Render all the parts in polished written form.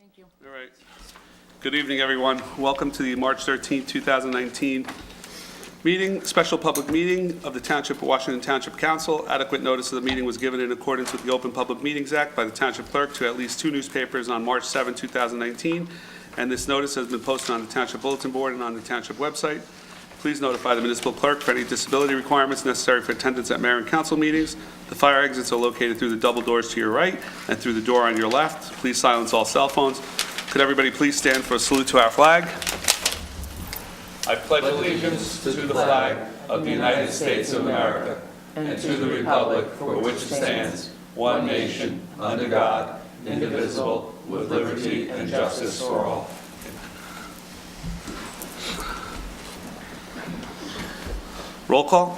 Thank you. All right. Good evening, everyone. Welcome to the March 13, 2019 meeting, special public meeting of the Township of Washington Township Council. Adequate notice of the meeting was given in accordance with the Open Public Meetings Act by the Township Clerk to at least 2 newspapers on March 7, 2019, and this notice has been posted on the Township Bulletin Board and on the Township website. Please notify the municipal clerk for any disability requirements necessary for attendance at mayor and council meetings. The fire exits are located through the double doors to your right and through the door on your left. Please silence all cell phones. Could everybody please stand for a salute to our flag? I pledge allegiance to the flag of the United States of America and to the republic for which it stands, one nation, under God, indivisible, with liberty and justice for all. Roll call.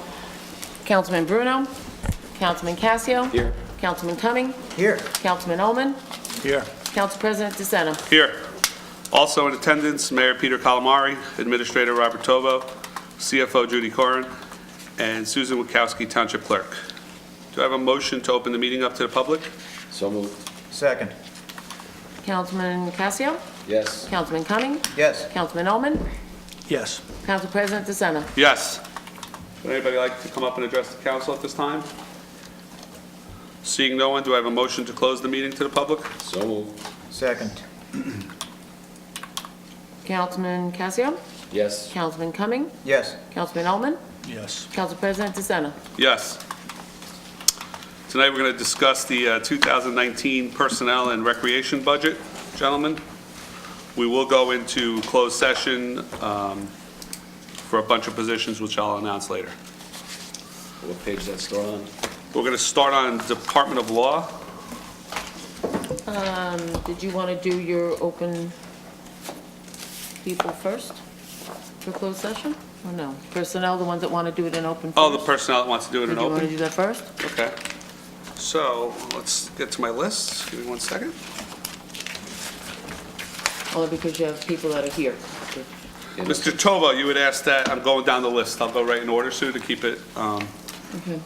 Councilman Bruno. Councilman Casio. Here. Councilman Cumming. Here. Councilman Ullman. Here. Council President DeSena. Here. Also in attendance, Mayor Peter Calamari, Administrator Robert Tovo, CFO Judy Corin, and Susan Wachowski, Township Clerk. Do I have a motion to open the meeting up to the public? So moved. Second. Councilman Casio. Yes. Councilman Cumming. Yes. Councilman Ullman. Yes. Council President DeSena. Yes. Would anybody like to come up and address the council at this time? Seeing no one, do I have a motion to close the meeting to the public? So moved. Second. Councilman Casio. Yes. Councilman Cumming. Yes. Councilman Ullman. Yes. Council President DeSena. Yes. Tonight, we're going to discuss the 2019 personnel and recreation budget, gentlemen. We will go into closed session for a bunch of positions, which I'll announce later. What page does that start on? We're going to start on Department of Law. Did you want to do your open people first for closed session? Or no? Personnel, the ones that want to do it in open first? Oh, the personnel that wants to do it in Did you want to open? do that first? Okay. So let's get to my list. Give me 1 second. Only because you have people that are here. Mr. Tovo, you had asked that. I'm going down the list. I'll go right in order, Sue, to keep it. Okay.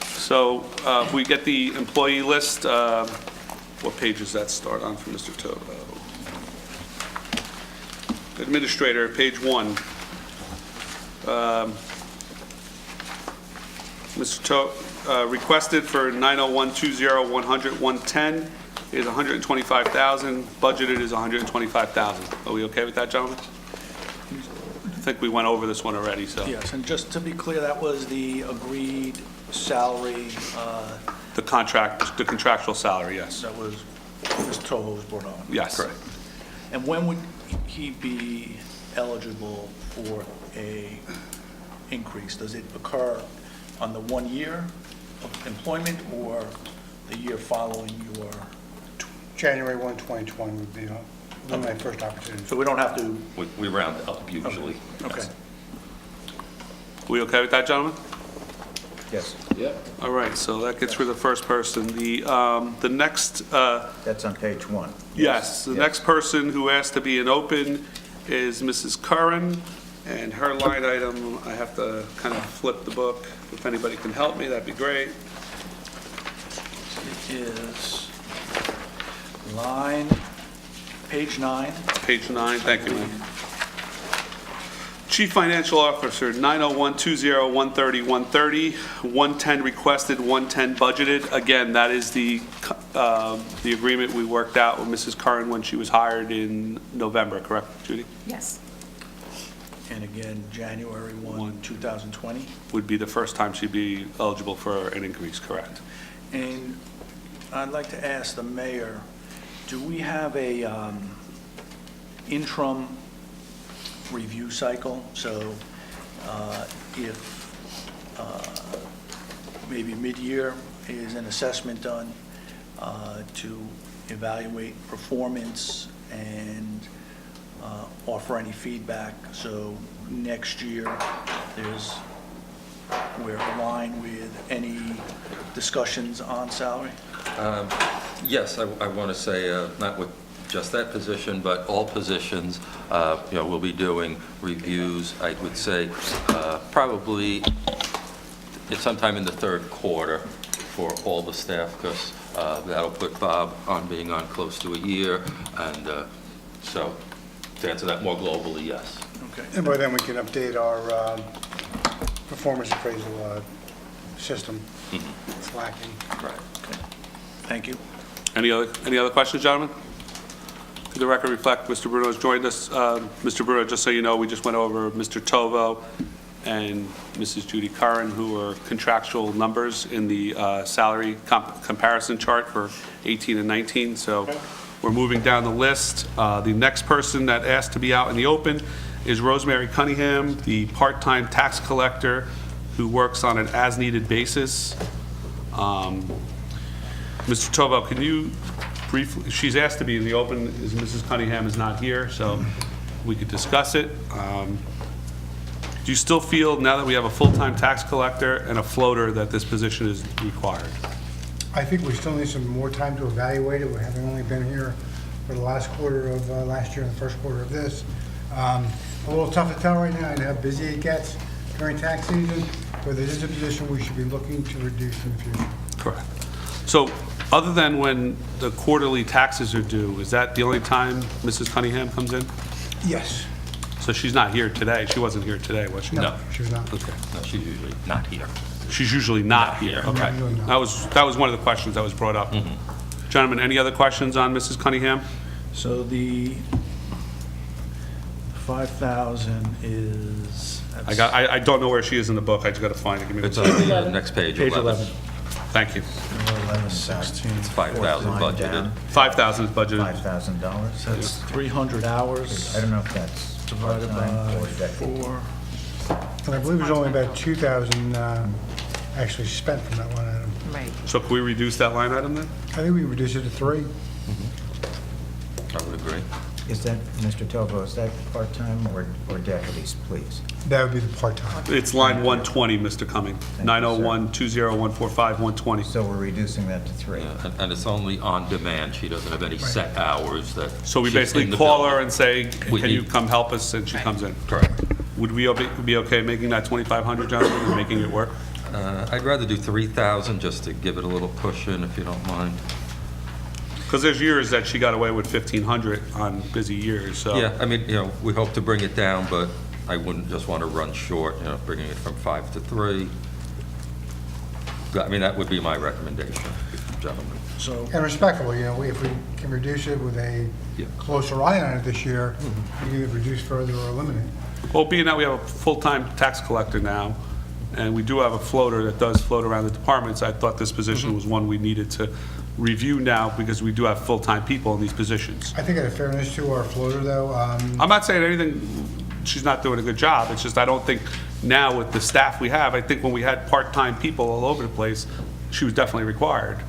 So if we get the employee list, what page does that start on for Mr. Tovo? Administrator, page 1. Mr. Tovo, requested for 90120 100 110 is 125,000. Budgeted is 125,000. Are we okay with that, gentlemen? I think we went over this one already, so. Yes, and just to be clear, that was the agreed salary The contractual salary, yes. that was, Mr. Toho was brought on. Yes. Correct. And when would he be eligible for a increase? Does it occur on the 1 year of employment or the year following your? January 1, 2020 would be my first opportunity. So we don't have to, We round up usually. okay. We okay with that, gentlemen? Yes. Yep. All right, so that gets rid of the first person. The next, That's on page 1. yes, the next person who asked to be an open is Mrs. Curran, and her line item, I have to kind of flip the book. If anybody can help me, that'd be great. It is page 9. Page 9, thank you, ma'am. Chief Financial Officer, 90120 130 130, 110 requested, 110 budgeted. Again, that is the agreement we worked out with Mrs. Curran when she was hired in November, correct, Judy? Yes. And again, January 1, 2020. Would be the first time she'd be eligible for an increase, correct? And I'd like to ask the mayor, do we have a interim review cycle? So if maybe mid-year is an assessment done to evaluate performance and offer any feedback, so next year we're aligned with any discussions on salary? Yes, I want to say, not with just that position, but all positions, we'll be doing reviews, I would say, probably it's sometime in the third quarter for all the staff, because that'll put Bob on being on close to a year, and so to answer that more globally, yes. Okay. And by then, we can update our performance appraisal system. It's lacking. Right. Thank you. Any other questions, gentlemen? Could the record reflect Mr. Bruno has joined us? Mr. Bruno, just so you know, we just went over Mr. Tovo and Mrs. Judy Curran, who are contractual numbers in the salary comparison chart for 18 and 19. So we're moving down the list. The next person that asked to be out in the open is Rosemary Cunningham, the part-time tax collector who works on an as-needed basis. Mr. Tovo, can you briefly, she's asked to be in the open, as Mrs. Cunningham is not here, so we could discuss it. Do you still feel, now that we have a full-time tax collector and a floater, that this position is required? I think we still need some more time to evaluate it. We haven't only been here for the last quarter of last year and the first quarter of this. A little tough to tell right now and how busy it gets during tax season, but this is a position we should be looking to reduce in the future. Correct. So, other than when the quarterly taxes are due, is that the only time Mrs. Cunningham comes in? Yes. So she's not here today? She wasn't here today, was she? No. She was not. Okay. No, she's usually not here. She's usually not here, okay. Usually not. That was one of the questions that was brought up. Gentlemen, any other questions on Mrs. Cunningham? So the 5,000 is... I don't know where she is in the book, I just gotta find it, give me It's one on second. the next page, Page 11. 11. Thank you. 16. It's 5,000 budgeted. 5,000 is budgeted. $5,000. That's 300 hours I don't know if that's divided part-time by or deputy. 4. And I believe there's only about 2,000 actually spent from that line item. Right. So can we reduce that line item then? I think we reduced it to 3. I would agree. Is that, Mr. Tovo, is that part-time or deputies, please? That would be the part-time. It's line 120, Mr. Cumming. Thank you, sir. 901-20145-120. So we're reducing that to 3. Yeah, and it's only on demand. She doesn't have any set hours that. So we she's in basically the call her building. and say, We can you need- come help us, and she comes in. Correct. Would we be okay making that 2,500, gentlemen, and making it work? I'd rather do 3,000 just to give it a little cushion, if you don't mind. Because there's years that she got away with 1,500 on busy years, so. Yeah, I mean, we hope to bring it down, but I wouldn't just want to run short, bringing it from 5 to 3. I mean, that would be my recommendation, gentlemen. So, And respectful, if we can reduce it with a Yeah. closer eye on it this year, we can either reduce further or eliminate. Well, being that we have a full-time tax collector now, and we do have a floater that does float around the departments, I thought this position was one we needed to review now, because we do have full-time people in these positions. I think out of fairness to our floater, though, I'm not saying anything, she's not doing a good job, it's just I don't think now with the staff we have, I think when we had part-time people all over the place, she was definitely required.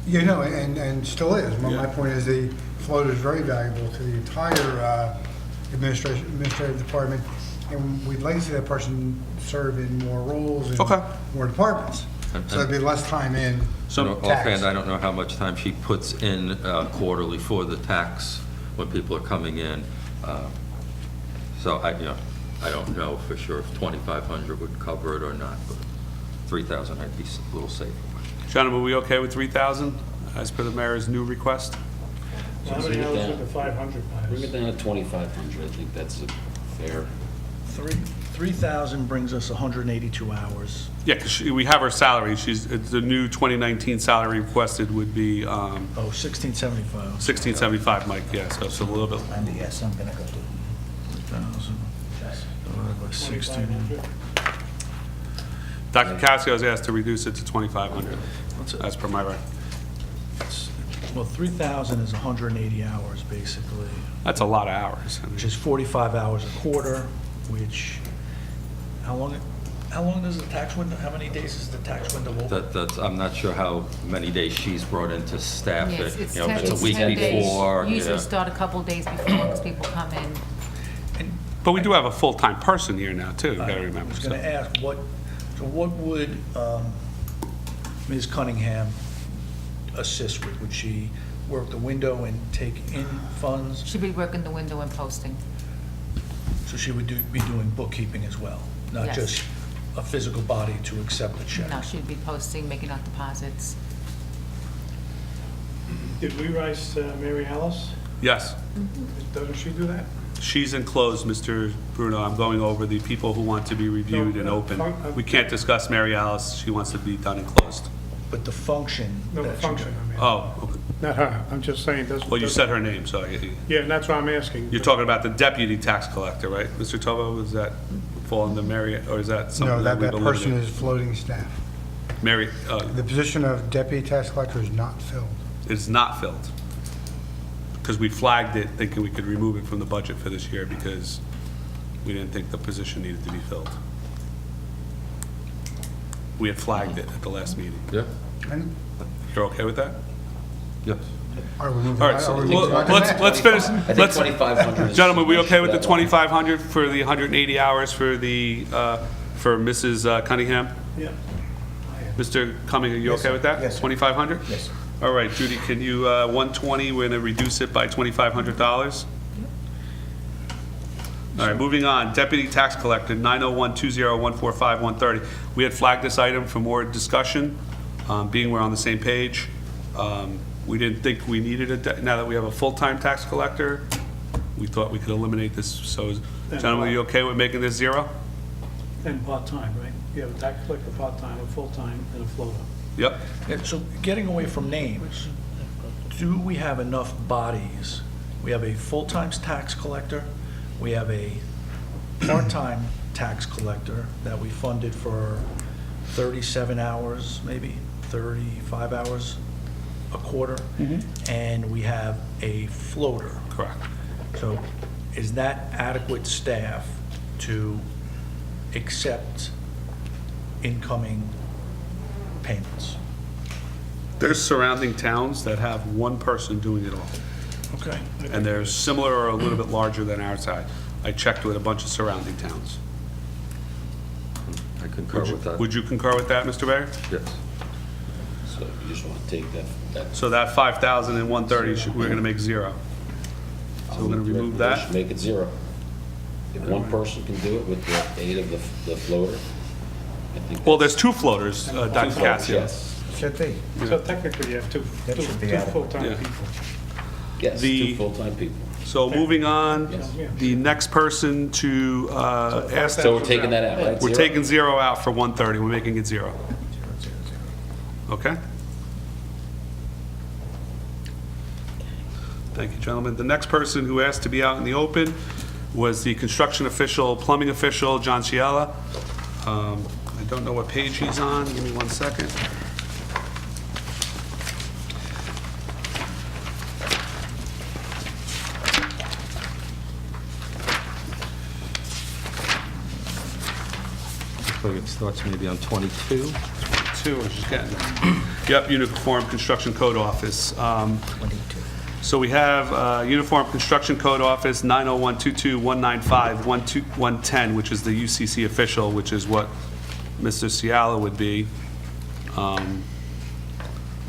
and still is. My Yeah. point is the floater is very valuable to the entire administrative department, and we'd like to see that person serve in more roles and Okay. more departments. So there'd be less time in So, tax. Offhand, I don't know how much time she puts in quarterly for the tax when people are coming in. So I don't know for sure if 2,500 would cover it or not, but 3,000 I'd be a little safer. gentlemen, are we okay with 3,000 as per the mayor's new request? How many hours with the 500 Bring it down to 2,500, I think that's a fair. 3,000 brings us 182 hours. Yeah, because we have her salary, the new 2019 salary requested would be 1,675. 1675, Mike, yeah, so it's a little bit. And yes, I'm going to go do 3,000 divided by 16. 2,500. Dr. Cassio's asked to reduce it to 2,500, What's it? as per my right. Well, 3,000 is 180 hours, basically, That's a lot of hours. I mean, which is 45 hours a quarter, which, how long does the tax window, how many days is the tax window open? I'm not sure how many days she's brought in to staff Yes, it. it's If 10 it's a it's week 10 days. before. Usually yeah. start a couple days before, because people come in. But we do have a full-time person here now, too, you gotta I remember. was so. going to ask, what would Ms. Cunningham assist with? Would she work the window and take in funds? She'll be working the window and posting. So she would be doing bookkeeping as well, not Yes. just a physical body to accept the check? No, she'd be posting, making out deposits, Did we write Mary Alice? Yes, Doesn't she do that? she's enclosed, Mr. Bruno. I'm going over the people who want to be reviewed and open. We can't discuss Mary Alice. She wants to be done and closed. But the function. No, the that you- function, I mean. Oh, okay. Not her, I'm just saying, doesn't. Well, you said her name, so Yeah, and that's what I'm asking. you're talking about the deputy tax collector, right? Mr. Tovo, does that fall under Mary, or is that something No, that that we've person eliminated? is floating staff. Mary, The position of deputy tax collector is not filled. it's not filled. Because we flagged it thinking we could remove it from the budget for this year because we didn't think the position needed to be filled. We had flagged it at the last meeting. Yeah, And You're okay with that? yes. are we moving All on? right, so Are we moving on to let's, that? let's finish. I think Let's, 2,500 is. gentlemen, we okay with the that one. 2,500 for the 180 hours for the, for Mrs. Cunningham? Yeah. Mr. Cumming, are you Yes, okay sir. with that? Yes, sir. 2,500? Yes. All right, Judy, can you, 120, we're gonna reduce it by $2,500? All right, moving on, deputy tax collector, 901-20145-130. We had flagged this item for more discussion, being we're on the same page. We didn't think we needed a, now that we have a full-time tax collector, we thought we could eliminate this. So, gentlemen, are you okay with making this zero? And part-time, right? You have a tax collector part-time, a full-time, and a floater. Yep. Yeah, so getting away from names, do we have enough bodies? We have a full-time tax collector, we have a part-time tax collector that we funded for 37 hours, maybe 35 hours a quarter, and we have a floater. Correct. So is that adequate staff to accept incoming payments? There's surrounding towns that have one person doing it all. Okay. And they're similar or a little bit larger than our side. I checked with a bunch of surrounding towns. I concur with that. Would you concur with that, Mr. Mayor? Yes. So you just want to take that. So that 5,130, we're gonna make zero. So we're gonna remove that? Make it zero. If one person can do it with the aid of the floater, I think. Well, there's two floaters, Dr. Two floaters, Cassio. Yes, Should be. So technically, you have two That should be two adequate. full-time Yeah. people. yes, The- two full-time people. So moving on, Yes. the next person to ask, So we're taking that out, right? we're Zero? taking zero out for 130, we're making it zero. Okay? Thank you, gentlemen. The next person who asked to be out in the open was the construction official, plumbing official, John Ciala. I don't know what page he's on, give me 1 second. So it starts maybe on 22. Two, I was just getting there. Yep, Uniform Construction Code Office. 22. So we have Uniform Construction Code Office, 901-22-195-110, which is the UCC official, which is what Mr. Ciala would be.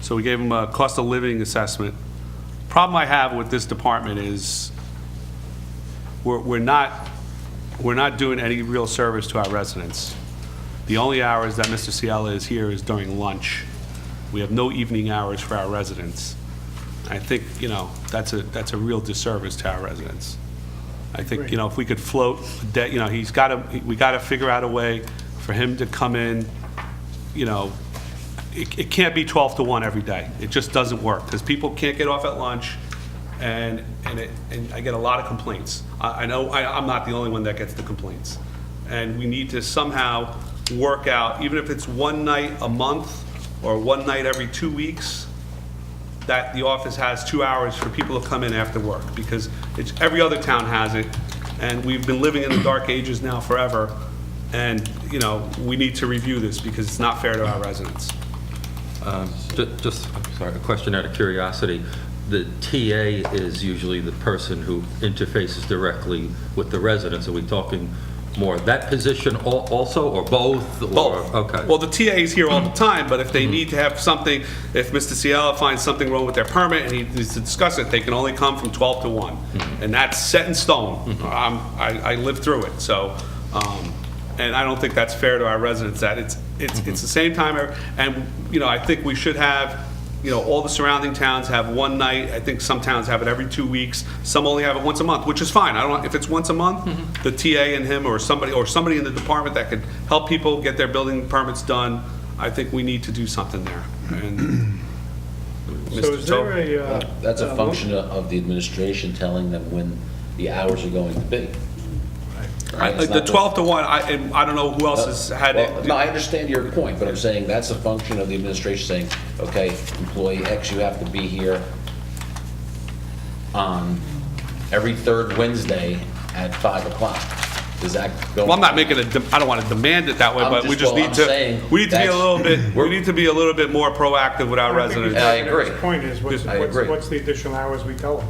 So we gave him a cost of living assessment. Problem I have with this department is we're not doing any real service to our residents. The only hours that Mr. Ciala is here is during lunch. We have no evening hours for our residents. I think, you know, that's a real disservice to our residents. I think, you know, if we could float, you know, we gotta figure out a way for him to come in, you know, it can't be 12 to 1 every day. It just doesn't work, because people can't get off at lunch, and I get a lot of complaints. I know I'm not the only one that gets the complaints. And we need to somehow work out, even if it's one night a month, or one night every 2 weeks, that the office has 2 hours for people to come in after work, because every other town has it, and we've been living in the dark ages now forever, and, you know, we need to review this, because it's not fair to our residents. Just, I'm sorry, a question out of curiosity. The TA is usually the person who interfaces directly with the residents. Are we talking more that position also, or both? Or- Both. Okay. Well, the TA is here all the time, but if they need to have something, if Mr. Ciala finds something wrong with their permit and he needs to discuss it, they can only come from 12 to 1. And that's set in stone. I lived through it, so, and I don't think that's fair to our residents, that it's the same time, and, you know, I think we should have, all the surrounding towns have one night. I think some towns have it every 2 weeks. Some only have it once a month, which is fine. I don't, if it's once a month, the TA and him or somebody in the department that could help people get their building permits done, I think we need to do something there. And So Mr. is there Toth? a? That's a function of the administration telling them when the hours are going to be. Right? It's The not 12 to 1, I don't know who else has had Well, it. no, I understand your point, but I'm saying that's a function of the administration saying, okay, employee X, you have to be here on every third Wednesday at 5 o'clock. Is that going? Well, I'm not making I don't want to demand it that way, I'm but we just- just well, need I'm to, saying we need to be a that's- little bit, we we're- need to be a little bit more proactive with our residents. I agree. His point is, I agree. what's the additional hours we tell them?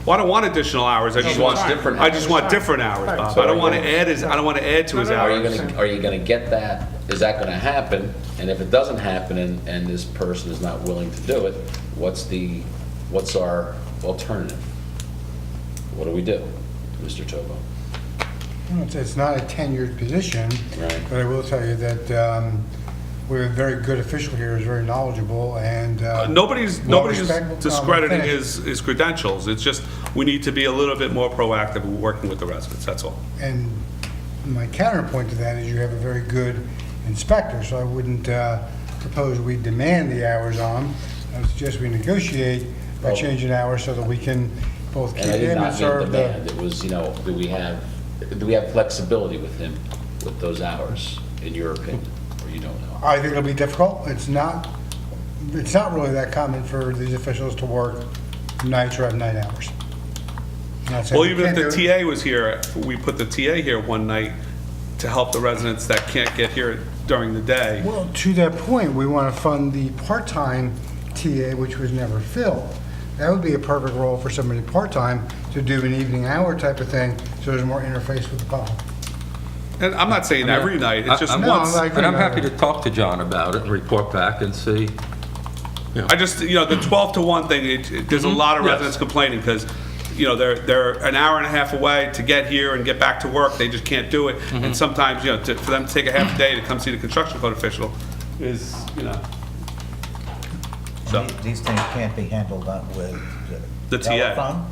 Well, I don't want additional hours, I just He want, wants different I just want hours. different hours, Right. Bob. So I don't want to are add I don't want to add to his No, no, hours. Are you gonna get that? Is that gonna happen? And if it doesn't happen and this person is not willing to do it, what's our alternative? What do we do, Mr. Tobo? Well, it's not a tenured position, Right. but I will tell you that we have a very good official here, who's very knowledgeable, and Nobody's respectful. discrediting Finish. his credentials, it's just, we need to be a little bit more proactive with working with the residents, that's all. And my counterpoint to that is you have a very good inspector, so I wouldn't propose we demand the hours on. I would suggest we negotiate by Oh. changing hours so that we can both keep And I did him and not mean serve the... demand, it was, do we have flexibility with him with those hours, in your opinion, or you don't know? I think it'll be difficult. It's not really that common for these officials to work nights or have night hours. I'm not saying Well, we even if can't the do it. TA was here, we put the TA here one night to help the residents that can't get here during the day. Well, to that point, we want to fund the part-time TA, which was never filled. That would be a perfect role for somebody part-time to do an evening hour type of thing, so there's more interface with the public. And I'm not saying every night, it's just No, once. like- And I'm happy to talk to John about it and report back and see. I just, the 12 to 1 thing, there's a lot of Yes. residents complaining because, they're an hour and a half away to get here and get back to work. They just can't do it. And sometimes, for them to take a half a day to come see the construction code official is. So, These things can't be handled with The TA. telephone?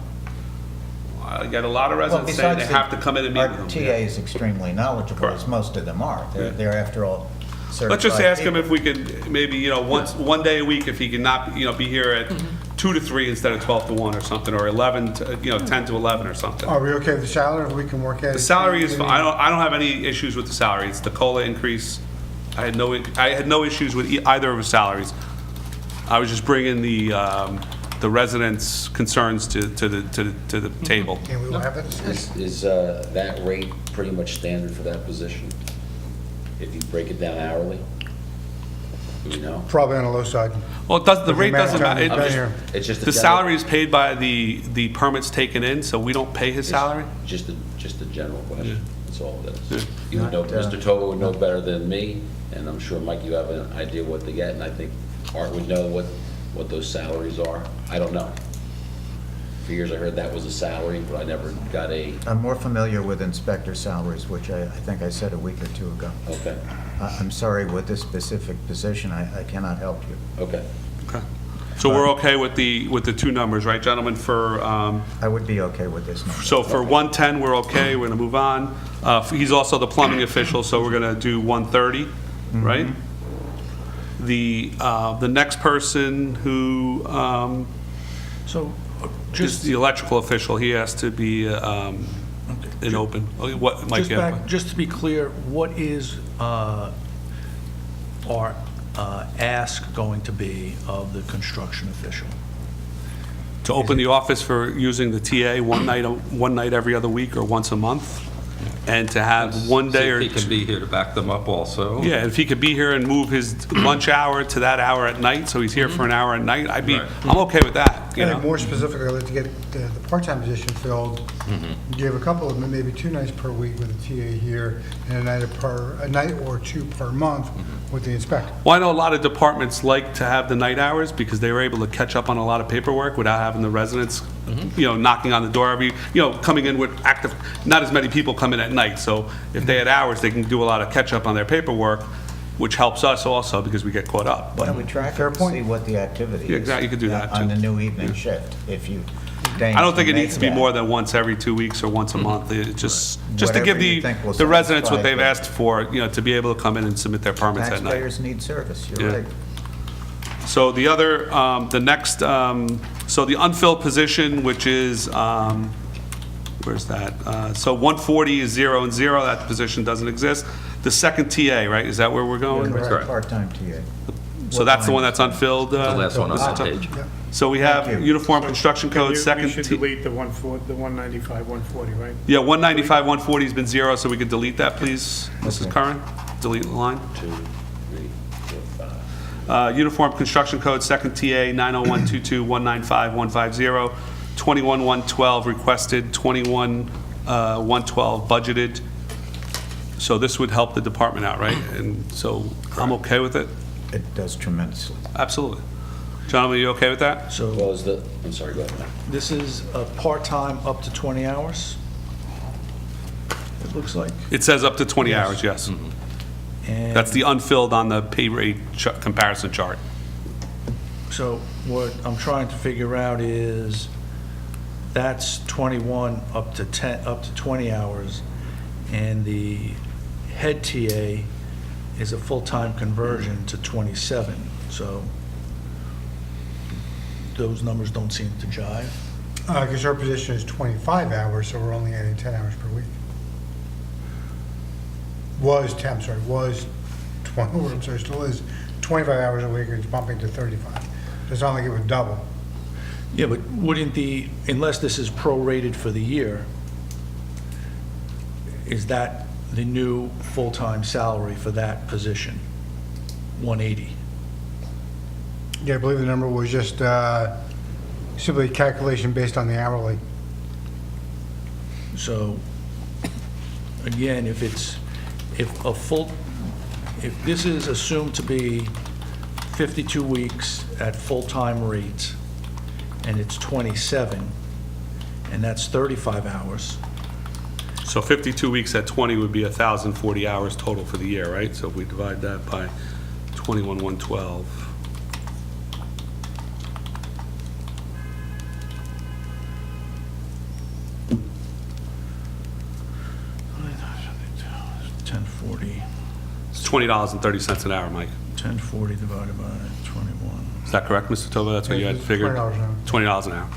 I get a lot of Well, residents saying they besides have to come in and meet with them. Our TA is extremely knowledgeable, Correct. as most of them are. Yeah. They're after all certified Let's just ask him people. if we could, maybe, one day a week, if he could not, be here at 2 to 3 instead of 12 to 1 or something, or 11 to, 10 to 11 or something. Are we okay with the salary, if we can work at it? The salary is, I don't have any issues with the salary. It's the COLA increase. I had no issues with either of the salaries. I was just bringing the residents' concerns to the table. And we will have that discussion. Is that rate pretty much standard for that position? If you break it down hourly? Do we know? Probably on the low side. Well, the rate doesn't matter. He's been here. It's just a The general- salary is paid by the permits taken in, so we don't pay his salary. Just a general question, that's all it Yeah. is. You would know, Not, Mr. Togo would know better than me, and I'm sure, Mike, you have an idea what they get, and I think Art would know what those salaries are. I don't know. For years I heard that was a salary, but I never got a, I'm more familiar with inspector salaries, which I think I said a week or two ago. okay, I'm sorry, with this specific position, I cannot help you. okay. Okay. So we're okay with the two numbers, right, gentlemen? For, I would be okay with this number. so for 110, we're okay, we're gonna move on. He's also the plumbing official, so we're gonna do 130, right? The next person who So, is just, the electrical official, he has to be an open. What, Mike? just back, just to be clear, what is our ask going to be of the construction official? To open the office for using the TA one night every other week or once a month, and to have one day or See if he can be here to back them up also. yeah, if he could be here and move his lunch hour to that hour at night, so he's here for an hour at night, Right. I'm okay with that, you I think know? more specifically, I'd like to get the part-time position filled. Give a couple of them, maybe 2 nights per week with the TA here, and a night or 2 per month with the inspector. Well, I know a lot of departments like to have the night hours because they were able to catch up on a lot of paperwork without having the residents, knocking on the door coming in with not as many people come in at night. So if they had hours, they can do a lot of catch up on their paperwork. which helps us also because we get caught up. Why But don't we track it Fair and point. see what the activity is? Yeah, exactly, you could do that, On too. the new evening shift, if you I don't think it needs to be more than once every 2 weeks or once a month. It just to Whatever give you think will the residents what satisfy they've them. asked for, to be able to come in and submit their permits at night. Taxpayers need service, you're Yeah. right. So the other, the next, so the unfilled position, which is, where's that? So 140 is 0 and 0, that position doesn't exist. The second TA, right, is that where we're going? Correct. Part-time TA. So that's the one that's unfilled? The last one on the page. So we have Thank you. Uniform Construction Code, We second. should T- delete the 195, 140, right? Yeah, 195, 140 has been 0, so we could delete that, please, Mrs. Okay. Curran? Delete the line. 2, 3, 4, 5. Uniform Construction Code, second TA, 90122, 195, 150, 21112 requested, 21112 budgeted. So this would help the department out, right? And so I'm okay with it? It does tremendously. Absolutely. Gentlemen, you okay with that? So What was the, I'm sorry, go ahead, Mike. this is a part-time up to 20 hours, it looks like. It says up to 20 hours, yes. And That's the unfilled on the pay rate comparison chart. so what I'm trying to figure out is, that's 21 up to 10, up to 20 hours, and the head TA is a full-time conversion to 27, so those numbers don't seem to jive. Because her position is 25 hours, so we're only adding 10 hours per week. Was 10, was 20, I'm sorry, still is 25 hours a week, it's bumping to 35. So it's not like it would double. Yeah, but wouldn't the, unless this is prorated for the year, is that the new full-time salary for that position? 180? Yeah, I believe the number was just simply a calculation based on the hourly. So, again, if it's, if this is assumed to be 52 weeks at full-time rates, and it's 27, and that's 35 hours, So 52 weeks at 20 would be 1,040 hours total for the year, right? So if we divide that by 21,112. It's $20.30 an hour, Mike. 1040 divided by 21. Is that correct, Mr. Tova? That's what you had It's figured? $20 an hour. $20 an hour,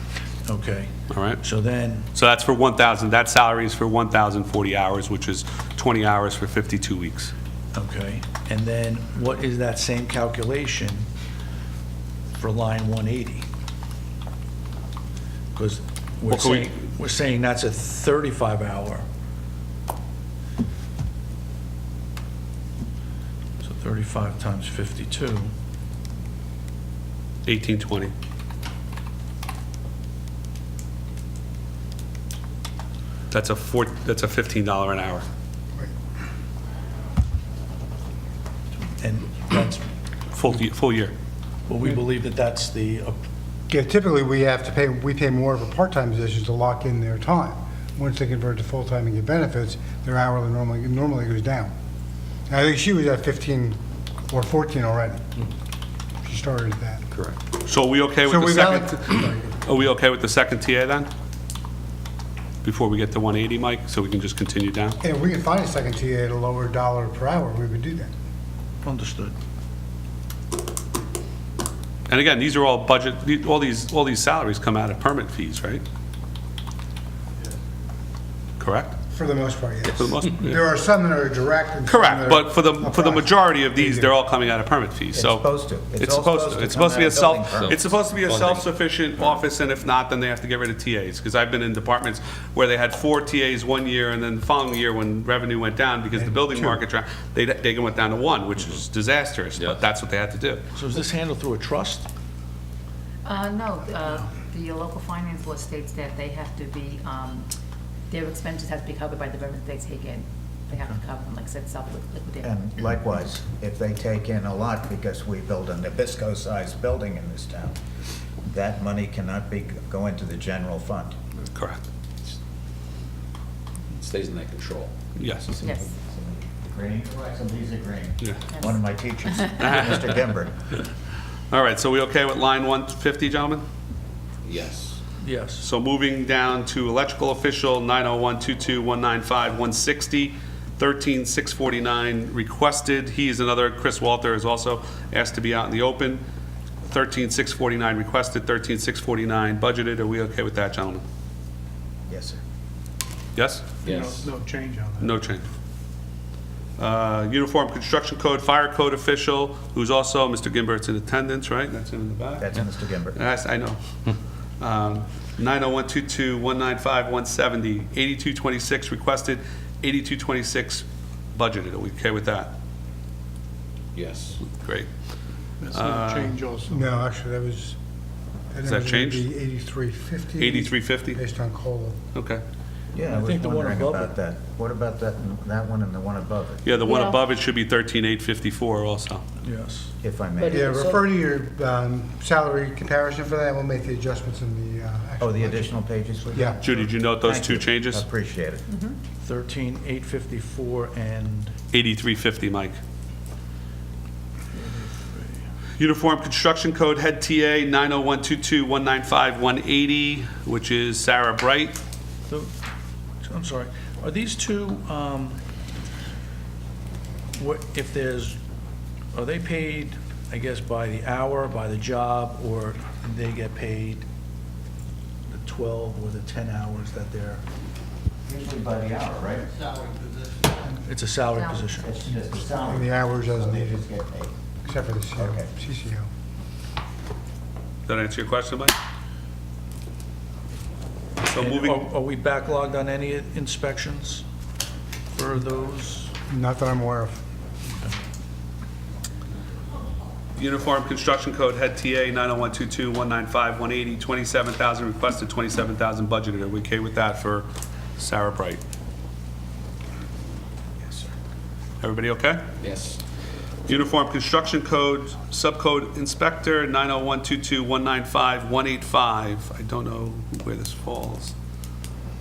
Okay, all right? so then, So that's for 1,000, that salary is for 1,040 hours, which is 20 hours for 52 weeks. okay, and then what is that same calculation for line 180? Because Well, can we- we're saying that's a 35-hour. So 35 times 52, 1820. That's a $15 an hour. and that's, Full year. well, we believe that that's the, Yeah, typically we pay more for part-time positions to lock in their time. Once they convert to full-time and get benefits, their hourly normally goes down. And I think she was at 15 or 14 already. She started at that. Correct. So are we okay So with the we second, are we okay with the second TA then? Before we get to 180, Mike, so we can just continue down? And if we can find a second TA at a lower dollar per hour, we would do that. understood. And again, these are all budget, all these salaries come out of permit fees, right? Correct? For the most part, yes. For the most, yeah. There are some that are direct. and some that Correct, are but for the approximate. majority of these, they're all coming out of permit fees, It's so. supposed to. It's all supposed to. It's supposed to be a come out of building self, permits. it's supposed to be a self-sufficient office, and if not, then they have to get rid of TAs. Because I've been in departments where they had 4 TAs one year, and then the following year, when revenue went down, because the building market, they went down to 1, which is disastrous, but Yes. that's what they had to do. So is this handled through a trust? No, the local finance law states that they have to be, their expenses have to be covered by the revenue they take in. They have to cover them, like I said, self-liquidated. And likewise, if they take in a lot because we build a Nabisco-sized building in this town, that money cannot go into the general fund. Correct. It stays in their control. Yes. Yes. Green, some of these are green. Yeah. One of my teachers, Mr. Gimbert. All right, so we okay with line 150, gentlemen? Yes. Yes. So moving down to electrical official, 90122, 195, 160, 13649 requested. He is another, Chris Walter is also asked to be out in the open. 13649 requested, 13649 budgeted. Are we okay with that, gentlemen? Yes, sir. Yes? Yes. No change on that. No change. Uniform Construction Code, Fire Code official, who's also, Mr. Gimbert's in attendance, right? That's in the back? That's Mr. Gimbert. Yes, I know. 90122, 195, 170, 8226 requested, 8226 budgeted. Are we okay with that? Yes. Great. That's no change also. No, actually, that was. Is that changed? Be 8350. 8350? Based on COLA. Okay. Yeah, I I was think the one wondering above about it. that. What about that one and the one above it, Yeah, the one Yeah. above it should be 13854 also. Yes. if I may? But- Yeah, So- refer to your salary comparison for that, we'll make the adjustments in the actual Oh, the budget. additional pages? we got? Yeah. Judy, did you note those Thank two you. changes? Appreciate it. 13,854 and 8350, Mike. Uniform Construction Code, Head TA, 90122, 195, 180, which is Sarah Bright. So, I'm sorry, are these two, what, if there's, are they paid, I guess, by the hour, by the job, or they get paid the 12 or the 10 hours that they're, Usually by the hour, right? it's a salary Salary. position? It's just the salary. And the hours as So they needed. just get paid. Except for the Okay. CCO. Does that answer your question, Mike? So And moving, Are we backlogged on any inspections for those? Not that I'm aware of. Uniform Construction Code, Head TA, 90122, 195, 180, 27,000 requested, 27,000 budgeted. Are we okay with that for Sarah Bright? Yes, sir. Everybody okay? Yes. Uniform Construction Code, Subcode Inspector, 90122, 195, 185. I don't know where this falls.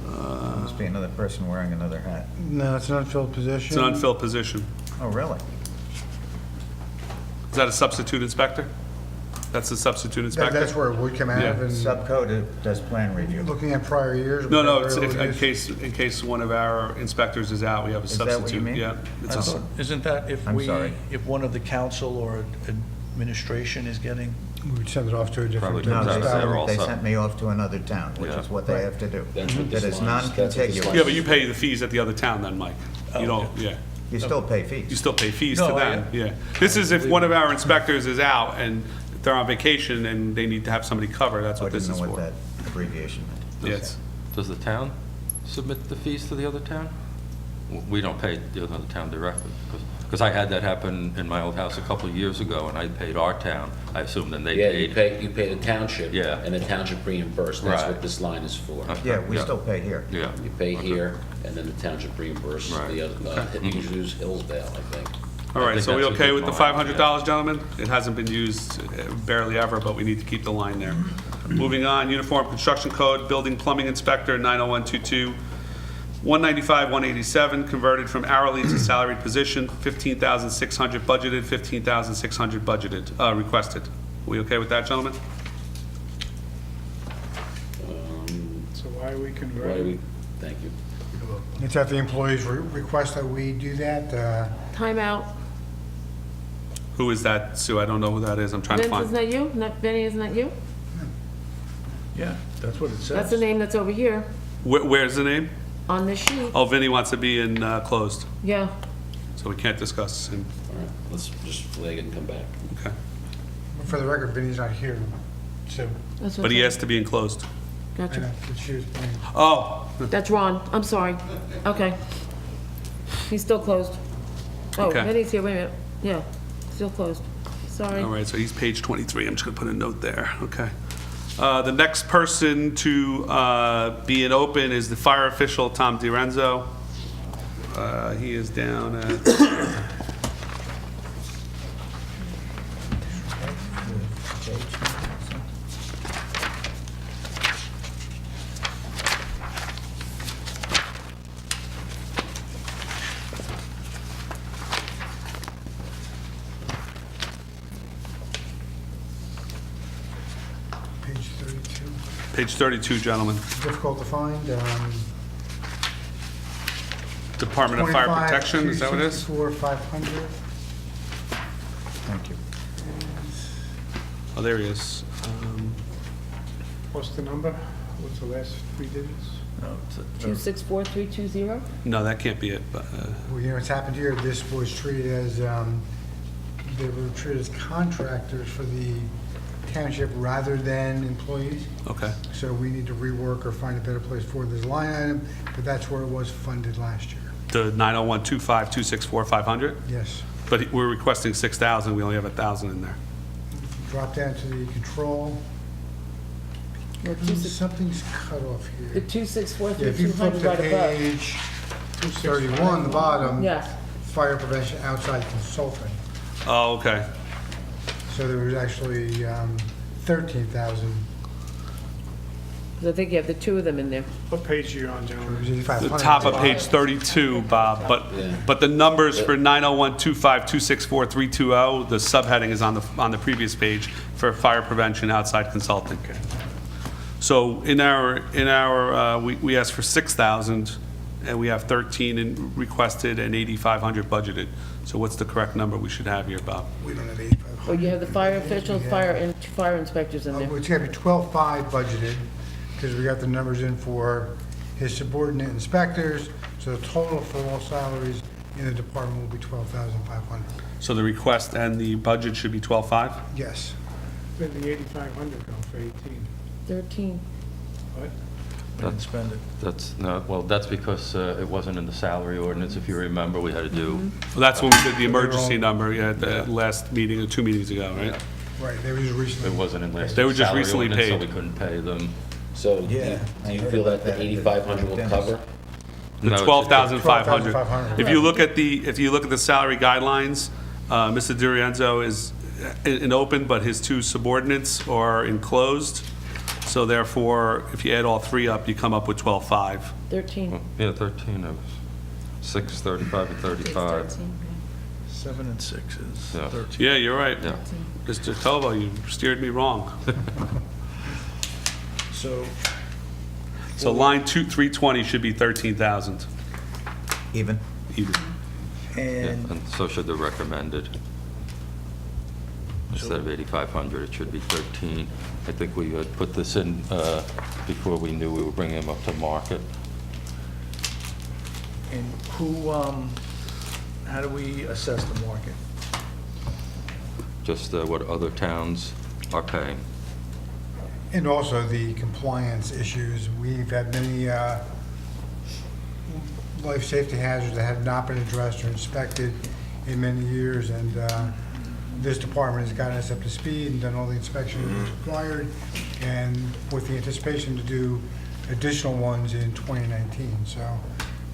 Must be another person wearing another hat. No, it's an unfilled position. It's an unfilled position. Oh, really? Is that a substitute inspector? That's a substitute inspector? That's where it would come out Yeah. of, and Subcode does plan review. looking at prior years. No, we've no, got it's very if- little in use. case one of our inspectors is out, we have a Is that what you substitute. mean? Yeah. It's a I s- thought- Isn't that if I'm sorry. if one of the council or administration is getting? We would send it off to a Probably different. comes No, out they of there sent, also. they sent me off to another town, which Yeah. is what they have to do. That's what That this is line is. That's what this non-contiguous. line Yeah, but you pay the fees at the other town then, Mike. Oh, You don't, okay. yeah. You still pay You fees. still pay fees No, to them, I- yeah. This is if one of our inspectors is out and they're on vacation and they need to have somebody cover, that's I what this didn't is know what for. that abbreviation meant. Yes. Does the town submit the fees to the other town? We don't pay the other town directly, because I had that happen in my old house a couple of years ago, and I paid our town. I assume then they Yeah, you paid. pay the township. Yeah. And the township reimbursed. That's Right. what this line is for. Okay. Yeah, we Yeah. still pay here. Yeah. You pay here, and then the township reimburses Right. the other, usually it's Hillsdale, I think. All I right, think so we that's a okay good with the line, $500, gentlemen? It hasn't been used barely ever, but we need to keep the line there. Moving on, Uniform Construction Code, Building Plumbing Inspector, 90122, 195, 187, converted from hourly to salaried position, 15,600 budgeted, 15,600 budgeted, requested. We okay with that, gentlemen? So why are we Why do converting? we, thank you. It's at the employee's request that we do that. Timeout. Who is that, Sue? I don't know who that is. I'm trying to Vince, isn't find. that you? Not, Vinny, isn't that you? Yeah, that's what it says. That's the name that's over here Where's the name? on this sheet. Oh, Vinny wants to be in closed, Yeah. so we can't discuss him. All right, let's just flag it and come back. Okay. For the record, Vinny's not here, so. That's what But he I'm has to be enclosed. saying. I know, Gotcha. but she was playing. Oh, That's Ron. I'm sorry. Okay. He's still closed. Oh, Okay. Vinny's here. Wait a minute. Yeah, still closed. Sorry. all right, so he's page 23. I'm just going to put a note there, okay. The next person to be in open is the fire official, Tom DiRenzo. He is down at, Page 32, gentlemen. Difficult to find. Department of Fire Protection, is that what it is? 500. Thank you. Oh, there he is. What's the number? What's the last three digits? No, it's a- 264320? No, that can't be it, but, Well, you know what's happened here, this was treated as, they were treated as contractors for the township rather than employees. okay. So we need to rework or find a better place for this line item, but that's where it was funded last year. The 901-25264-500, Yes. but we're requesting 6,000, we only have 1,000 in there. Drop down to the control. No, 26 Something's cut off The here. Yeah, if you flip 2643200 to right above. page 31, the bottom. Yes. Fire prevention outside consulting. Oh, okay. So there was actually 13,000. 'Cause I think you have the two of them in there. What page are you on, It gentlemen? was The 8,500. top of page 32, Bob, Yeah. but the numbers for 901-25264-320, the subheading is on the previous page for fire prevention outside consulting. So in our, we asked for 6,000, and we have 13 requested and 8,500 budgeted. So what's the correct number we should have here, Bob? We don't have 8,500. Well, you have the fire officials, fire inspectors in there. It's got to be 12,500 budgeted, because we got the numbers in for his subordinate inspectors, so the total for all salaries in the department will be 12,500. So the request and the budget should be 12,500? Yes. Where'd the 8,500 go for 18? 13. What? We didn't spend it. That's, no, well, that's because it wasn't in the salary ordinance, if you remember, we had to do, Well, that's when we did the emergency number, yeah, at the last meeting, or 2 meetings ago, right? Right, they were just recently. it wasn't in last They were year's just salary recently ordinance, so paid. we couldn't pay them. So do Yeah, I you heard feel about that the that. 8,500 will cover? The No, it's- 12,500. 12,500. If you look at the salary guidelines, Mr. DiRienzo is in open, but his two subordinates are enclosed. So therefore, if you add all three up, you come up with 12,500. 13. Yeah, 13, it was 6, 35, and 35. 7 and 6 is Yeah. 13. Yeah, you're right. Yeah. Mr. Tovo, you steered me wrong. So So line 320 should be 13,000 Even? even. Yeah, And and so should the recommended. Instead of 8,500, it should be 13. I think we had put this in before we knew we were bringing them up to market. who, how do we assess the market? Just what other towns are paying. And also the compliance issues. We've had many life safety hazards that have not been addressed or inspected in many years, and this department has gotten us up to speed and done all the inspections that's required, and with the anticipation to do additional ones in 2019. So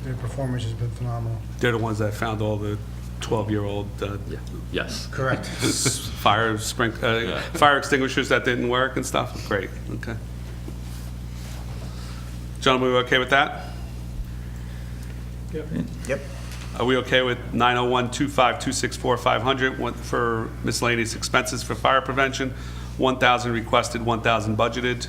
their performance has been phenomenal. They're the ones that found all the 12-year-old Yes. Correct. fire extinguishers that didn't work and stuff. Great, okay. Gentlemen, we okay with that? Yep. Yep. Are we okay with 901-25264-500 for miscellaneous expenses for fire prevention? 1,000 requested, 1,000 budgeted.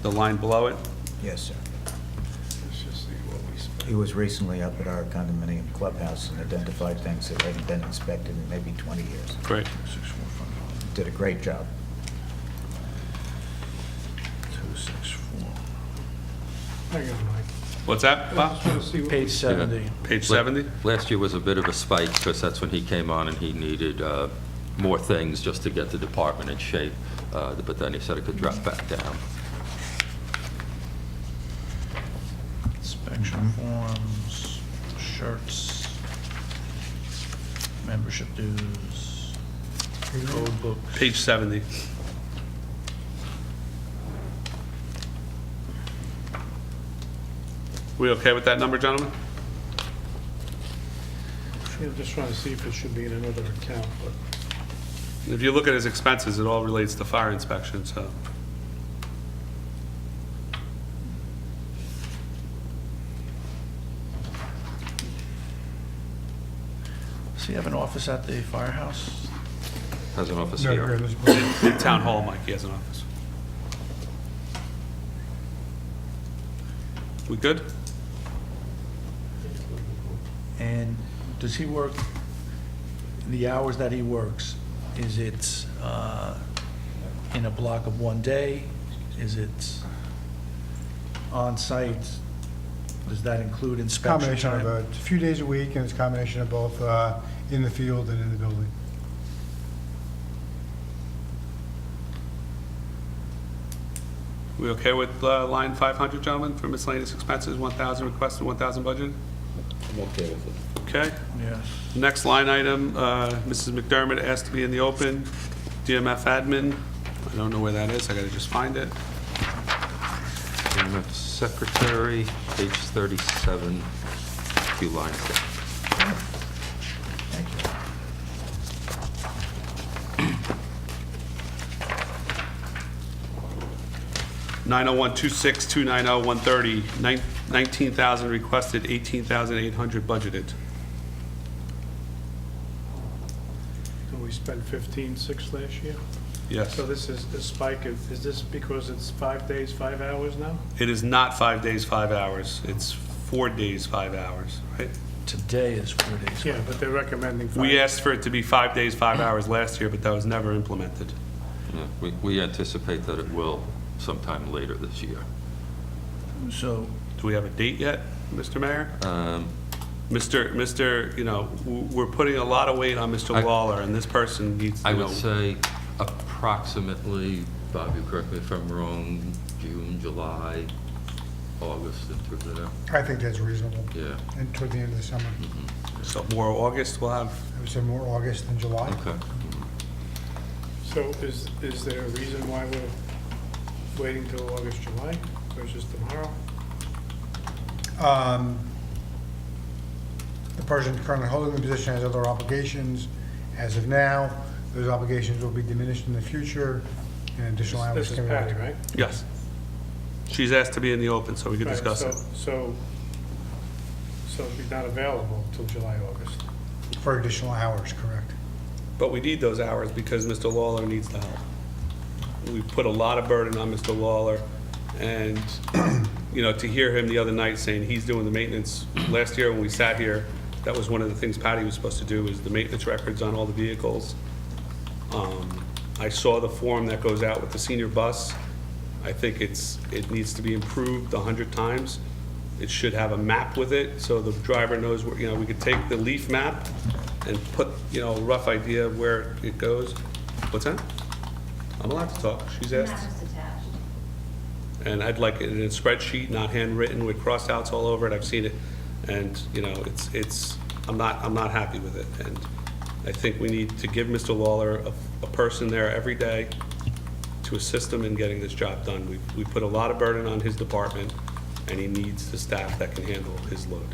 The line below it? Yes, sir. Let's just see what we spent. He was recently up at our condominium clubhouse and identified things that hadn't been inspected in maybe 20 years. Great. Did a great job. 264. Hang on, Mike. What's that, I Bob? just want to see what. Page 70. Page 70? Last year was a bit of a spike because that's when he came on and he needed more things just to get the department in shape. But then he said it could drop back down. Inspection forms, shirts, membership dues, code books. Page 70. We okay with that number, gentlemen? Yeah, just trying to see if it should be in another account, but If you look at his expenses, it all relates to fire inspection, so. Does he have an office at the firehouse? Has an office No, here. here, this building. In Town Hall, Mike, he has an office. We good? And does he work, the hours that he works, is it in a block of one day? Is it on-site? Does that include It's a inspection combination of, time? it's a few days a week, and it's a combination of both in the field and in the building. We okay with line 500, gentlemen, for miscellaneous expenses, 1,000 requested, 1,000 budgeted? I'm okay with it. Okay. Yes. Next line item, Mrs. McDermott asked to be in the open, DMF admin. I don't know where that is, I gotta just find it. And the secretary, page 37, few lines down. Thank you. 901-26-290-130, 19,000 requested, 18,800 budgeted. So we spent 15,600 last year? Yes. So this is the spike, is this because it's 5 days, 5 hours now? It is not 5 days, 5 hours. It's 4 days, 5 hours, right? Today is 4 days. Yeah, but they're recommending 5. We asked for it to be 5 days, 5 hours last year, but that was never implemented. Yeah, we anticipate that it will sometime later this year. So, Do we have a date yet, Mr. Mayor? Mr., you know, we're putting a lot of weight on Mr. I- Lawler, and this person needs, I you would know, say approximately, Bob, you correct me if I'm wrong, June, July, August, into there. I think that's reasonable, Yeah, and toward the end of the summer. so more August, we'll have, I would say more August than July. okay. So is there a reason why we're waiting till August, July versus tomorrow? The person currently holding the position has other obligations. As of now, those obligations will be diminished in the future, and additional hours This is can be Patty, added. right? yes. She's asked to be in the open, so we could Right, discuss it. So it'd be not available till July, August. For additional hours, correct. But we need those hours because Mr. Lawler needs the help. We put a lot of burden on Mr. Lawler, and, you know, to hear him the other night saying he's doing the maintenance, last year when we sat here, that was one of the things Patty was supposed to do, is the maintenance records on all the vehicles. I saw the form that goes out with the senior bus. I think it needs to be improved 100 times. It should have a map with it, so the driver knows where, you know, we could take the leaf map and put, you know, a rough idea of where it goes. What's that? I'm allowed to talk, she's asked. And I'd like it in a spreadsheet, not handwritten, with crossouts all over it, I've seen it. And, you know, I'm not happy with it. And I think we need to give Mr. Lawler a person there every day to assist him in getting this job done. We put a lot of burden on his department, and he needs the staff that can handle his load.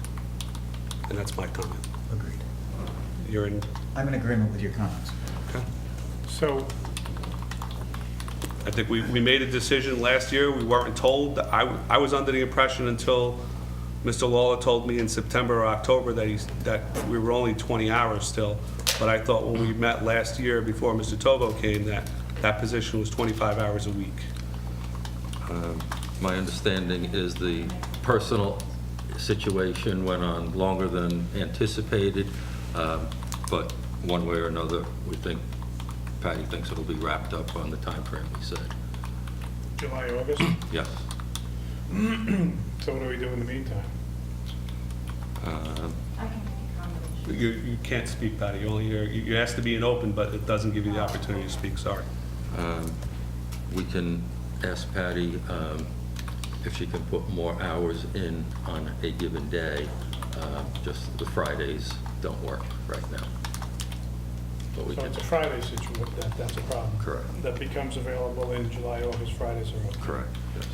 And that's my comment. Agreed. You're in, I'm in agreement with your comments. okay? So, I think we made a decision last year, we weren't told. I was under the impression until Mr. Lawler told me in September or October that we were only 20 hours still. But I thought when we met last year before Mr. Tovo came, that position was 25 hours a week. My understanding is the personal situation went on longer than anticipated, but one way or another, Patty thinks it'll be wrapped up on the time frame we said. July, August? Yes. So what do we do in the meantime? You can't speak, Patty, you asked to be an open, but it doesn't give you the opportunity to speak, sorry. We can ask Patty if she can put more hours in on a given day. Just the Fridays don't work right now. But we So can, it's a Friday situation, that's a problem. Correct. That becomes available in July, August, Fridays are open. correct, yes.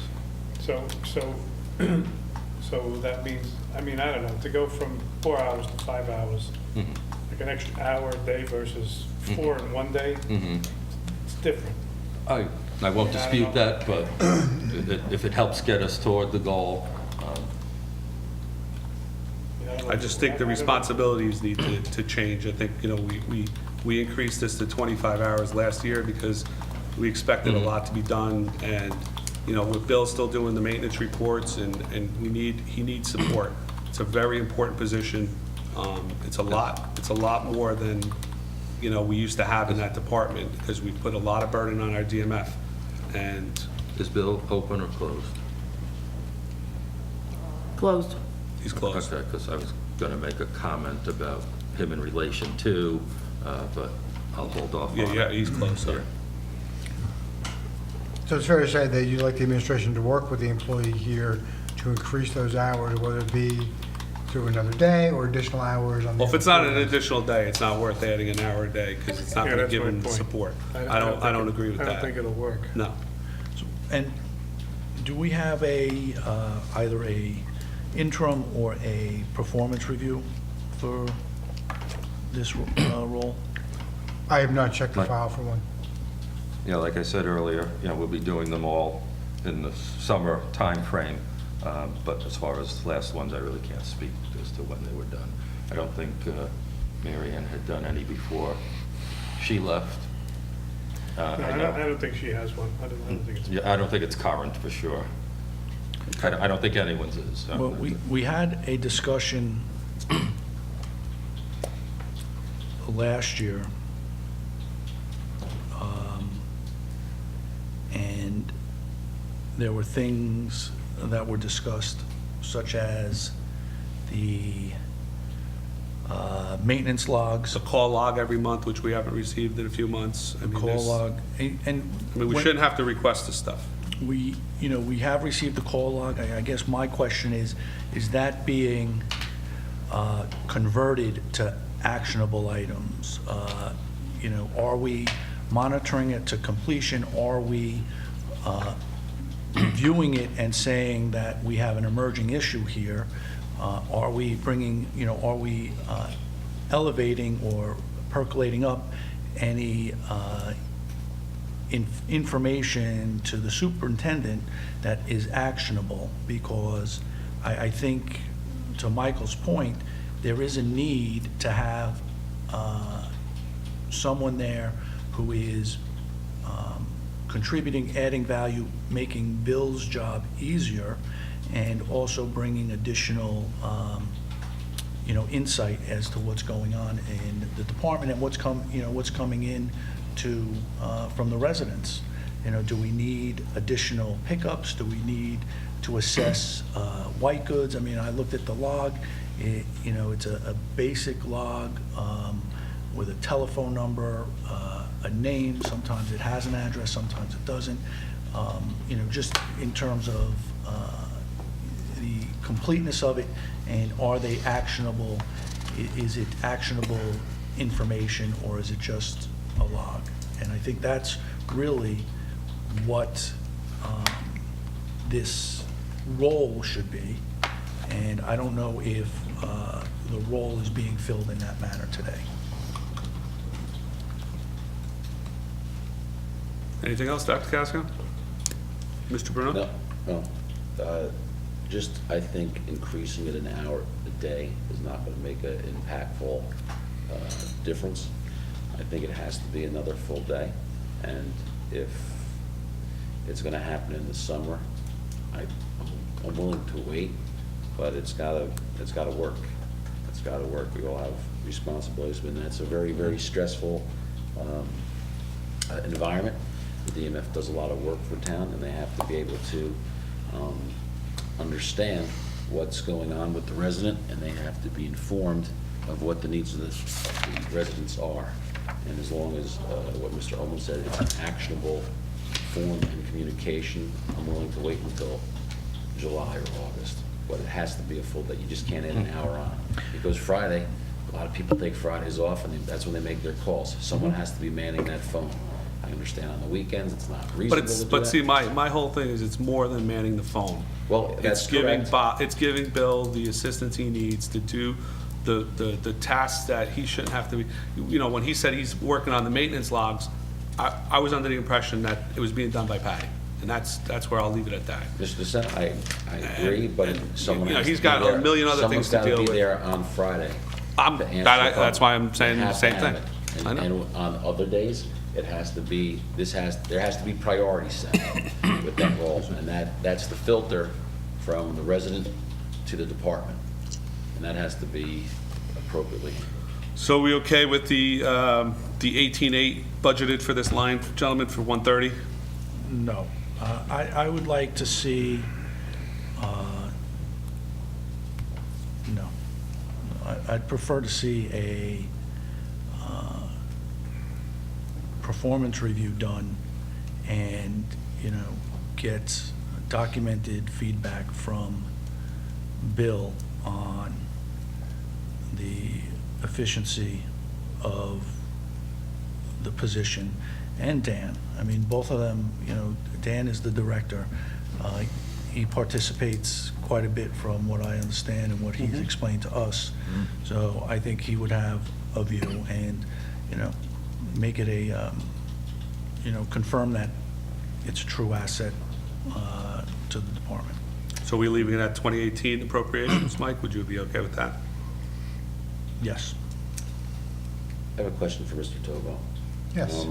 So that means, I mean, I don't know, to go from 4 hours to 5 hours, Mhm. like an extra hour a day versus 4 in one day, Mhm. it's different. I won't Yeah, I dispute know. that, but if it helps get us toward the goal, You know, don't know. I just think the I don't know. responsibilities need to change. I think, you know, we increased this to 25 hours last year because we expected a lot to be done, and with Bill still doing the maintenance reports, and he needs support. It's a very important position. It's a lot more than, we used to have in that department, because we put a lot of burden on our DMF. And Is Bill open or closed? Closed. he's closed. Okay, because I was going to make a comment about him in relation to, but I'll hold off on it. Yeah, he's closed, sir. So it's fair to say that you'd like the administration to work with the employee here to increase those hours, whether it be through another day or additional hours on the. Well, if it's not an additional day, it's not worth adding an hour a day, because it's not Yeah, going to that's give my him point. support. I don't agree with I that. don't think it'll work. No. And do we have either a interim or a performance review for this role? I have not checked the Right. file for one. Yeah, like I said earlier, we'll be doing them all in the summer timeframe. But as far as the last ones, I really can't speak as to when they were done. I don't think Mary Ann had done any before she left. No, I don't think she has one. I don't think it's. Yeah, I don't think it's current for sure. I don't think anyone's is. Well, we had a discussion last year, and there were things that were discussed, such as the maintenance logs, The call log every month, which we haven't received in a few months. I mean, call there's- log, and I mean, we when- shouldn't have to request this stuff. We have received the call log. I guess my question is that being converted to actionable items? Are we monitoring it to completion? Are we reviewing it and saying that we have an emerging issue here? Are we bringing, are we elevating or percolating up any information to the superintendent that is actionable? Because I think, to Michael's point, there is a need to have someone there who is contributing, adding value, making Bill's job easier, and also bringing additional insight as to what's going on in the department and what's coming in from the residents. Do we need additional pickups? Do we need to assess white goods? I mean, I looked at the log. It's a basic log with a telephone number, a name. Sometimes it has an address, sometimes it doesn't. Just in terms of the completeness of it, and are they actionable? Is it actionable information, or is it just a log? And I think that's really what this role should be, and I don't know if the role is being filled in that manner today. Anything else, Dr. Casco? Mr. Bruno? No. Just, I think increasing it an hour a day is not going to make an impactful difference. I think it has to be another full day, and if it's going to happen in the summer, I'm willing to wait, but it's got to work. It's got to work. We all have responsibilities, but it's a very, very stressful environment. The DMF does a lot of work for town, and they have to be able to understand what's going on with the resident, and they have to be informed of what the needs of the residents are. And as long as, what Mr. Ullman said, it's an actionable form and communication, I'm willing to wait until July or August. But it has to be a full day. You just can't add an hour on. Because Friday, a lot of people take Fridays off, and that's when they make their calls. Someone has to be manning that phone. I understand on the weekends, it's not reasonable to do that. But see, my whole thing is it's more than manning the phone. Well, that's It's giving correct. It's giving Bill the assistance he needs to do the tasks that he shouldn't have to be. When he said he's working on the maintenance logs, I was under the impression that it was being done by Patty, and that's where I'll leave it at that. Mr. Sen, I agree, but and, someone you know, has he's to be got a there. million other things to deal Someone's got to with. be there on Friday to answer the phone. That's why I'm saying They the have to same have thing. it. I know. And on other days, there has to be priority set. with that role. And that's the filter from the resident to the department. And that has to be appropriately. So we okay with the 18.8 budgeted for this line, gentlemen, for 130? No. I would like to see, no. I'd prefer to see a performance review done and, get documented feedback from Bill on the efficiency of the position, and Dan. I mean, both of them, Dan is the director. He participates quite a bit from what I understand and what he's explained to us. So I think he would have a view and, make it a, confirm that it's a true asset to the department. So we leaving it at 2018 appropriations, Mike? Would you be okay with that? Yes. I have a question for Mr. Tobo. Yes.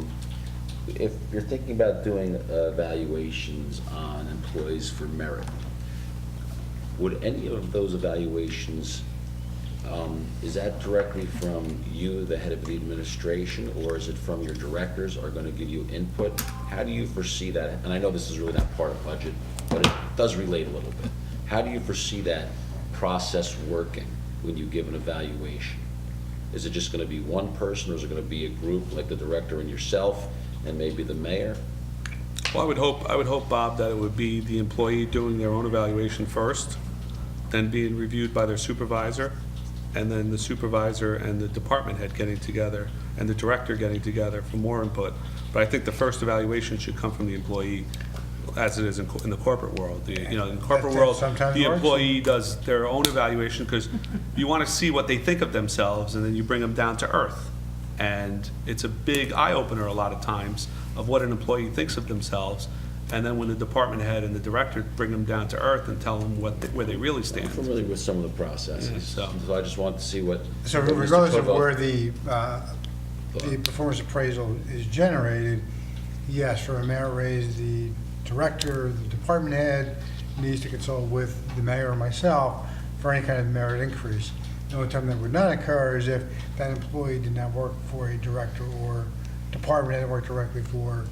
If you're thinking about doing evaluations on employees for merit, would any of those evaluations, is that directly from you, the head of the administration, or is it from your directors are going to give you input? How do you foresee that? And I know this is really not part of budget, but it does relate a little bit. How do you foresee that process working when you give an evaluation? Is it just going to be one person, or is it going to be a group like the director and yourself and maybe the mayor? Well, I would hope, Bob, that it would be the employee doing their own evaluation first, then being reviewed by their supervisor, and then the supervisor and the department head getting together, and the director getting together for more input. But I think the first evaluation should come from the employee, as it is in the corporate world. In the corporate That world, sometimes the works. employee does their own evaluation, because you want to see what they think of themselves, and then you bring them down to earth. And it's a big eye-opener a lot of times of what an employee thinks of themselves. And then when the department head and the director bring them down to earth and tell them where they really I'm stand. familiar with some of the processes, Yeah, so I just want to see what. So what Mr. regardless of Tobo- where the performance appraisal is generated, yes, for a merit raise, the director, the department head needs to consult with the mayor or myself for any kind of merit increase. The only time that would not occur is if that employee did not work for a director or department head, worked directly for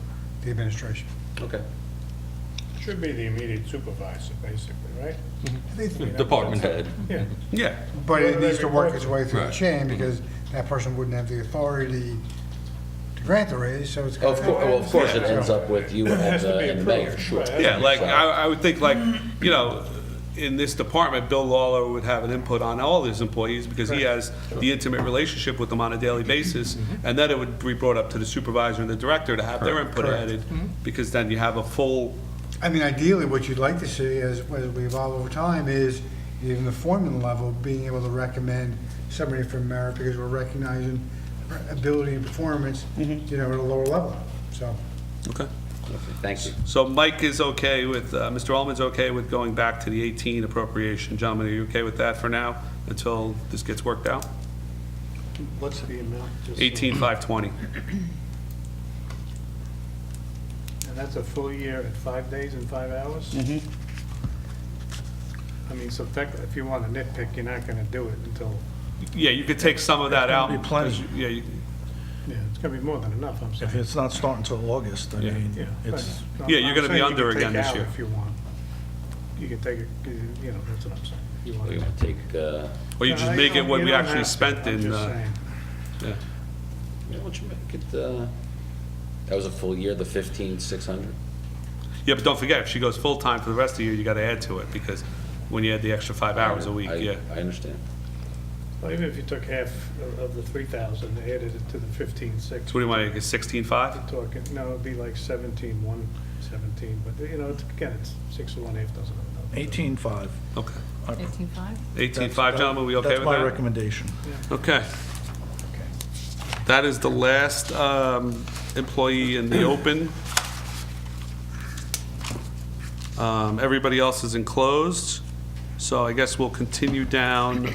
the administration. Okay. Should be the immediate supervisor, basically, right? Department head. Yeah. Yeah, But it needs to work its way through the Right. chain because that person wouldn't have the authority to grant the raise, so it's. Of course, well, of course, it Yeah. ends up with you It has and to be and the mayor, approved. sure. Right. yeah, like, So- I would think, like, in this department, Bill Lawler would have an input on all his employees, because he has the intimate relationship with them on a daily basis, and then it would be brought up to the supervisor and the director to have their input Correct. added, because then you have a full, I mean, ideally, what you'd like to see as we evolve over time is even the foreman level being able to recommend somebody for merit because we're recognizing ability and performance, at a lower level, so. okay. Okay, thank you. So Mike is okay with, Mr. Ullman's okay with going back to the 18 appropriation. Gentlemen, are you okay with that for now, until this gets worked out? What's the amount? Just so- 18,520. And that's a full year at 5 days and 5 hours? I mean, so if you want to nitpick, you're not going to do it until, Yeah, you could take some of that It's out. gonna be plenty. because, Yeah, yeah, it's going to be more than enough, I'm saying. If it's not starting until August, I Yeah. mean, Yeah, it's, but Yeah, you're I'm gonna be saying you under can again take this out year. If you want. You can take it, that's what I'm saying. You want We're to going to take, or you just make it what we actually spent in, I'm just saying. yeah. you know what you make it, that was a full year, the 15,600? Yeah, but don't forget, if she goes full-time for the rest of the year, you gotta add to it, because when you add the extra 5 hours a week, yeah. I understand. Well, even if you took half of the 3,000, added it to the 15,600. So what do you want, make it 16.5? You're talking, no, it'd be like 17,117, but, again, it's 6 of one, half dozen of another. 18.5. Okay. 18.5? 18.5, gentlemen, we okay with that? That's my recommendation. Okay. That is the last employee in the open. Everybody else is enclosed, so I guess we'll continue down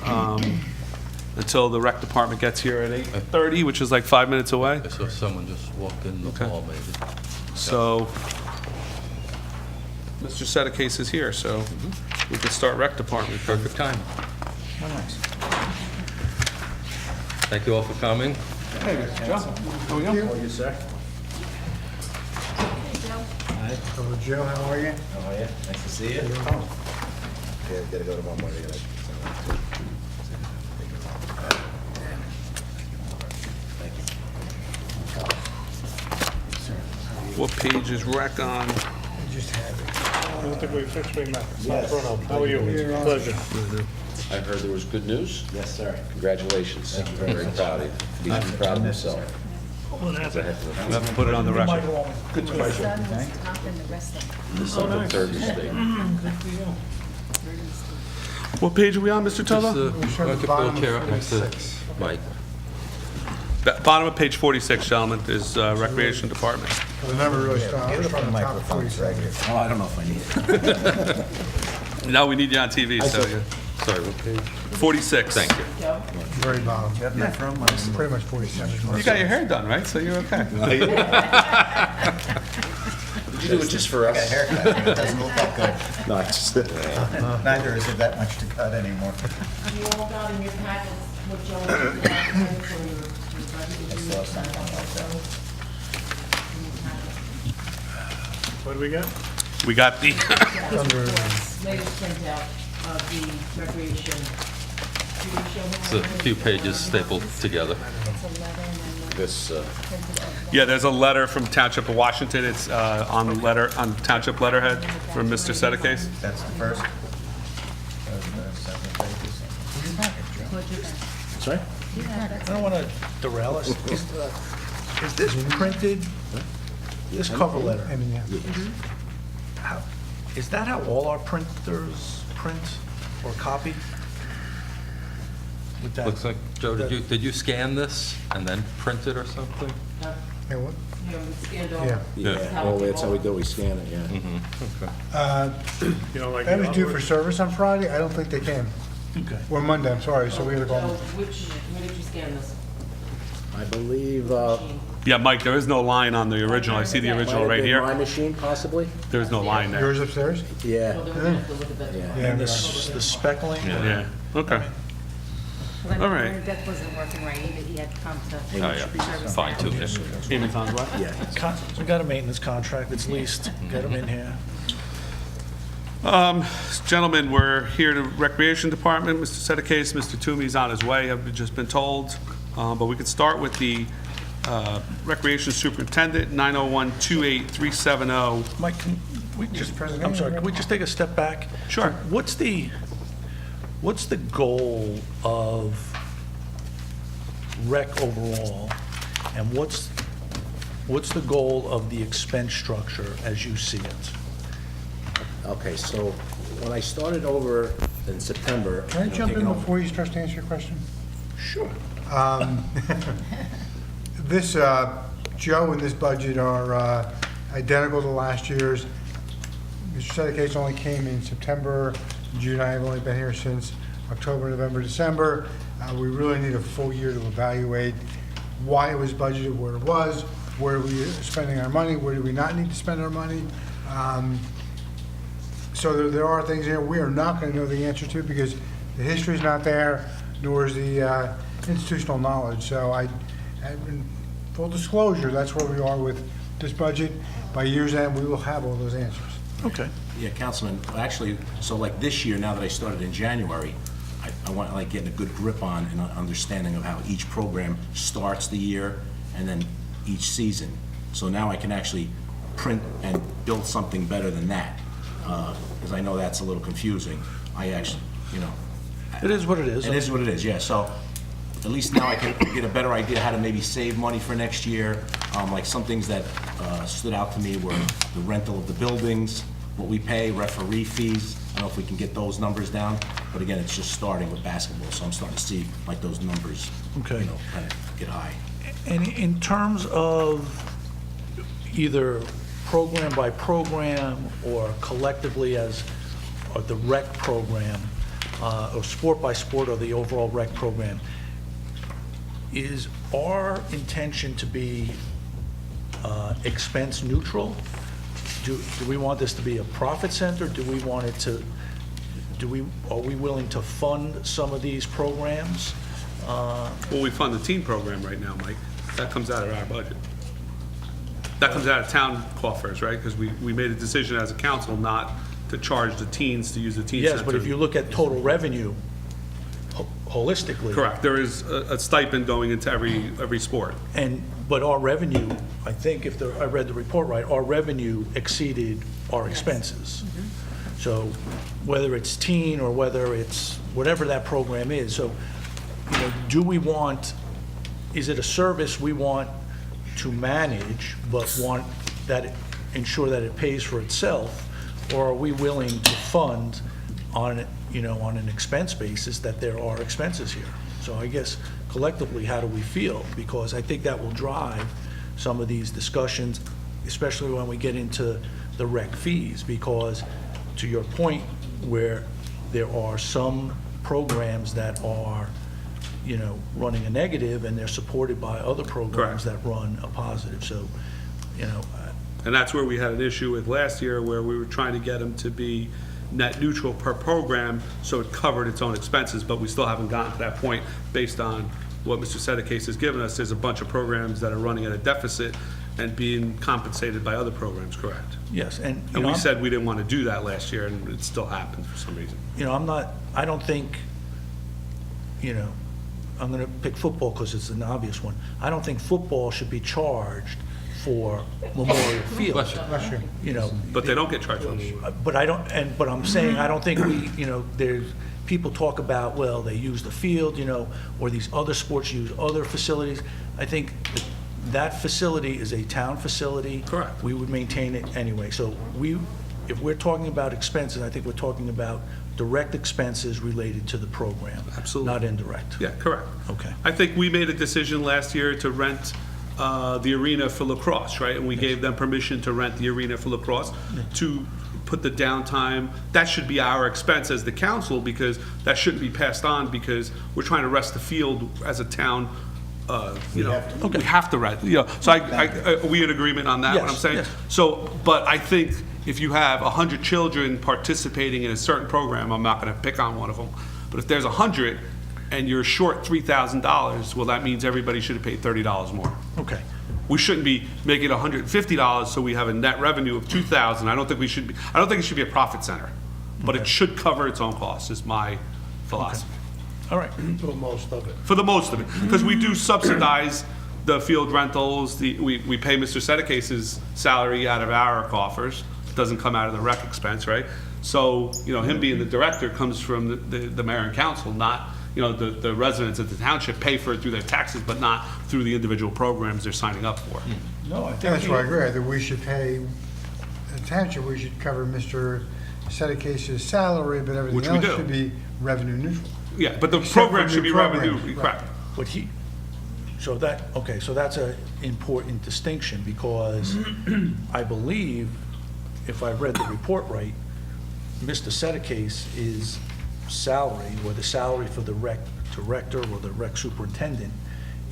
until the rec department gets here at 8:30, which is like 5 minutes away. So someone just walked in the Okay. hall, maybe. So Mr. Sedekase is here, so we can start rec department. Perfect time. Oh, nice. Thank you all for coming. Hello, Joe, how are you? Oh, yeah, nice to see you. Yeah, gotta go tomorrow morning. What page is rec on? I just had it. I don't think we officially met. How are you? You're on. Pleasure. I heard there was good news. Yes, sir. Congratulations. Thank you very much. proud of you. You should be proud of yourself. It's a heck of a- We have to put it on the record. Good to meet you. This is the third mistake. What page are we on, Mr. Just, Tova? We should why have don't you pull a bottom chair up next to 46. Mike? Bottom of page 46, gentlemen, is Recreation Department. The number really strong. I Get was it from from the the top microphones right 47. here. Oh, I don't know if I need it. Now we need you on TV, so, yeah. Sorry, what page? 46. Thank you. Very bottom. You have that from us? Pretty much 47. You got your hair done, right? So you're okay. Did you do it just for Got a us? haircut, it doesn't look that good. No, I just, Neither is it that much to cut anymore. You all got in your packets what Joe had for your I saw something like that. What do we got? We got the, latest printout of the recreation. It's a few pages stapled together. This, yeah, there's a letter from Township of Washington. It's on the letter, on Township letterhead from Mr. Sedekase. That's the first. Those are the second pages. Where's your packet, Joe? sorry? I don't want to derail us. Is this printed, this cover letter, I mean, yeah. how- is that how all our printers print or copy? With that- Looks like, Joe, did you scan this and then print it or something? Hey, what? You know, we scanned all. Yeah. Yeah, well, that's how we do, we scan it, yeah. You know, like. That was due for service on Friday. I don't think they came. Okay. Or Monday, I'm sorry, so we gotta So go. where did you scan this? I believe, Yeah, Mike, there is no line on the original. I see the original right my here. machine possibly? There's no line there. Yours upstairs? Yeah, So then we have to look at that. yeah. Yeah. And we the speckling? Yeah, okay. All right. That wasn't working right either, he had to come to. Oh, yeah, fine, too. Amazon's what? Yeah. We got a maintenance contract, it's leased, get them in here. Gentlemen, we're here to Recreation Department. Mr. Sedekase, Mr. Toomey's on his way, have just been told. But we could start with the Recreation Superintendent, 901-28370. Mike, can we just, President, I'm sorry, can we just take a step back? Sure. What's the goal of rec overall? And what's the goal of the expense structure as you see it? Okay, so when I started over in September. Can I you know, jump in taking over- before you start to answer your question? Sure. This, Joe and this budget are identical to last year's. Mr. Sedekase only came in September. Jude and I have only been here since October, November, December. We really need a full year to evaluate why it was budgeted where it was, where we are spending our money, where do we not need to spend our money. So there are things here we are not going to know the answer to because the history's not there, nor is the institutional knowledge. So in full disclosure, that's where we are with this budget. By year's end, we will have all those answers. Okay. Yeah, Councilman, actually, so like this year, now that I started in January, I want like getting a good grip on and understanding of how each program starts the year and then each season. So now I can actually print and build something better than that. Because I know that's a little confusing. I actually, you know. It is what it is. It is what it is, yeah. So at least now I can get a better idea how to maybe save money for next year. Like some things that stood out to me were the rental of the buildings, what we pay, referee fees. I don't know if we can get those numbers down, but again, it's just starting with basketball, so I'm starting to see like those numbers, Okay. you know, kind of get high. And in terms of either program by program or collectively as or the rec program, or sport by sport or the overall rec program, is our intention to be expense neutral? do we want this to be a profit center? Do we want it to, are we willing to fund some of these programs? Well, we fund the teen program right now, Mike. That comes out of our budget. That comes out of town coffers, right? Because we made a decision as a council not to charge the teens to use the teen center. Yes, but if you look at total revenue holistically. Correct. There is a stipend going into every sport. But our revenue, I think if I read the report right, our revenue exceeded our expenses. So whether it's teen or whether it's whatever that program is, so, you know, do we want, is it a service we want to manage but want that, ensure that it pays for itself? Or are we willing to fund on, you know, on an expense basis that there are expenses here? So I guess collectively, how do we feel? Because I think that will drive some of these discussions, especially when we get into the rec fees, because to your point, where there are some programs that are, you know, running a negative and they're supported by other programs Correct. that run a positive. So, you know, And that's where we had an issue with last year, where we were trying to get them to be net neutral per program, so it covered its own expenses, but we still haven't gotten to that point based on what Mr. Sedekase has given us. There's a bunch of programs that are running at a deficit and being compensated by other programs, correct? yes, and, you And know, we I'm- said we didn't want to do that last year, and it still happened for some reason. you know, I don't think, you know, I'm going to pick football because it's an obvious one. I don't think football should be charged for Memorial Field. Bless you. Bless you. You know, But they don't get charged for it. but I don't, but I'm saying, I don't think we, you know, there's, people talk about, well, they use the field, you know, or these other sports use other facilities. I think that facility is a town facility. Correct. We would maintain it anyway. So if we're talking about expenses, I think we're talking about direct expenses related to the program. Absolutely. Not indirect. Yeah, correct. Okay. I think we made a decision last year to rent the arena for lacrosse, right? And we gave them permission to rent the arena for lacrosse, to put the downtime. That should be our expense as the council, because that shouldn't be passed on, because we're trying to rest the field as a town. You know, we have to rent, you know. So are we in agreement on that, what I'm Yes, saying? yes. So, but I think if you have 100 children participating in a certain program, I'm not gonna pick on one of them, but if there's 100 and you're short $3,000, well, that means everybody should have paid $30 more. Okay. We shouldn't be making $150 so we have a net revenue of $2,000. I don't think it should be a profit center, but it should cover its own costs, is my philosophy. All right. For most of it. For the most of it, because we do subsidize the field rentals, we pay Mr. Sedekase's salary out of our coffers, doesn't come out of the rec expense, right? So, you know, him being the director comes from the mayor and council, not, you know, the residents of the township pay for it through their taxes, but not through the individual programs they're signing up for. No, I think. That's why I agree, that we should pay, the township, we should cover Mr. Sedekase's salary, but everything Which we else do. should be revenue neutral. Yeah, but the Except for program should new be revenue, programs, correct. But so that's an important distinction, because I believe, if I read the report right, Mr. Sedekase salary, or the salary for the rec director or the rec superintendent,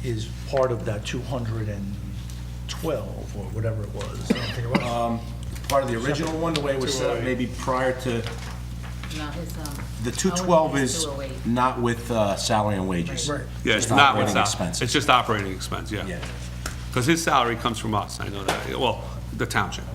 is part of that 212, or whatever it was. I don't think it was. Part of the original one, the way it was set up, maybe prior to, No, his, the 212 is 208. not with salary and wages. Right. Yeah, it's Just not with operating that. expenses. It's just operating expense, yeah. Yeah. Because his salary comes from us, I know that, well, the township.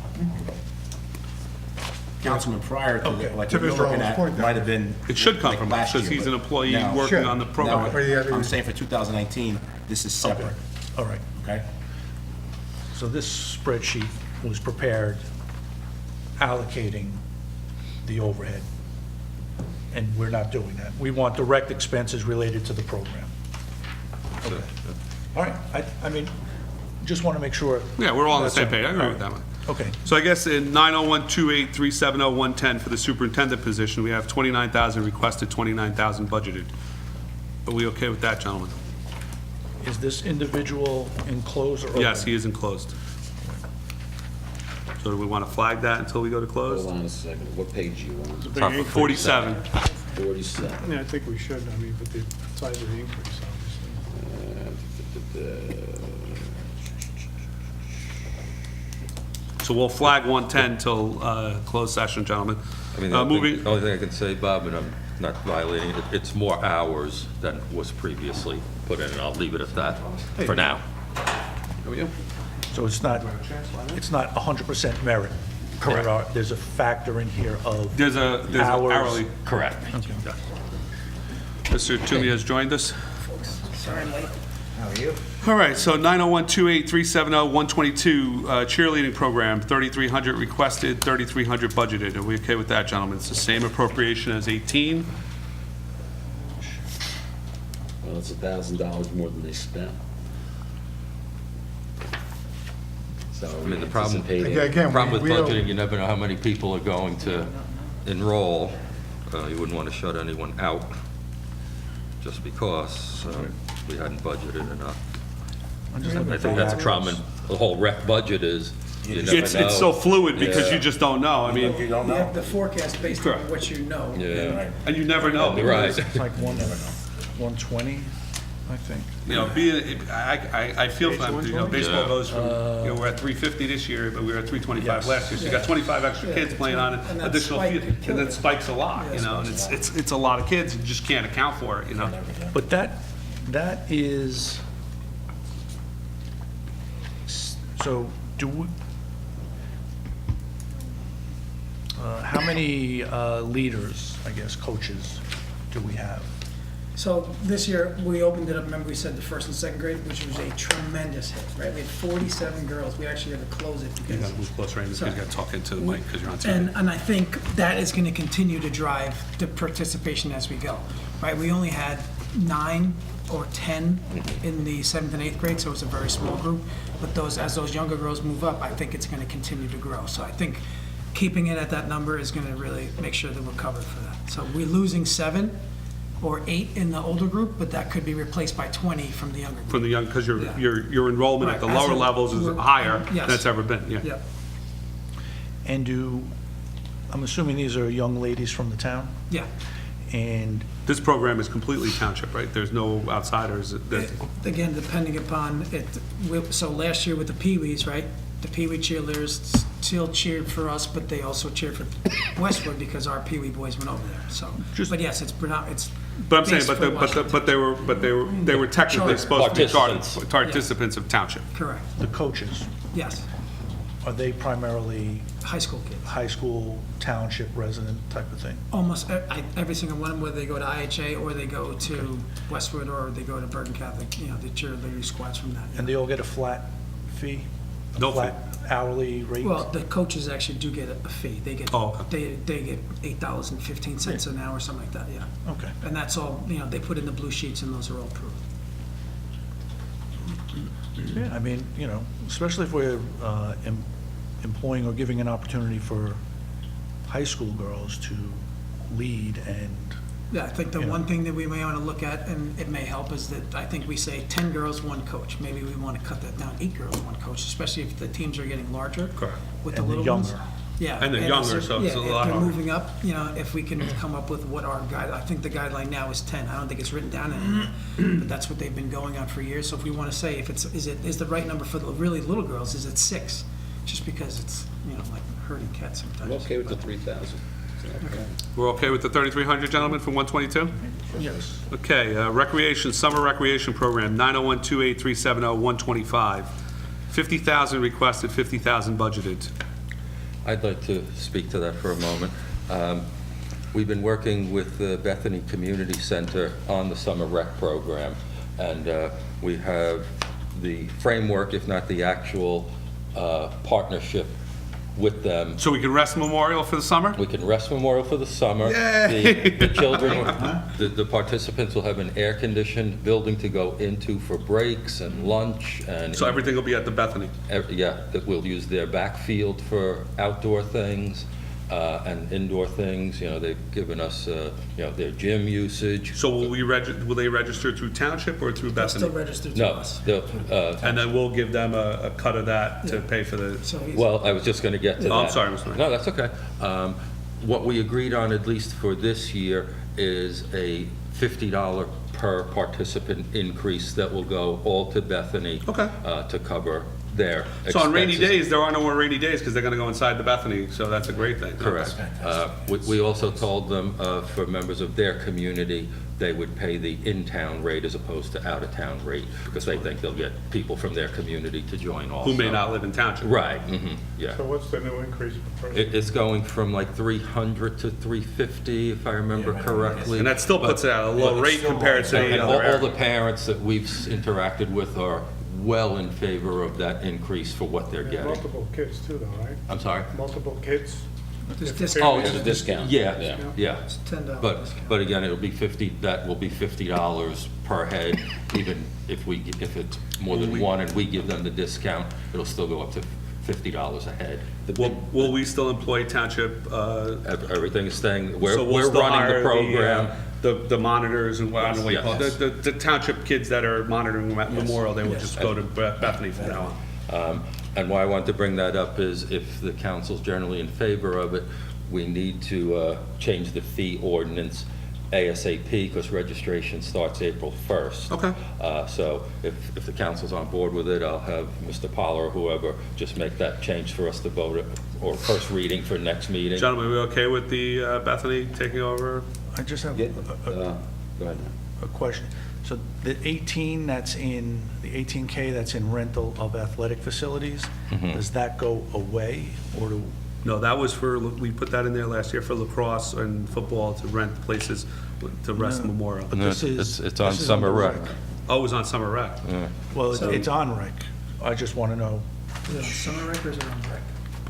Councilman, prior to, Okay. like, To what you're Mr. looking Hall's at, point, though. might have been. It should come like from us, last because year, he's an but employee now- working Should. on the No, program. Or the other- I'm saying for 2019, this is separate, All right. okay? So this spreadsheet was prepared allocating the overhead, and we're not doing that. We want direct expenses related to the program. Okay. All right, I mean, just want to make sure. Yeah, we're all on the that's same it. page, I agree All with right. that one. Okay, So I guess in 901-28370-110 for the superintendent position, we have 29,000 requested, 29,000 budgeted. Are we okay with that, gentlemen? is this individual enclosed or open? Yes, he is enclosed. So do we want to flag that until we go to close? Hold on a second, what page you on? Big Top of increase. 47. 47. Yeah, I think we should, I mean, with the size of the increase, obviously. So we'll flag 110 till closed session, gentlemen. I mean, the Moving, only thing I can say, Bob, and I'm not violating it, it's more hours than was previously put in, and I'll leave it at that for now. How are you? So it's not 100% merit? Correct. There's a factor in here of There's a hours? hourly. Correct. Mr. Toomey has joined us. How are you? All right, so 901-28370-122 cheerleading program, 3,300 requested, 3,300 budgeted. Are we okay with that, gentlemen? It's the same appropriation as 18. Well, it's $1,000 more than they spent. So I mean, the problem- anticipating- Again, Problem with we don't- budgeting, you never know how many people are going to enroll. You wouldn't want to shut anyone out just because we hadn't budgeted enough. I think that's the problem, the whole rec budget is, you never know. It's so fluid because Yeah. you just don't know. I mean, You don't You know. have the forecast based on what you know. Yeah, and you never know. right. It's like 120, I think. You know, I feel for them, you know, baseball Yeah. goes from, we're at 350 this year, but we were at 325 last year. So you got 25 extra kids playing on it, And that additional spike field, could kill and then you. spikes a lot, you know, and it's a lot of kids, you just can't account for it, you know? But that is, so do we, how many leaders, I guess, coaches do we have? So this year, we opened it up, remember we said the first and second grade, which was a tremendous hit, right? We had 47 girls. We actually had to close it You because. gotta move closer, Amy, because you gotta talk into the mic because you're on And, TV. and I think that is going to continue to drive the participation as we go, right? We only had 9 or 10 in the 7th and 8th grade, so it's a very small group. But as those younger girls move up, I think it's going to continue to grow. So I think keeping it at that number is going to really make sure that we're covered for that. So we're losing 7 or 8 in the older group, but that could be replaced by 20 from the younger group. From the young, because Yeah. your enrollment at the Right, as lower a- levels is we're- higher yes. than it's ever been, yeah. Yep, And I'm assuming these are young ladies from the town? yeah. And This program is completely township, right? There's no outsiders. Again, depending upon it, so last year with the Pee-wees, right? The Pee-wee cheerleaders still cheered for us, but they also cheered for Westwood because our Pee-wee boys went over there, so. But yes, it's But I'm saying, based for Washington. but they were technically supposed to be Participants. participants of township. Correct, the coaches, yes. are they primarily High school kids. high school, township resident type of thing? Almost every single one, whether they go to IHA or they go to Westwood or they go to Bergen Catholic, you know, the cheerleading squads from that. And they all get a flat fee? A No flat hourly rate? Well, the coaches actually do get a fee. They get, Oh, they get $8.15 an hour, something like that, yeah. Okay. And that's all, you know, they put in the blue sheets and those are all approved. Yeah, I mean, you know, especially if we're employing or giving an opportunity for high school girls to lead and, Yeah, I think the Yeah. one thing that we may want to look at, and it may help, is that I think we say 10 girls, 1 coach. Maybe we want to cut that down, 8 girls, 1 coach, especially if the teams are getting larger. Correct. With the And the little ones. younger. Yeah. And they're younger, so it's a lot Yeah, if they're harder. moving up, you know, if we can come up with what our guide, I think the guideline now is 10. I don't think it's written down anywhere, but that's what they've been going on for years. So if we want to say, if it's, is the right number for the really little girls, is it 6? Just because it's, you know, like herding cats sometimes. I'm okay with the 3,000. We're okay with the 3,300, gentlemen, from 122? yes. Okay, recreation, summer recreation program, 901-28370-125. 50,000 requested, 50,000 budgeted. I'd like to speak to that for a moment. We've been working with the Bethany Community Center on the summer rec program, and we have the framework, if not the actual partnership with them. So we can rest memorial for the summer? We can rest memorial for the summer. Yay! The children, the participants will have an air-conditioned building to go into for breaks and lunch and. So everything will be at the Bethany? Yeah, that we'll use their backfield for outdoor things and indoor things. You know, they've given us, you know, their gym usage. So will they register through Township or through They'll Bethany? still register to No, us. they'll, And then we'll give them a cut of that to Yeah. pay for the, So he's- well, I was just going to get to that. Oh, I'm sorry, Mr. Mayor. No, that's okay. What we agreed on, at least for this year, is a $50 per participant increase that will go all to Bethany. Okay. To cover their So on rainy expenses. days, there are no more rainy days because they're going to go inside the Bethany, so that's a great thing. Correct. We also told them, for members of their community, they would pay the in-town rate as opposed to out-of-town rate, because they think they'll get people from their community to join also. Who may not live in Township. Right, yeah. So what's the new increase per person? It's going from like 300 to 350, if I remember correctly. And that still puts it at a low rate compared to And the all other the areas. parents that we've interacted with are well in favor of that increase for what they're Yeah, getting. multiple kids too, though, right? I'm sorry? Multiple kids? There's If discount. Oh, There's a discount. Yeah, yeah. It's $10 But discount. again, it'll be 50, that will be $50 per head, even if it's more than one and we give them the discount, it'll still go up to $50 a head. Will we still employ Township? Everything is staying, So we're we'll still running hire the program. The monitors and what, I don't know what you call Yes. it, the Township kids that are monitoring Memorial, they will just go to Bethany from now on. And why I wanted to bring that up is if the council's generally in favor of it, we need to change the fee ordinance ASAP, because registration starts April 1st. Okay. So if the council's on board with it, I'll have Mr. Poller or whoever just make that change for us to vote it, or first reading for next meeting. Gentlemen, are we okay with the Bethany taking over? I just have Go a ahead. question. So the 18 that's in, the 18K that's in rental of athletic facilities, does that go away, or do? No, that was for, we put that in there last year for lacrosse and football to rent places to rest No. Memorial. But No, this is. it's on this is summer under rec. Oh, it was on Summer Rec. Well, So- it's on rec. I just want to know. Is it on summer rec or is it on rec?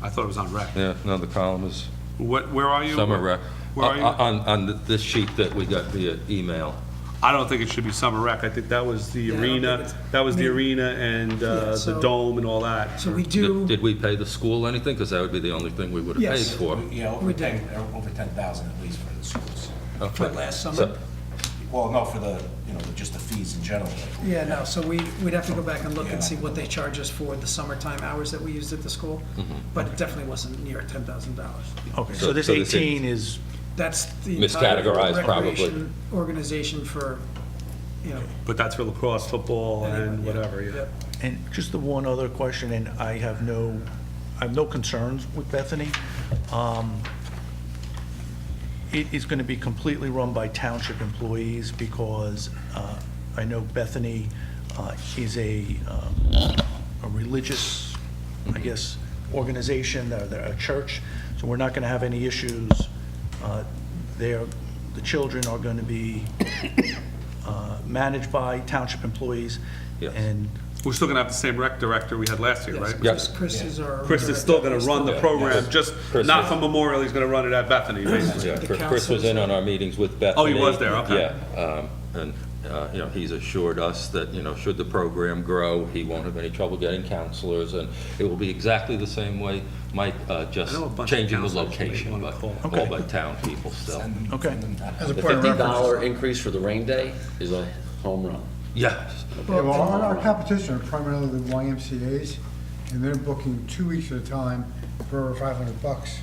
I thought it was on Rec. Yeah, no, the column is Where are you? summer rec. Where are you? On this sheet that we got via email. I don't think it should be Summer Rec. I think that was the Yeah, I don't arena, think it's- that was the I mean- arena and Yeah, the so- dome and all that. So we do, Did we pay the school anything? Because that would be the only thing we would have paid Yes. for. Yeah, We did. over 10,000 at least for the schools. for Okay. last So- summer. Well, no, for the, just the fees in general. Yeah, no, so we'd have to go back and look and see what they charge us for the summertime hours that we used at the school, but it definitely wasn't near $10,000. Okay, So- so this so this 18 is, That's the entire Miscategorized, probably. recreation organization for, But that's for lacrosse, football, and yeah, whatever, yeah. yep. and just the one other question, and I have no concerns with Bethany. It is going to be completely run by township employees, because I know Bethany is a religious, I guess, organization, they're a church, so we're not going to have any issues. The children are going to be managed by township employees, Yes. and We're still gonna have the same rec director we had last year, right? Yes. Chris is our. Chris is still gonna run the program, just Chris not is- from Memorial, he's gonna run it at Bethany, basically. Yeah, The Chris was in on our meetings with Bethany. Oh, he was there, okay. Yeah, and, he's assured us that, should the program grow, he won't have any trouble getting counselors, and it will be exactly the same way, Mike, just I know a bunch of changing the counselors you may location, wanna but call. all Okay. by town people still. Okay. As a The point of $50 reference. increase for the rain day is a home run. Yes, Yeah, well, our competition are primarily the YMCA's, and they're booking 2 weeks at a time for over $500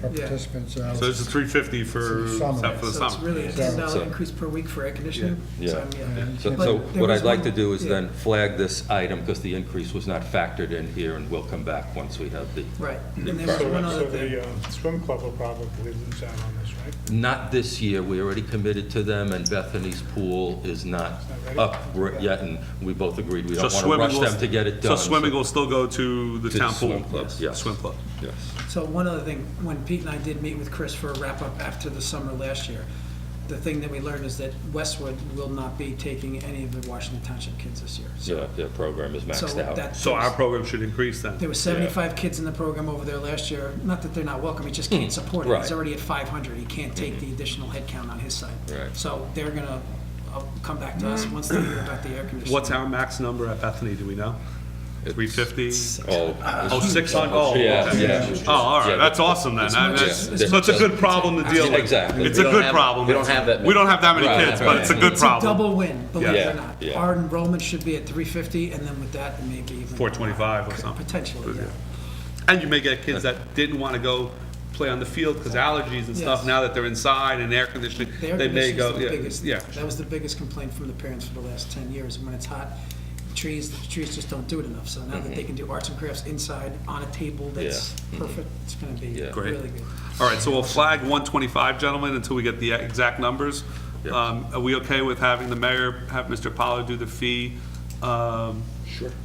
per Yeah. participant, so. So this is $350 for Summer. the So it's summer. really a So- $10 increase per week for air conditioning. Yeah. So, so But there what was I'd like one- to do is yeah. then flag this item, because the increase was not factored in here, and we'll come back once we have the. Right, and there So was one other so thing. the swim club will probably lose out on this, right? Not this year, we already committed to them, and Bethany's pool is not ready? up yet, and we both agreed we So don't want to swimming rush will- them to get it So done. swimming will still go to the To town the pool? swim club, yes. Swim club. Yes. So one other thing, when Pete and I did meet with Chris for a wrap-up after the summer last year, the thing that we learned is that Westwood will not be taking any of the Washington Township kids this year. So- Yeah, their program is So maxed out. that- So our program should increase then? There were 75 kids in the program over there last year. Not that they're not welcome, he just can't support it. He's Right. already at 500. He can't take the additional head count on his side. Right. So they're gonna come back to us once they hear about the air conditioning. What's our max number at Bethany, do we know? 350? Oh, 600, oh, Yeah, okay. yeah. Oh, all right, Yeah, that's awesome then. much That's- as- So it's a good problem to deal with. Exactly. It's a We don't good have- problem. we don't have that many. We don't have that many Right, kids, but it's a right. good It's a problem. double win, believe it Yeah, or not. yeah. Our enrollment should be at 350, and then with that, maybe even. 425 or something. Potentially, yeah. And you may get kids that didn't want to go play on the field because allergies and stuff, Yes. now that they're inside and air conditioning, The air they may conditioning's go, the yeah, biggest, yeah. that was the biggest complaint from the parents for the last 10 years. When it's hot, trees just don't do it enough. So now that they can do arts and crafts inside on a table that's perfect, it's gonna be Yeah. Great. really good. All right, so we'll flag 125, gentlemen, until we get the exact numbers. Are we okay with having the mayor, have Mr. Pollard do the fee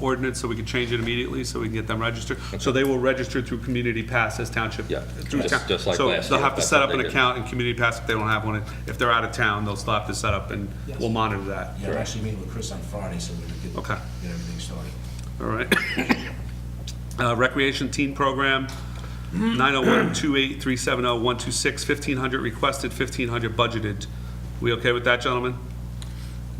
ordinance, so we can change it immediately, so we can get them registered? So they will register through Community Pass as Township? Yeah, through just like So last they'll year, have to that's set what up an they did. account in Community Pass if they don't have one. If they're out of town, they'll still have to set up, and Yes. we'll monitor that. Yeah, I'm actually meeting with Chris on Friday, so we can Okay. get everything started. All right. Recreation Teen Program, 901-28370-126, 1,500 requested, 1,500 budgeted. We okay with that, gentlemen?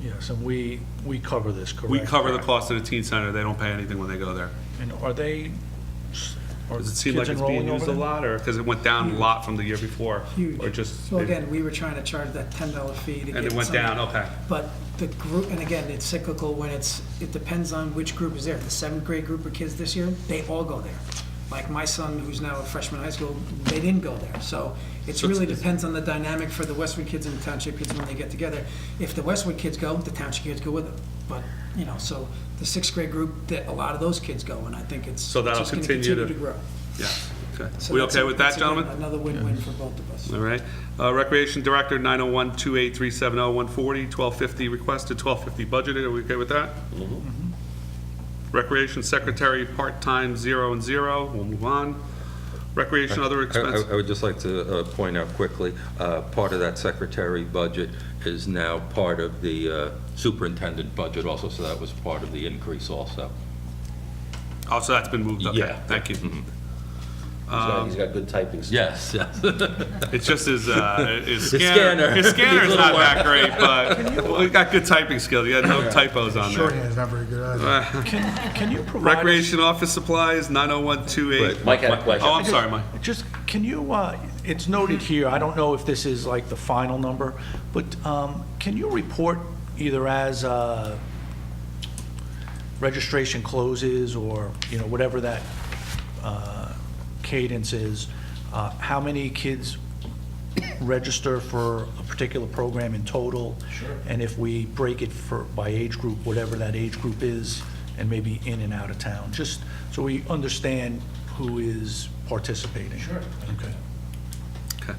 Yes, and we cover this, correct? We cover the cost of the teen center, they don't pay anything when they go there. And are they, are Does it seem like kids it's being enrolling used over a there? lot, or, because it went down a lot from the year before? Huge. Or just? So again, we were trying to charge that $10 fee to get. And it went some- down, okay. But the group, and again, it's cyclical when it depends on which group is there. The 7th grade group of kids this year, they all go there. Like my son, who's now a freshman in high school, they didn't go there. So it So really it's- depends on the dynamic for the Westwood kids and the Township kids when they get together. If the Westwood kids go, the Township kids go with them. But, so the 6th grade group, a lot of those kids go, and I think it's So that'll just gonna continue to- grow. Yeah, okay. So We that's okay with that, again, gentlemen? Another win-win for both of us. All right. Recreation Director, 901-28370-140, 1,250 requested, 1,250 budgeted. Are we okay with that? Recreation Secretary, part-time, 0 and 0. We'll move on. Recreation, other expenses. I would just like to point out quickly, part of that secretary budget is now part of the superintendent budget also, so that was part of the increase also. Also, that's been moved, okay. Yeah. Thank you. He's got good typing skills. Yes, yes. It's just his scanner. scanner. His scanner's Needs a not little that great, but we got good typing skills. You had no typos on there. Shorthand is not very good either. Can you provide us- Recreation Office Supplies, 901-28. Mike had a question. Oh, I'm sorry, Mike. Just, can you, it's noted here, I don't know if this is like the final number, but can you report either as registration closes or, whatever that cadence is, how many kids register for a particular program in total? Sure. And if we break it by age group, whatever that age group is, and maybe in and out of town, just so we understand who is participating. Sure. Okay. Okay.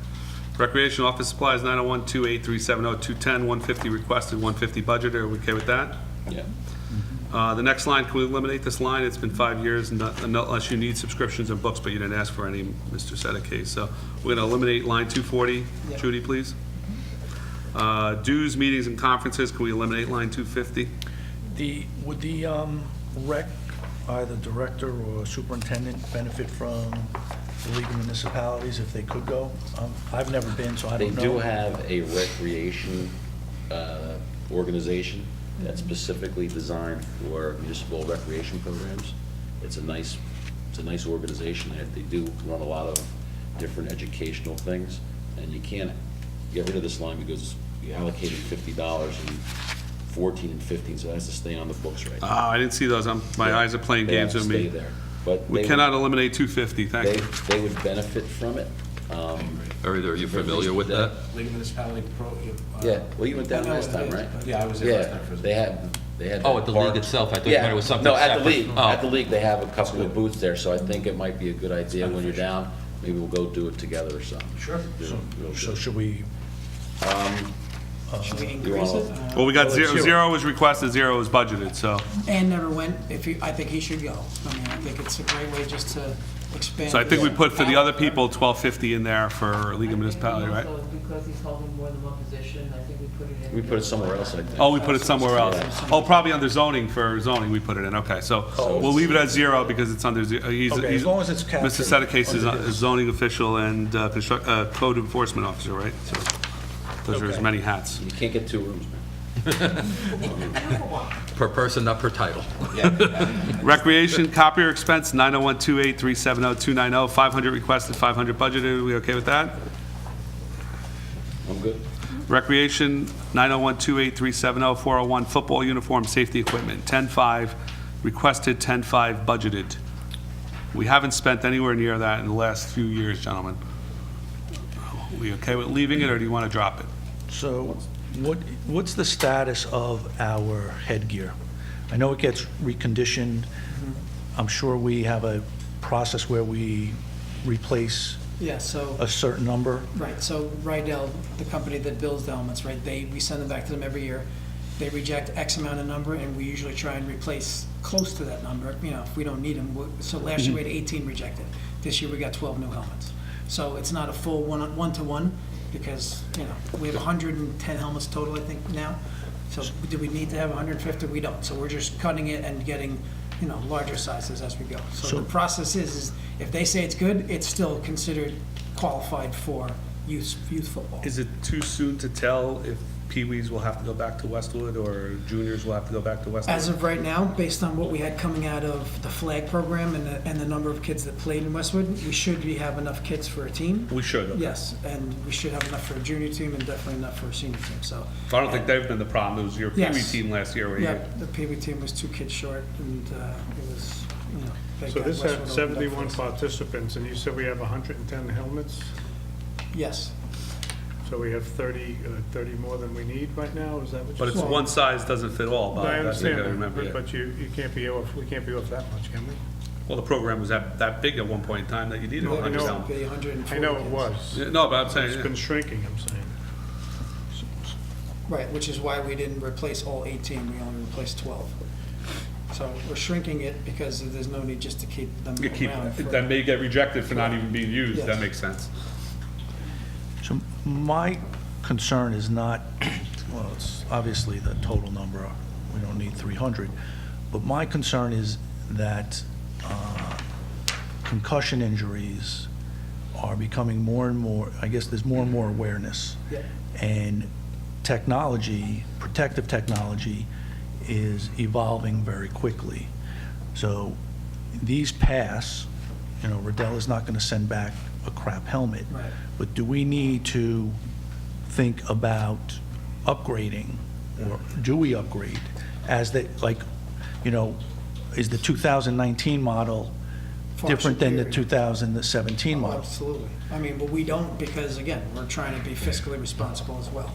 Recreation Office Supplies, 901-28370-210, 150 requested, 150 budgeted. Are we okay with that? Yeah. The next line, can we eliminate this line? It's been 5 years, unless you need subscriptions and books, but you didn't ask for any, Mr. Sedekay. So we're going to eliminate line 240. Judy, please. Dues, meetings, and conferences, can we eliminate line 250? Would the rec, either director or superintendent, benefit from the League of Municipalities if they could go? I've never been, so I They don't know. do have a recreation organization that's specifically designed for municipal recreation programs. It's a nice organization. They do run a lot of different educational things, and you can't get rid of this line because you allocated $50 in 14 and 15, so it has to stay on the books right now. I didn't see those. My eyes are playing They have games to with stay me. there. But We they cannot eliminate 250, thank you. They would benefit from it. Are you familiar with that? League of Municipality Pro. Yeah, well, you went down last time, right? Yeah, I was there last Yeah, time for. they had. Oh, at the league itself? I thought you meant it was something No, at the separate. league, Oh. at the league, they have a couple of booths there, so I think it might be a good idea when you're down, maybe we'll go do it together or something. Sure. So should we, Should we You increase wanna- it? Well, we got Well, zero, it's zero was requested, zero was budgeted, so. And never went, I think he should go. I mean, I think it's a great way just to expand. So I think we put for the other people, 1,250 in there for League of Municipality, right? Also, because he's holding more than one position, I think we put it in. We put it somewhere else, I think. Oh, we put it somewhere else. Oh, probably under zoning, for zoning, we put it in, okay. So we'll leave it at zero because it's under, he's. Okay, as long as it's captured Mr. Sedekase is under a his. zoning official and code enforcement officer, right? So those are his Okay. many hats. You can't get 2 rooms, man. Per person, not per title. Recreation, copier expense, 901-28370-290, 500 requested, 500 budgeted. Are we okay with that? I'm good. Recreation, 901-28370-401, football uniform, safety equipment, 10.5 requested, 10.5 budgeted. We haven't spent anywhere near that in the last few years, gentlemen. We okay with leaving it, or do you want to drop it? so what's the status of our headgear? I know it gets reconditioned. I'm sure we have a process where we replace Yeah, so. a certain number. Right, so Rydell, the company that builds the helmets, right, we send them back to them every year. They reject X amount of number, and we usually try and replace close to that number, if we don't need them. So last year we had 18 rejected. This year we got 12 new helmets. So it's not a full one-to-one, because, we have 110 helmets total, I think, now. So do we need to have 150? We don't. So we're just cutting it and getting, larger sizes as we go. So the process is if they say it's good, it's still considered qualified for youth football. Is it too soon to tell if Pee-wees will have to go back to Westwood or juniors will have to go back to Westwood? As of right now, based on what we had coming out of the flag program and the number of kids that played in Westwood, we should have enough kids for a team. We should. Okay. Yes, and we should have enough for a junior team and definitely enough for a senior team, so. I don't think they've been the problem. It was your Yes. Pee-wee team last year where Yeah, you... the Pee-wee team was 2 kids short, and it was, thank So God this Westwood had opened up 71 for us. participants, and you said we have 110 helmets? Yes, So we have 30 more than we need right now, is that what But you're it's saying? one size doesn't fit all, Bob. I That's what you understand gotta that, remember, yeah. but you can't be off, we can't be off that much, can we? Well, the program was that big at one point in time that you needed No, I 100 know. helmets. be 140 I know it kids. was. Yeah, no, but I'm saying... It's been shrinking, I'm saying. Right, which is why we didn't replace all 18, we only replaced 12. So we're shrinking it because there's no need just to keep them around. That may get rejected for not even being used. Yes. That makes sense. So my concern is not, well, it's obviously the total number, we don't need 300, but my concern is that concussion injuries are becoming more and more, I guess there's more and more awareness. Yeah. And technology, protective technology, is evolving very quickly. So these pass, Riddell is not going to send back a crap helmet. Right. But do we need to think about upgrading, or do we upgrade as is the 2019 model Far different than the superior. 2017 Oh, model? absolutely. But we don't, because again, we're trying to be fiscally responsible as well.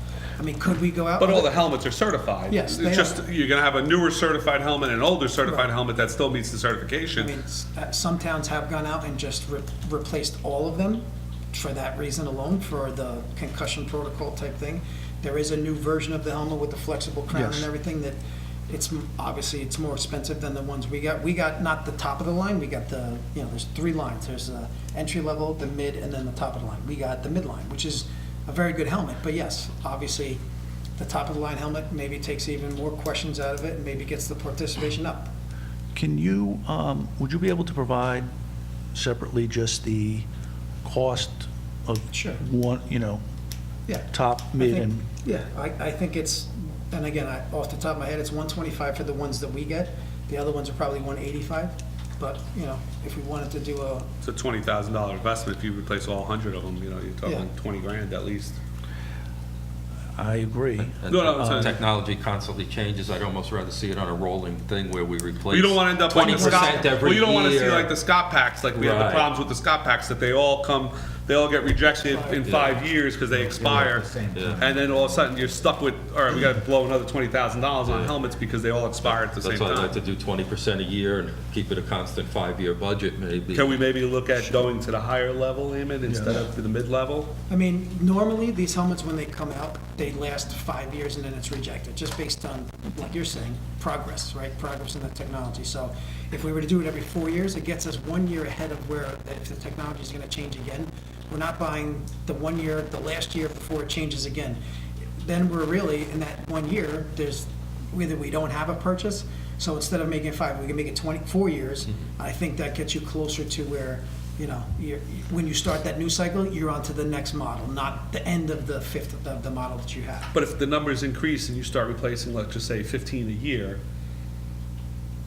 Could we go out? But with all the it? helmets are certified. Yes, they It's just, are. you're going to have a newer certified helmet and an older certified Right. helmet that still meets the certification. Some towns have gone out and just replaced all of them for that reason alone, for the concussion protocol type thing. There is a new version of the helmet with the flexible crown Yes. and everything that obviously it's more expensive than the ones we got. We got not the top of the line, we got there's 3 lines. There's the entry level, the mid, and then the top of the line. We got the mid line, which is a very good helmet. But yes, obviously, the top of the line helmet maybe takes even more questions out of it and maybe gets the participation up. Can you, would you be able to provide separately just the cost of Sure. one, Yeah. top, I mid, think- and Yeah, I think it's, and again, off the top of my head, it's 125 for the ones that we get. The other ones are probably 185, but, if we wanted to do It's a $20,000 investment if you replace all 100 of them, you're talking Yeah. 20 grand at least. I agree. And No, I'm saying- technology constantly changes. I'd almost rather see it on a rolling thing where we replace You don't want to end up like the 20% Scott, every well, you don't want to see year. like the Scott packs, like we have the Right. problems with the Scott packs, that they all get rejected in 5 years because they expire. Yeah. And then all of a sudden, you're stuck with, all right, we got to blow another $20,000 on helmets because they all expire at the same That's why I'd like to time. do 20% a year and keep it a constant 5-year budget, maybe. Can we maybe look at going to the higher level, Eamon, instead of the mid-level? normally, these helmets, when they come out, they last 5 years and then it's rejected, just based on, like you're saying, progress, right? Progress in the technology. So if we were to do it every 4 years, it gets us 1 year ahead of where, if the technology is going to change again, we're not buying the last year before it changes again. Then we're really, in that 1 year, there's, either we don't have a purchase, so instead of making 5, we can make it 24 years. I think that gets you closer to where, when you start that new cycle, you're on to the next model, not the end of the fifth of the model that you have. But if the numbers increase and you start replacing, let's just say 15 a year,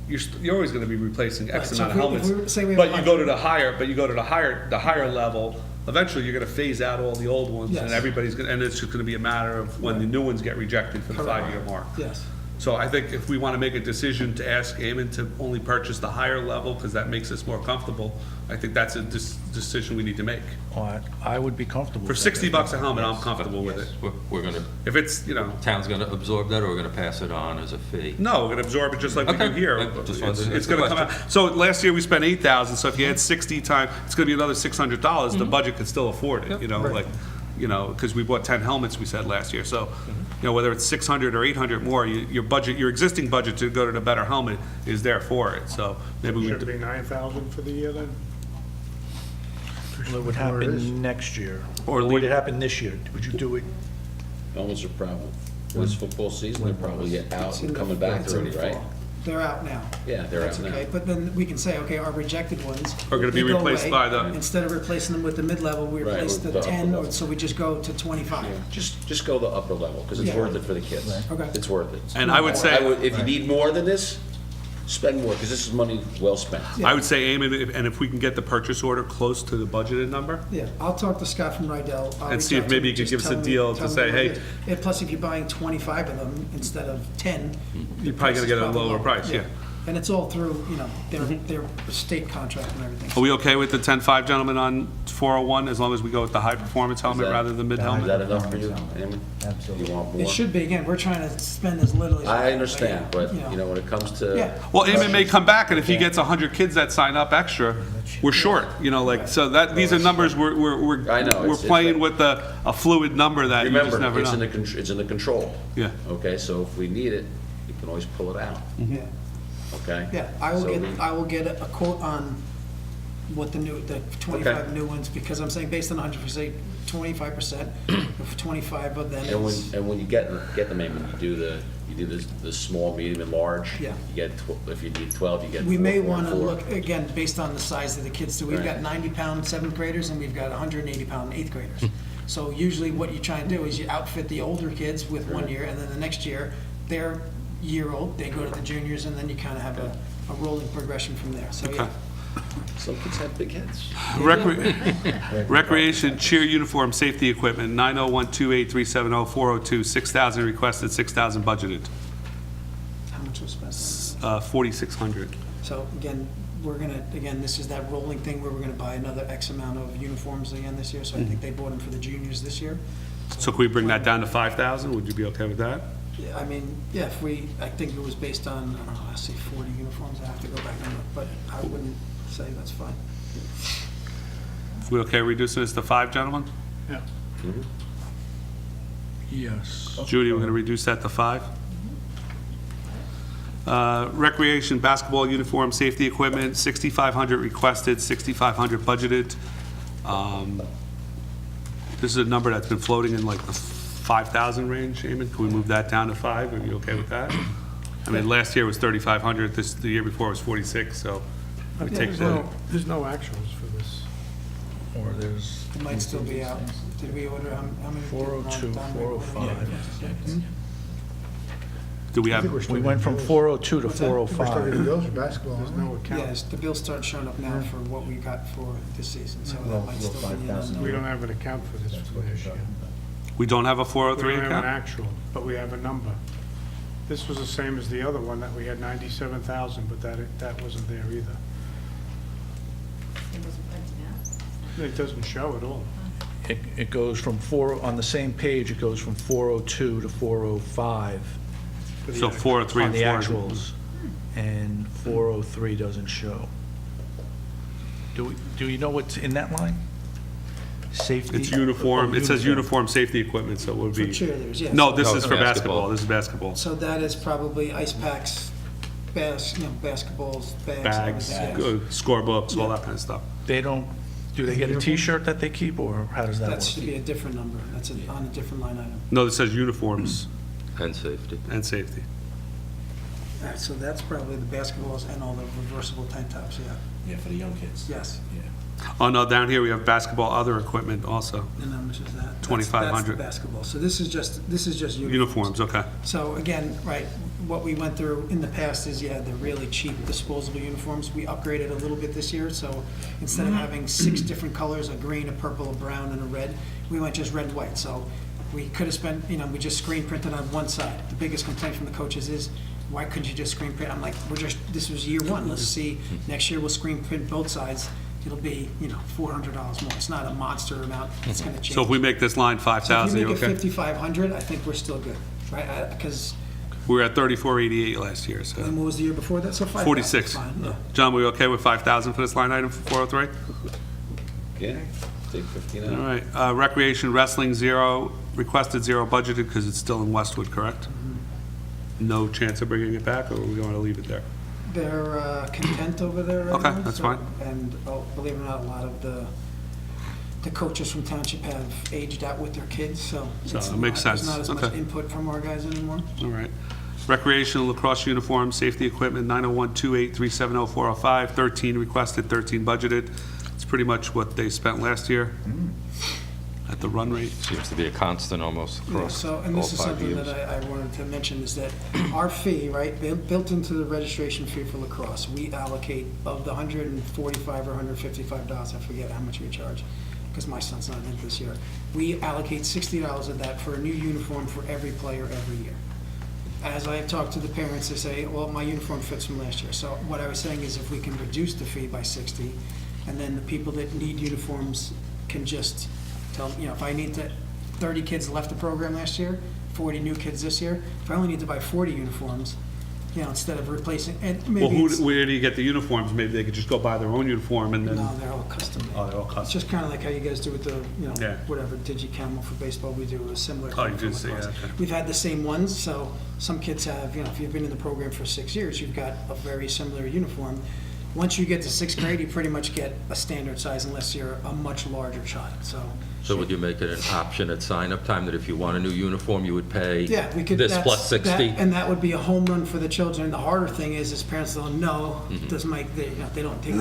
you're always going to be replacing X Right, so amount of if we helmets. say we have But you go 100. to the higher level, eventually you're going to phase out all the old ones and Yes. everybody's going, and it's just going to be a matter of when the new ones get rejected for the Correct. 5-year mark. Yes. So I think if we want to make a decision to ask Eamon to only purchase the higher level, because that makes us more comfortable, I think that's a decision we need to make. I would be comfortable. For with that. $60 a helmet, I'm comfortable with it. We're gonna, If it's, you know, town's gonna absorb that, or we're gonna pass it on as a fee? no, we're gonna absorb it just like we do Okay. here. I just wanted to- It's gonna come out. So last year we spent 8,000, so if you add 60 times, it's gonna be another $600. The budget could still afford it, you know, like, you know, because we bought 10 helmets, we said last year. So, you know, whether it's 600 or 800 more, your budget, your existing budget to go to the better helmet is there for it. So maybe we. Should it be 9,000 for the year then? Well, it would happen next year. Or Or would leave- it happen this year? Would you do it? Helmets are problem. This football season, they're probably out and coming back It's in already, the right? fall. They're out now. Yeah, they're That's out now. okay, but then we can say, okay, our rejected ones. Are gonna be they go replaced away. by the- Instead of replacing them with the mid-level, we Right, replace with the the 10, upper or level. so we just go to 25. Just go the upper level, because it's Yeah. worth it for the kids. Okay. It's worth it. And I would say, If you need more than this, spend more, because this is money well spent. I would say aim it, and if we can get the purchase order close to the budgeted number, Yeah, I'll talk to Scott from Rydell. I'll And reach see if out to maybe him, he could just give us a tell him- deal to tell him say, what hey- it is. And plus, if you're buying 25 of them instead of 10. you're probably gonna get a probably lower lower. price, yeah. And it's all through, you know, their state contract and everything. Are we okay with the 10.5 gentlemen on 401, as long as we go with the high-performance helmet that- rather than Is mid-helmet? that enough for you, Amy? Absolutely. You want more? It should be, again, we're trying to spend as little as. I understand, but, you know, when it comes to. Yeah. Well, Eamon may come back, and if he gets 100 kids that sign up extra, we're short, you know, like, so that, these are numbers, I know, we're it's- playing with a fluid number that you just Remember, never it's in know. it's in the control. Yeah. Okay, so if we need it, you can always pull it out, Yeah, okay? yeah, I will get a quote on what the 25 Okay. new ones, because I'm saying based on 100%, 25%, of 25 of them is. And when you get them, Amy, you do the small, medium, and large. Yeah. You get, if you need 12, you get. We may 4, 4, want to 4. look, again, based on the size of the kids, so we've got Right. 90-pound seventh graders and we've got 180-pound eighth graders. So usually what you try and do is you outfit the older kids with 1 year, and then the next year, they're year-old, they go to the juniors, and then you kind of have a rolling progression from there, so yeah. Okay. Some kids have big heads. Recreation cheer uniform safety equipment, 901-28370-402, 6,000 requested, 6,000 budgeted, How much was spent on 4,600. that? So again, this is that rolling thing where we're gonna buy another X amount of uniforms again this year, so I think they bought them for the juniors this year. So can we bring that down to 5,000? Would you be okay with that? Yeah, I mean, yeah, I think it was based on, I don't know, I say 40 uniforms, I have to go back and look, but I wouldn't say that's fine. We okay reducing this to 5, gentlemen? Yeah. Yes. Judy, we're going to reduce that to 5. Recreation basketball uniform safety equipment, 6,500 requested, 6,500 budgeted. This is a number that's been floating in like the 5,000 range, Eamon. Can we move that down to 5? Are you okay with that? I mean, last year was 3,500, the year before was 46, so we take the, There's no actuals for this. Or there's It might still be out. Did we order, how many? 402, 405. do we have, We went from 402 to We're starting to 405. bills for basketball, There's aren't we? no account. Yes, the bills start showing up now for what we got for this season, so that might still be in. 5,000. We don't have an account for this for this year. we don't have a We 403 don't have an account? actual, but we have a number. This was the same as the other one, that we had 97,000, but that wasn't there either. It doesn't show at all. It goes from on the same page, it goes from 402 to 405 for the So actual. 403 on and the 400. actuals, and 403 doesn't show. Do you know what's in that line? Safety? It's uniform, it says uniform. uniform safety equipment, so it would For be. cheerleaders, yes. No, this No, is it's for basketball. basketball, this is basketball. So that is probably ice packs, basketballs, bags, Bags, everything. scorebooks, all that kind of stuff. They don't, do they get a T-shirt that they keep, or how does that That should work? be a different number. That's on a different line item. No, this says uniforms And safety. and safety. All right, so that's probably the basketballs and all the reversible tank tops, yeah. Yeah, for the young kids. Yes. Yeah. Oh, no, down here we have basketball other equipment also. And how much is that? That's- 2,500. That's the basketball. So this is just uniforms. Uniforms, okay. So again, right, what we went through in the past is you had the really cheap disposable uniforms. We upgraded a little bit this year, so instead of having 6 different colors, a green, a purple, a brown, and a red, we went just red and white. So we could have spent, we just screen printed on one side. The biggest complaint from the coaches is, why couldn't you just screen print? I'm like, this was year 1, let's see, next year we'll screen print both sides, it'll be, $400 more. It's not a monster amount, it's gonna change. So if we make this line So if 5,000, you you make it okay? 5,500, I think we're still good, right? Because, We were at 3488 last year, so and what was the year before that? So 5,000 is 46. fine, yeah. John, we okay with 5,000 for this line item for 403? Yeah, take 15 All out. right, recreation, wrestling, 0, requested 0 budgeted because it's still in Westwood, correct? No chance of bringing it back, or are we going to leave it there? They're content over there right Okay, now, that's so- fine. And believe it or not, a lot of the coaches from Township have aged out with their kids, so. So it's it makes not- sense. There's not as much Okay. input from our guys anymore. All right. Recreation, lacrosse uniform, safety equipment, 901-28-370-405, 13 requested, 13 budgeted. It's pretty much what they spent last year at the run rate. Seems to be a constant almost Yeah, across so, all and this is 5 something years. that I wanted to mention, is that our fee, right, built into the registration fee for lacrosse, we allocate of the $145 or $155, I forget how much we charge, because my son's not in it this year. We allocate $60 of that for a new uniform for every player every year. As I have talked to the parents, they say, well, my uniform fits from last year. So what I was saying is if we can reduce the fee by 60, and then the people that need uniforms can just tell, if I need 30 kids left the program last year, 40 new kids this year, if I only need to buy 40 uniforms, instead of replacing, and Well, maybe it's, where do you get the uniforms? Maybe they could just go buy their own uniform and then, no, they're all custom made. oh, they're all It's custom. just kind of like how you guys do with the, Yeah. whatever, Digi-Camo for baseball, we do a similar Oh, you thing for do see, lacrosse. yeah, okay. We've had the same ones, so some kids have, if you've been in the program for 6 years, you've got a very similar uniform. Once you get to 6th grade, you pretty much get a standard size unless you're a much larger child, so. So would you make it an option at sign-up time that if you want a new uniform, you would pay Yeah, we could. this that's- plus 60? And that would be a home run for the children. The harder thing is parents don't know, Mm-hmm. does Mike, they don't take,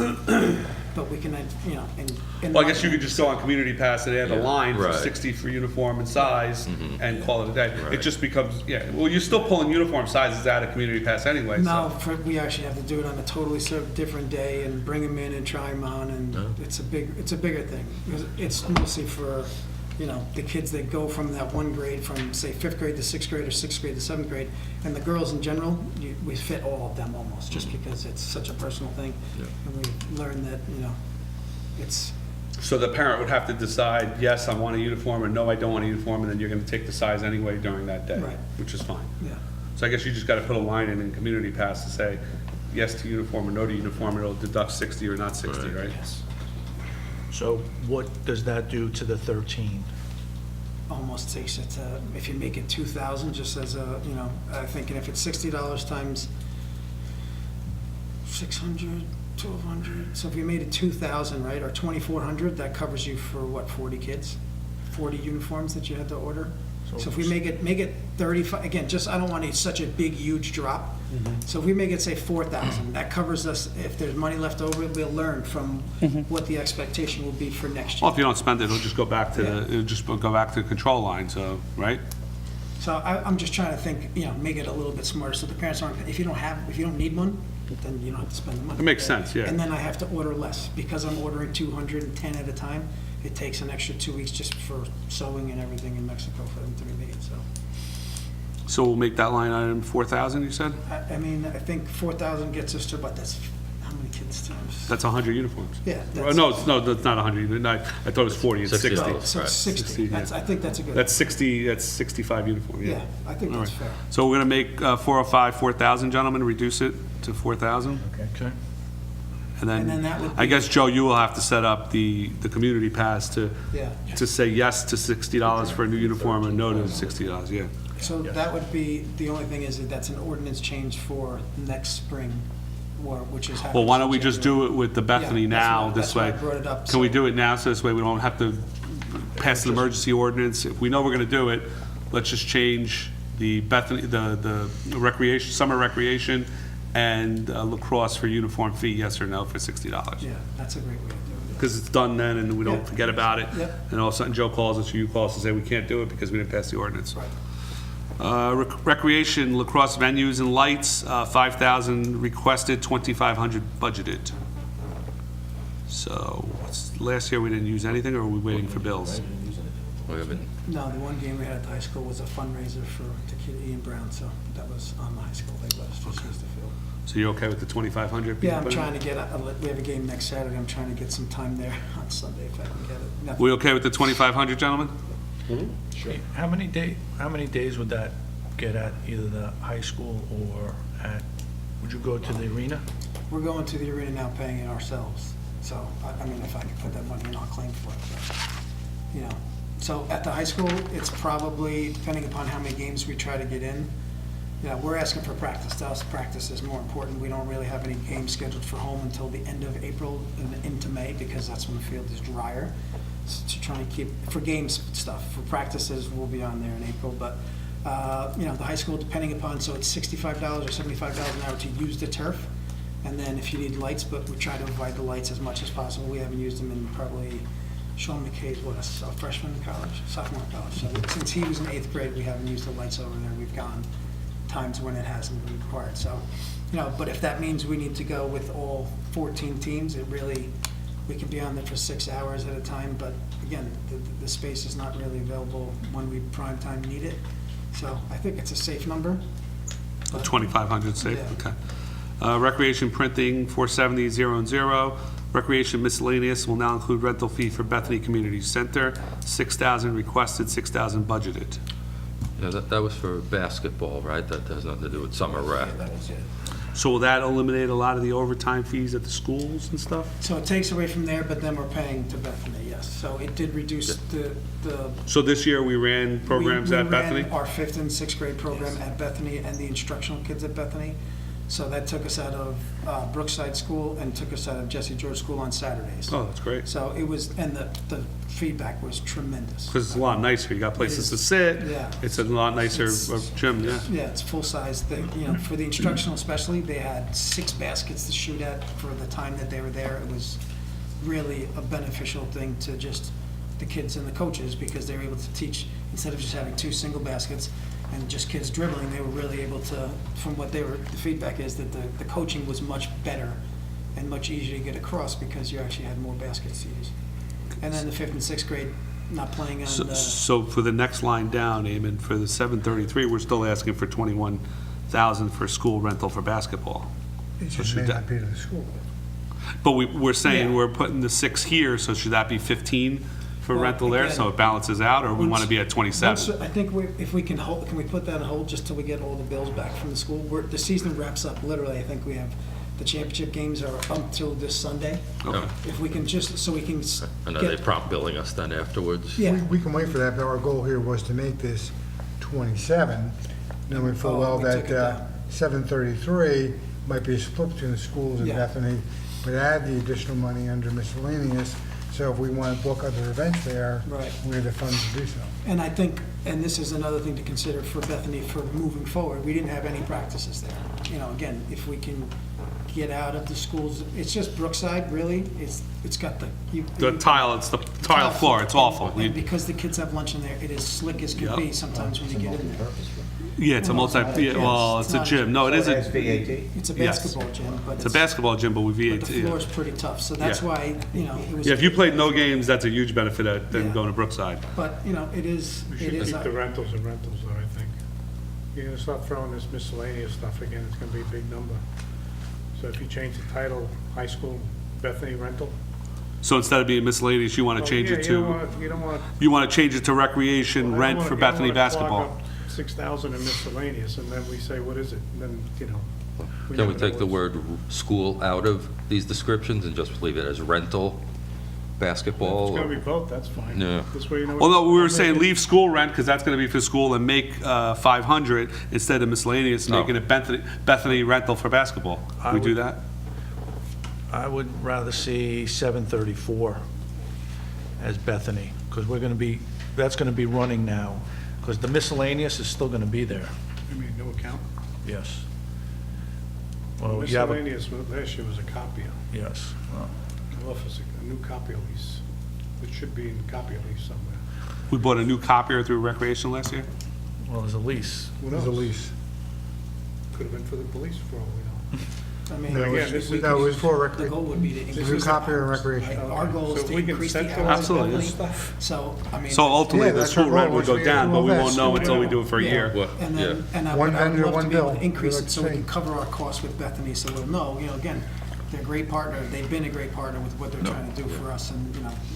but we can, and. Well, I guess you could just go on Community Pass and add a Yeah, line for right. 60 for uniform and size and call it a day. It Right. just becomes, well, you're still pulling uniform sizes out of Community Pass anyway, No, so. we actually have to do it on a totally different day and bring them in and try them on, and it's a bigger thing. Because it's mostly for, the kids that go from that one grade, from, say, 5th grade to 6th grade, or 6th grade to 7th grade. And the girls in general, we fit all of them almost, just because it's such a personal thing. And we learned that, it's, So the parent would have to decide, yes, I want a uniform, or no, I don't want a uniform, and then you're gonna take the size anyway during that day. Right. Which is fine. yeah. So I guess you just gotta put a line in Community Pass to say, yes to uniform or no to uniform, and it'll deduct 60 or not 60, right? So what does that do to the 13? Almost takes it to, if you make it 2,000, just as a, thinking if it's $60 times 600, 1,200, so if you made it 2,000, right, or 2,400, that covers you for what, 40 kids? 40 uniforms that you had to order? So if we make it 35, again, just, I don't want such a big, huge drop. So if we make it, say, 4,000, that covers us, if there's money left over, we'll learn from what the expectation will be for next Well, year. if you don't spend it, it'll just go back to, it'll just go back to the control line, so, right? So I'm just trying to think, make it a little bit smarter, so the parents aren't, if you don't need one, then you don't have to spend the money. It makes sense, yeah. And then I have to order less, because I'm ordering 210 at a time, it takes an extra 2 weeks just for sewing and everything in Mexico for them to be made, so. So we'll make that line item 4,000, you said? I mean, I think 4,000 gets us to, but that's, how many kids times? That's 100 uniforms. Yeah. No, that's not 100, I thought it was 40, it's 60. $60. So Right. 60, 60, yeah. I think that's a good. That's 60, that's 65 uniform, yeah. Yeah, I think All that's right. fair. So we're gonna make 405, 4,000, gentlemen, reduce it to 4,000? Okay. And And then that would I be- guess, Joe, you will have to set up the Community Pass to Yeah. say yes to $60 for a new uniform or no to $60, yeah. So that would be, the only thing is that that's an ordinance change for next spring, which is happening. Well, why don't we just do it with the Bethany Yeah, that's now, why- this that's why way? I brought it up, Can we so- do it now, so this way we don't have to pass an emergency ordinance? If we know we're gonna do it, let's just change the Bethany, the recreation, summer recreation, and lacrosse for uniform fee, yes or no, for $60. Yeah, that's a great way to do it. Because it's done then, and we don't Yeah. forget about it. Yep. And all of a sudden, Joe calls us, or you call us and say, we can't do it because we didn't pass the ordinance. Right. Recreation, lacrosse venues and lights, 5,000 requested, 2,500 budgeted. So, last year we didn't use anything, or are we waiting for bills? We haven't, No, the one game we had at the high school was a fundraiser for the kid Ian Brown, so that was on the high school. They let us just use the field. So you're okay with the 2,500? Yeah, I'm trying to get, we have a game next Saturday. I'm trying to get some time there on Sunday if I can get it. Nothing- We okay with the 2,500, gentlemen? How many days would that get at either the high school or at, would you go to the arena? We're going to the arena now, paying it ourselves. So, I mean, if I could put that money in, I'll claim for it, but, you know. So at the high school, it's probably, depending upon how many games we try to get in, you know, we're asking for practice. To us, practice is more important. We don't really have any games scheduled for home until the end of April and into May, because that's when the field is drier. To try and keep, for games stuff, for practices, we'll be on there in April, but, you know, the high school, depending upon, so it's $65 or $75 an hour to use the turf. And then if you need lights, but we try to avoid the lights as much as possible. We haven't used them in probably, Sean McKay's, what, a freshman in college, sophomore in college. So since he was in 8th grade, we haven't used the lights over there. We've gone times when it hasn't been required. So, you know, but if that means we need to go with all 14 teams, it really, we can be on there for 6 hours at a time. But again, the space is not really available when we prime time need it. So I think it's a safe number. but- 2,500 safe, Yeah. okay. Recreation printing, 470,000. Recreation miscellaneous will now include rental fee for Bethany Community Center, 6,000 requested, 6,000 budgeted. yeah, that was for basketball, right? That has nothing to do with summer rec. That was it. So will that eliminate a lot of the overtime fees at the schools and stuff? So it takes away from there, but then we're paying to Bethany, yes. So it did reduce the. So this year we ran programs we at Bethany? ran our 5th and 6th grade program at Bethany and the instructional kids at Bethany. So that took us out of Brookside School and took us out of Jesse George School on Saturdays. Oh, that's great. So it was, and the feedback was tremendous. Because it's a lot nicer. You got places to sit. Yeah. It's a lot nicer gym, yeah. Yeah, it's full-size thing, you know, for the instructional especially, they had 6 baskets to shoot at for the time that they were there. It was really a beneficial thing to just the kids and the coaches, because they were able to teach, instead of just having 2 single baskets and just kids dribbling, they were really able to, from what they were, the feedback is that the coaching was much better and much easier to get across because you actually had more baskets to use. And then the 5th and 6th grade, not playing on the. So for the next line down, Eamon, for the 733, we're still asking for 21,000 for school rental for basketball. It So just should may that- not be to the school. But we're saying Yeah. we're putting the 6 here, so should that be 15 for Well, rental there, so again, it balances out, or we want to be at 27? I think if we can hold, can we put that on hold just till we get all the bills back from the school? The season wraps up literally, I think we have, the championship games are up until this Sunday. Okay. If we can just, so we can And then they get, prompt billing us then afterwards. yeah. We can wait for that, but our goal here was to make this 27, knowing full Oh, well we took that it down. 733 might be a split between the schools and Yeah. Bethany, but add the additional money under miscellaneous, so if we want to book other events there, Right. we have the funds to do so. And I think, and this is another thing to consider for Bethany for moving forward, we didn't have any practices there. You know, again, if we can get out of the schools, it's just Brookside, really, it's got the. The tile, it's the tile floor, it's awful. And because the kids have lunch in there, it is slick as can be Yep. sometimes when you get in there. Yeah, it's a multi, yeah, well, it's a gym. No, it So it has isn't. VAT? It's a Yes. basketball gym, but It's a basketball gym, but with but VAT. the yeah. floor is pretty tough, so that's Yeah. why, you know, it was. Yeah, if you played no games, that's a huge benefit than Yeah. going to Brookside. But, you know, it is, We it should is. keep the rentals and rentals, though, I think. You're gonna start throwing this miscellaneous stuff again, it's gonna be a big number. So if you change the title, high school Bethany rental. So instead of being miscellaneous, you want to change it to, You don't want. you want to change it to recreation rent for Bethany basketball. 6,000 in miscellaneous, and then we say, what is it? And then, you know. Can we never know take the what's- word school out of these descriptions and just leave it as rental basketball? It's gonna or- be both, that's fine. Yeah. This way you know. Well, no, we were what- saying leave school rent, because that's going to be for school, and make 500 instead of miscellaneous, making it Bethany rental for basketball. I We do would- that? I would rather see 734 as Bethany, because we're going to be, that's going to be running now, because the miscellaneous is still going to be there, I mean, new account. yes. Well, you have, Miscellaneous last year was a copier. yes. Well, Well, if it's a new copier lease, it should be in copier lease somewhere. We bought a new copier through recreation last year? Well, there's a lease. Who There's knows? a lease. Could have been for the police for all we know. I mean, No, Again, this is- no, it was for the goal would be to increase. New copier and the hours, recreation. right? Our goal is So to we can increase the centralize hours. Absolutely. locally. stuff. So, I mean. So ultimately, Yeah, the that's school our rent goal, would once go we down, do but all we this. won't know until we do it for a Yeah. year. Well, And yeah. then, and I One but I would vendor, love one to be able bill. to increase We it like so to we can say. cover our costs with Bethany, so we'll know, again, they're a great partner, they've been a great partner with what they're trying to do for us, and,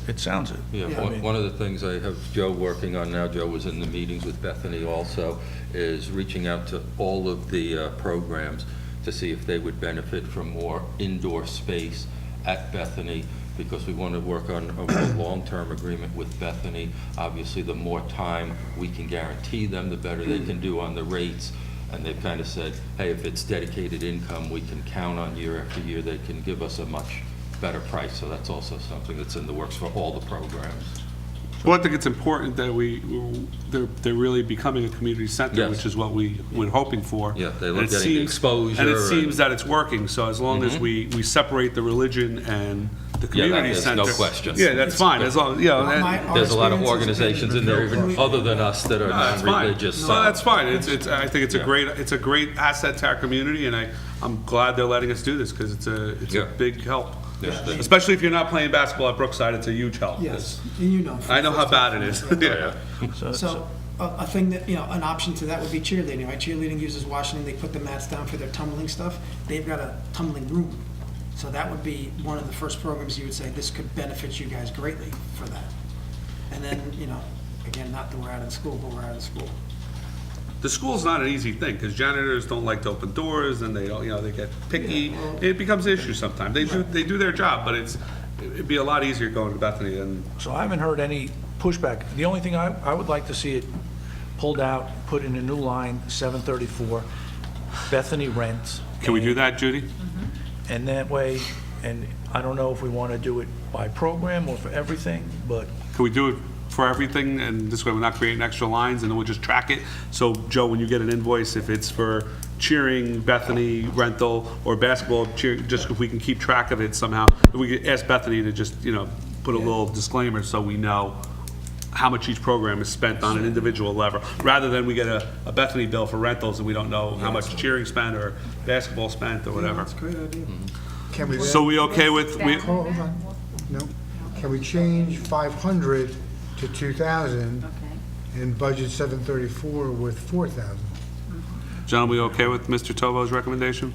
It sounds it. Yeah, Yeah. one of the things I have Joe working on now, Joe was in the meetings with Bethany also, is reaching out to all of the programs to see if they would benefit from more indoor space at Bethany, because we want to work on a more long-term agreement with Bethany. Obviously, the more time we can guarantee them, the better they can do on the rates. And they've kind of said, hey, if it's dedicated income, we can count on year after year, they can give us a much better price. So that's also something that's in the works for all the programs. Well, I think it's important that they're really becoming a community center, Yes. which is what we're hoping for. Yeah, they And look it getting the seems- exposure And it and- seems that it's working, so as long as we separate the religion and the community there's center. no question. Yeah, that's fine, as long, you know, and- Our There's a lot of experience has organizations been- in there, even other than us, that are No, that's fine. non-religious. No, that's fine. I think it's a Yeah. great asset to our community, and I'm glad they're letting us do this, because it's a Yeah. big help. Yeah. Especially if you're not playing basketball at Brookside, it's a huge help. Yes, and you know. I know how bad it is. Yeah. So, a thing that, an option to that would be cheerleading, right? Cheerleading uses Washington, they put the mats down for their tumbling stuff. They've got a tumbling room. So that would be one of the first programs you would say, this could benefit you guys greatly for that. And then, again, not that we're out of school, but we're out of school. The school's not an easy thing, because janitors don't like to open doors, and they don't, they get picky. It becomes an issue sometimes. They do their job, but it'd be a lot easier going to Bethany than, So I haven't heard any pushback. The only thing I would like to see it pulled out, put in a new line, 734, Bethany rent. can we do that, Judy? And that way, and I don't know if we want to do it by program or for everything, but Can we do it for everything, and this way we're not creating extra lines, and then we'll just track it? So, Joe, when you get an invoice, if it's for cheering, Bethany, rental, or basketball, cheer, just if we can keep track of it somehow, if we could ask Bethany to just, put a little disclaimer so we know how much each program is spent on an individual level, rather than we get a Bethany bill for rentals and we don't know how much cheering spent or basketball spent or whatever. That's a great idea. Can we, So we okay with, hold on, no, can we change 500 to 2,000 and budget 734 with 4,000? John, we okay with Mr. Tovo's recommendation?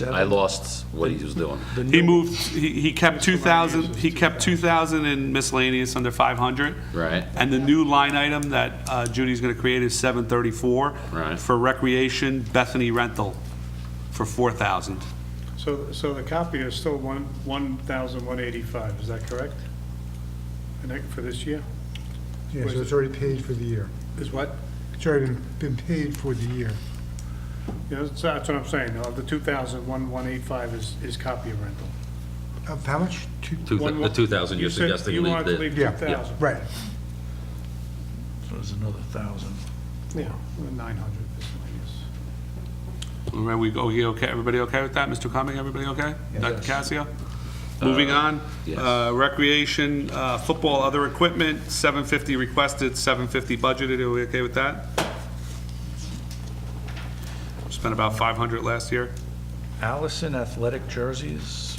I lost what he was doing. He moved, he kept 2,000, he kept 2,000 in miscellaneous under 500. Right. And the new line item that Judy's gonna create is 734. Right. For recreation, Bethany rental for 4,000. So the copier is still 1,185, is that correct? For this year? Yeah, so it's already paid for the year. Is what? It's already been paid for the year. Yeah, that's what I'm saying, of the 1,185 is copier rental. Of how much? The 2,000 you're You said suggesting you leave wanted to the. leave Yeah, 2,000. right. so there's another 1,000. Yeah, 900 miscellaneous. All right, okay, everybody okay with that? Mr. Cumming, everybody okay? Dr. Cassio? Moving on. yes. Recreation, football, other equipment, 750 requested, 750 budgeted. Are we okay with that? Spent about 500 last year. Allison athletic jerseys,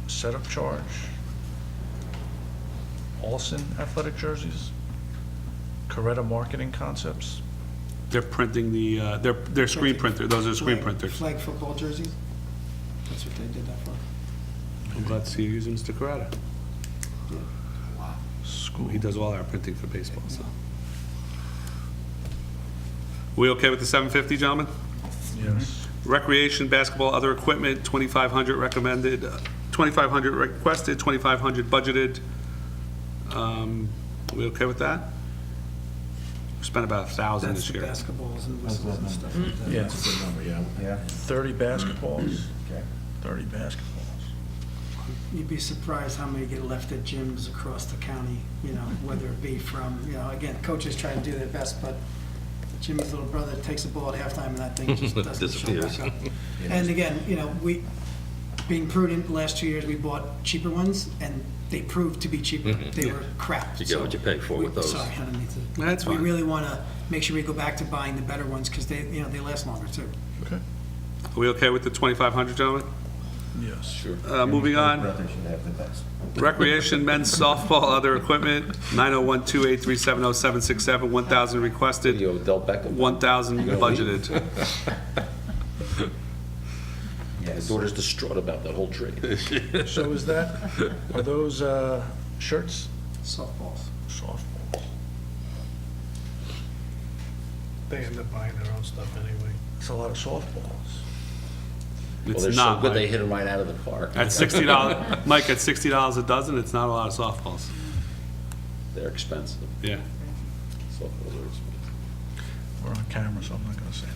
setup charge. Olson athletic jerseys. Coretta marketing concepts. They're printing they're screen printer, those are screen printers. Flag football jerseys. That's what they did that for. I'm glad to see you using Mr. Coretta. School. He does all our printing for baseball, so. We okay with the 750, gentlemen? Yes. Recreation, basketball, other equipment, 2,500 recommended, 2,500 requested, 2,500 budgeted. We okay with that? We spent about 1,000 That's this the year. basketballs and whistles and stuff like that. Yeah, That's a good number, yeah. Yeah, 30 basketballs. okay. 30 basketballs. You'd be surprised how many get left at gyms across the county, whether it be from, again, coaches try to do their best, but Jimmy's little brother takes the ball at halftime and that thing just doesn't show back Disappears. up. And again, we, being prudent, the last 2 years, we bought cheaper ones, and they proved to be cheaper. They were crap. You get what you pay for with those. Sorry, I didn't mean to. That's We fine. really want to make sure we go back to buying the better ones, because they last longer, too. Okay. Are we okay with the 2,500, gentlemen? Yes. Sure. Moving on, Brother should have the best. recreation, men's softball, other equipment, 901-283-70767, 1,000 requested, Video of Del Beckham. 1,000 You gonna leave? budgeted. My Yes. daughter's distraught about that whole tree. So is that, are those shirts? Softballs. Softballs. They end up buying their own stuff anyway. It's a lot of softballs. Well, It's they're so not, good, they Mike. hit them right out of the park. At $60, Mike, at $60 a dozen, it's not a lot of softballs. They're expensive. Yeah. Softballs are expensive. We're on camera, so I'm not gonna say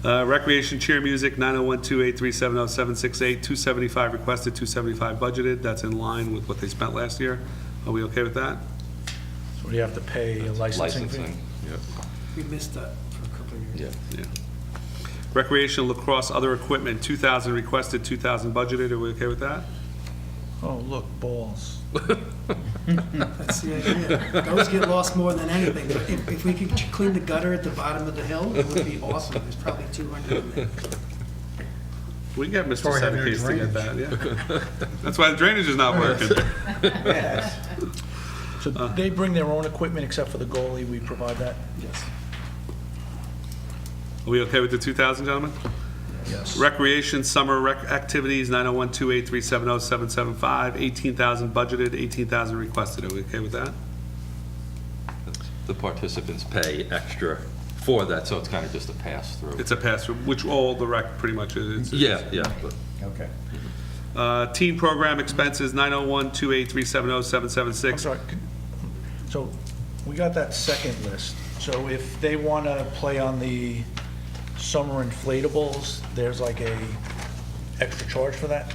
anything. Recreation cheer music, 901-283-70768, 275 requested, 275 budgeted. That's in line with what they spent last year. Are we okay with that? So do you have to pay a licensing fee? Licensing, yep, We missed that for a couple of years. yeah. Yeah. Recreation lacrosse, other equipment, 2,000 requested, 2,000 budgeted. Are we okay with that? Oh, look, balls. That's the idea. Those get lost more than anything. If we could clean the gutter at the bottom of the hill, it would be awesome. There's probably 200 in there. We can get Mr. Probably have no Sevenkees to get that, yeah. That's why the drainage is not working. Yes. So they bring their own equipment except for the goalie, we provide that? Yes. Are we okay with the 2,000, gentlemen? Yes. Recreation, summer rec activities, 901-283-70775, 18,000 budgeted, 18,000 requested. Are we okay with that? The participants pay extra for that, so it's kind of just a pass-through. It's a pass-through, which all the rec pretty much is. Yeah, yeah, but Okay. Teen program expenses, I'm 901-283-70776. sorry, so we got that second list. So if they want to play on the summer inflatables, there's like a extra charge for that?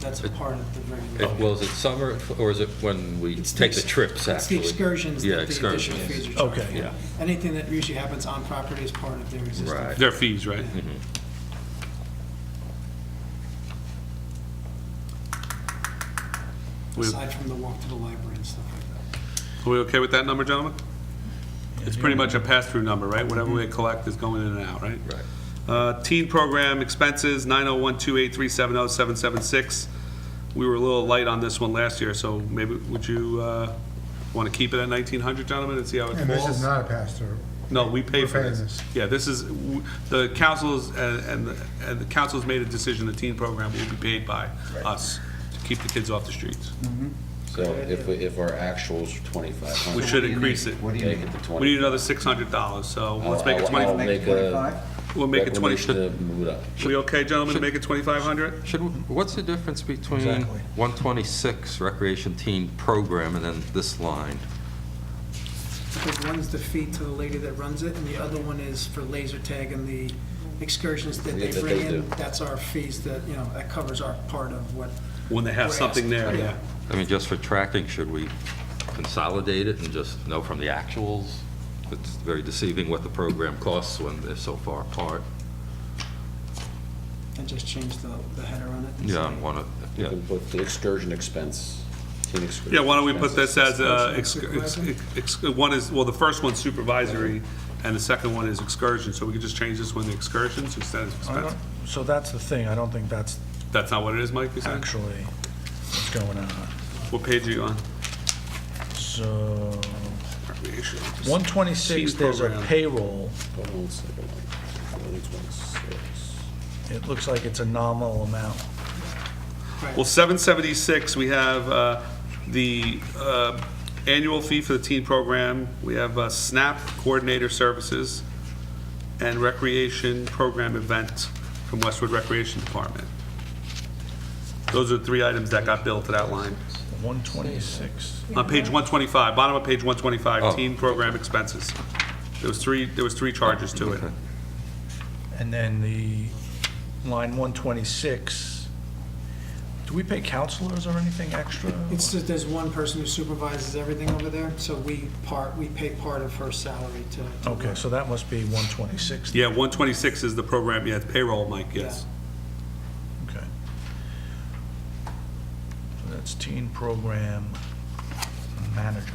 That's a part of the regular. well, is it summer, or is it when we It's take the trips, It's the actually? excursions Yeah, that the additional excursions. fees are charged. Okay. Yeah. Anything that usually happens on property is part of their existing. Right. Their fees, right? We- Aside from the walk to the library and stuff like that. Are we okay with that number, gentlemen? It's pretty much a pass-through number, right? Whatever we collect is going in and out, right? Right. Teen program expenses, 901-283-70776. We were a little light on this one last year, so maybe, would you want to keep it at 1,900, gentlemen, and see how it And this is falls? not a pass-through. No, we pay We're for paying this. this. Yeah, this is, the council's, and the council's made a decision, the teen program will be paid by us to keep the kids off the streets. So if our actuals are 2,500. We should increase it. What do you Make need? it to 20. We need another $600, so let's make it I'll 20, make a 25? we'll make it 20. recommendation to move it up. We okay, gentlemen, to make it 2,500? What's the difference between Exactly. 126 recreation teen program and then this line? Because one's the fee to the lady that runs it, and the other one is for laser tag and the excursions that Yeah, they that bring they do. in. That's our fees that, that covers our part of what. When they have we're something asking. there, yeah. I mean, just for tracking, should we consolidate it and just know from the actuals? It's very deceiving what the program costs when they're so far apart. And just change the header on it. and Yeah, say- on one of, You yeah. can put the excursion expense, teen excursion. Yeah, why don't we put this as, Supervisor? one is, well, the first one's supervisory, and the second one is excursion, so we could just change this one to excursions instead of I don't- expense. So that's the thing, I don't think that's That's not what it is, Mike, you said? actually what's going on. What page are you on? So, Recreation. 126, Teen there's a program. payroll. Hold on a second, Mike. 126. It looks like it's a nominal amount. Right. Well, 776, we have the annual fee for the teen program. We have SNAP coordinator services and recreation program event from Westwood Recreation Department. Those are the three items that got billed to that line. 126. On page 125, bottom of page 125, Oh. teen program expenses. There was three charges to it. And then the line 126, do we pay counselors or anything extra? It's just, there's one person who supervises everything over there, so we pay part of her salary to. Okay, so that must be 126. Yeah, 126 is the program, yeah, it's payroll, Mike, yes. Okay. So that's teen program manager.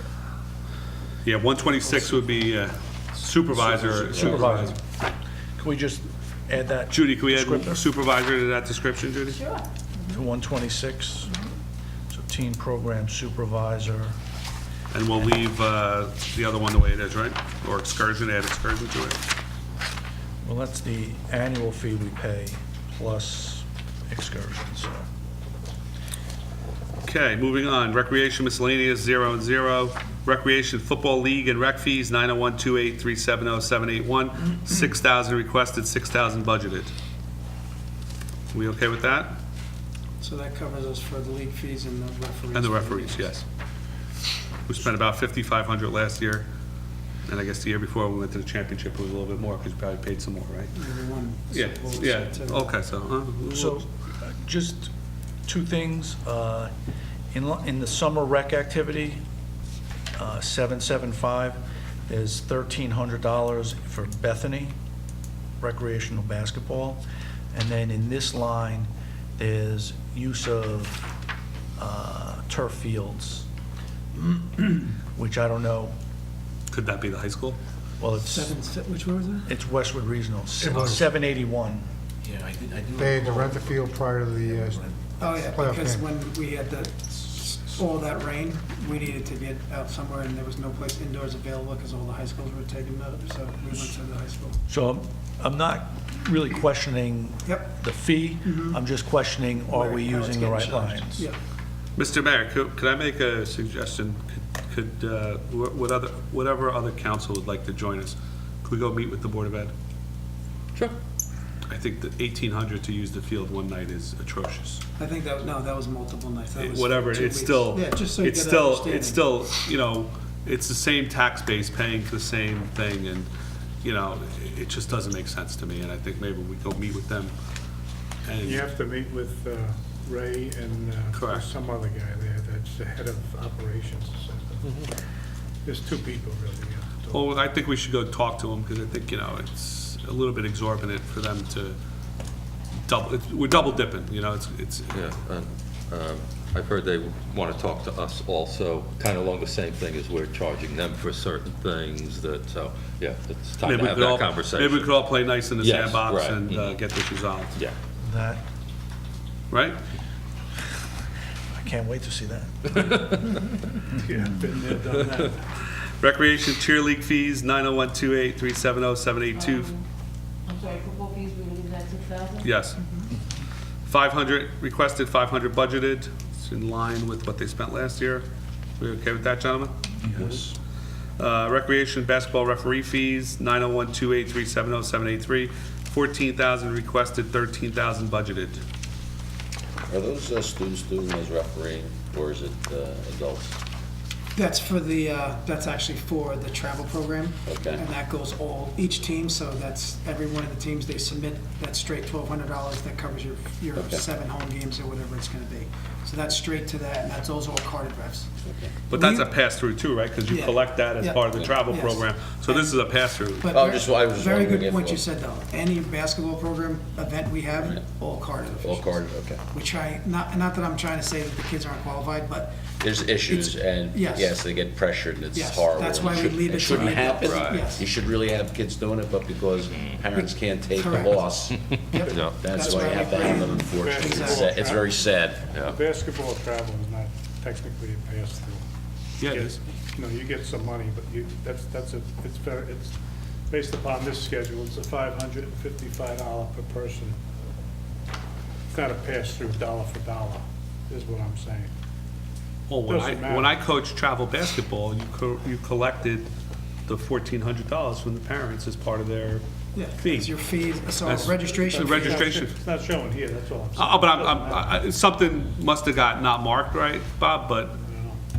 Yeah, 126 would be supervisor. Supervisor. Can we just add that Judy, can we add descriptor supervisor to that description, Judy? Sure. to 126? So teen program supervisor. And we'll leave the other one the way it is, right? Or excursion, add excursion to it. Well, that's the annual fee we pay plus excursion, so. Okay, moving on. Recreation miscellaneous, 0 and 0. Recreation Football League and rec fees, 901-28370-781. 6,000 requested, 6,000 budgeted. We okay with that? So that covers us for the league fees and the referees. And the referees, yes. We spent about 5,500 last year, and I guess the year before we went to the championship, it was a little bit more, because we probably paid some more, right? Everyone Yeah, supposed yeah, to- okay, so, So, just two things. In the summer rec activity, 775, there's $1,300 for Bethany recreational basketball. And then in this line, there's use of turf fields, which I don't know. could that be the high school? Well, it's Which one was that? it's Westwood Regional, It was. 781. Yeah, I do. They had to rent the field prior to the Oh, yeah, playoff because game. when we had all that rain, we needed to get out somewhere, and there was no place indoors available because all the high schools were taken out, so we went to the high school. So I'm not really questioning Yep. the fee. I'm just questioning, are we How it's using the right getting charged. lines? Yeah. Mr. Mayor, could I make a suggestion? Whatever other council would like to join us, could we go meet with the Board of Ed? Sure. I think that 1,800 to use the field one night is atrocious. I think that was multiple nights. That was Whatever, 2 it's weeks. still, Yeah, just so you it's get an still, understanding. it's still, you know, it's the same tax base paying for the same thing, and, you know, it just doesn't make sense to me, and I think maybe we go meet with them. And You have to meet with Ray and Correct. some other guy there that's the head of operations. So there's 2 people really. you have to talk. Well, I think we should go talk to them, because I think, you know, it's a little bit exorbitant for them to we're double dipping, you know, it's, Yeah, and I've heard they want to talk to us also, kind of along the same thing as we're charging them for certain things that, so, yeah, it's time maybe to we have could that all, conversation. maybe we could all play nice in the Yes, sandbox right, and mhm. get this resolved, Yeah. That, right? I can't wait to see that. Yeah, been there, done that. Recreation cheer league fees, 901-28370-782. I'm sorry, football fees, we leave that 6,000? Yes. 500 requested, 500 budgeted. It's in line with what they spent last year. We okay with that, gentlemen? Yes. Recreation basketball referee fees, 901-28370-783. 14,000 requested, 13,000 budgeted. Are those students doing those refereeing, or is it adults? That's for that's actually for the travel program. Okay. And that goes each team, so that's every one of the teams, they submit that straight $1,200 that covers your Okay. 7 home games or whatever it's gonna be. So that's straight to that, and those all carded refs. But that's a pass-through too, right? Because you Yeah. collect that as Yeah. part of the travel Yes. program. So this is a pass-through. But Oh, ver- I was just very wondering good if- point you said, though. Any basketball program event we have, Right. all carded All officials. carded, okay. We try, not that I'm trying to say that the kids aren't qualified, but There's issues, and yes. yes, they get pressured, and it's Yes, horrible. that's and why we should- leave it It to shouldn't the happen. adults. Right. Yes. You should really have kids doing it, but because parents can't take the Correct. loss, Yeah. that's why you have to have them, unfortunately. It's Exactly. It's very sad. The basketball travel is not technically a pass-through. Yeah, it You is. get- No, you get some money, but it's based upon this schedule, it's a $555 per person. It's not a pass-through dollar for dollar, is what I'm saying. Well, Doesn't matter. when I coached travel basketball, you collected the $1,400 from the parents as part of their yeah, fee. it's your fees, so That's- registration. the fee. registration. It's not showing here, that's all I'm saying. Oh, but Doesn't matter. something must have got not marked right, Bob, but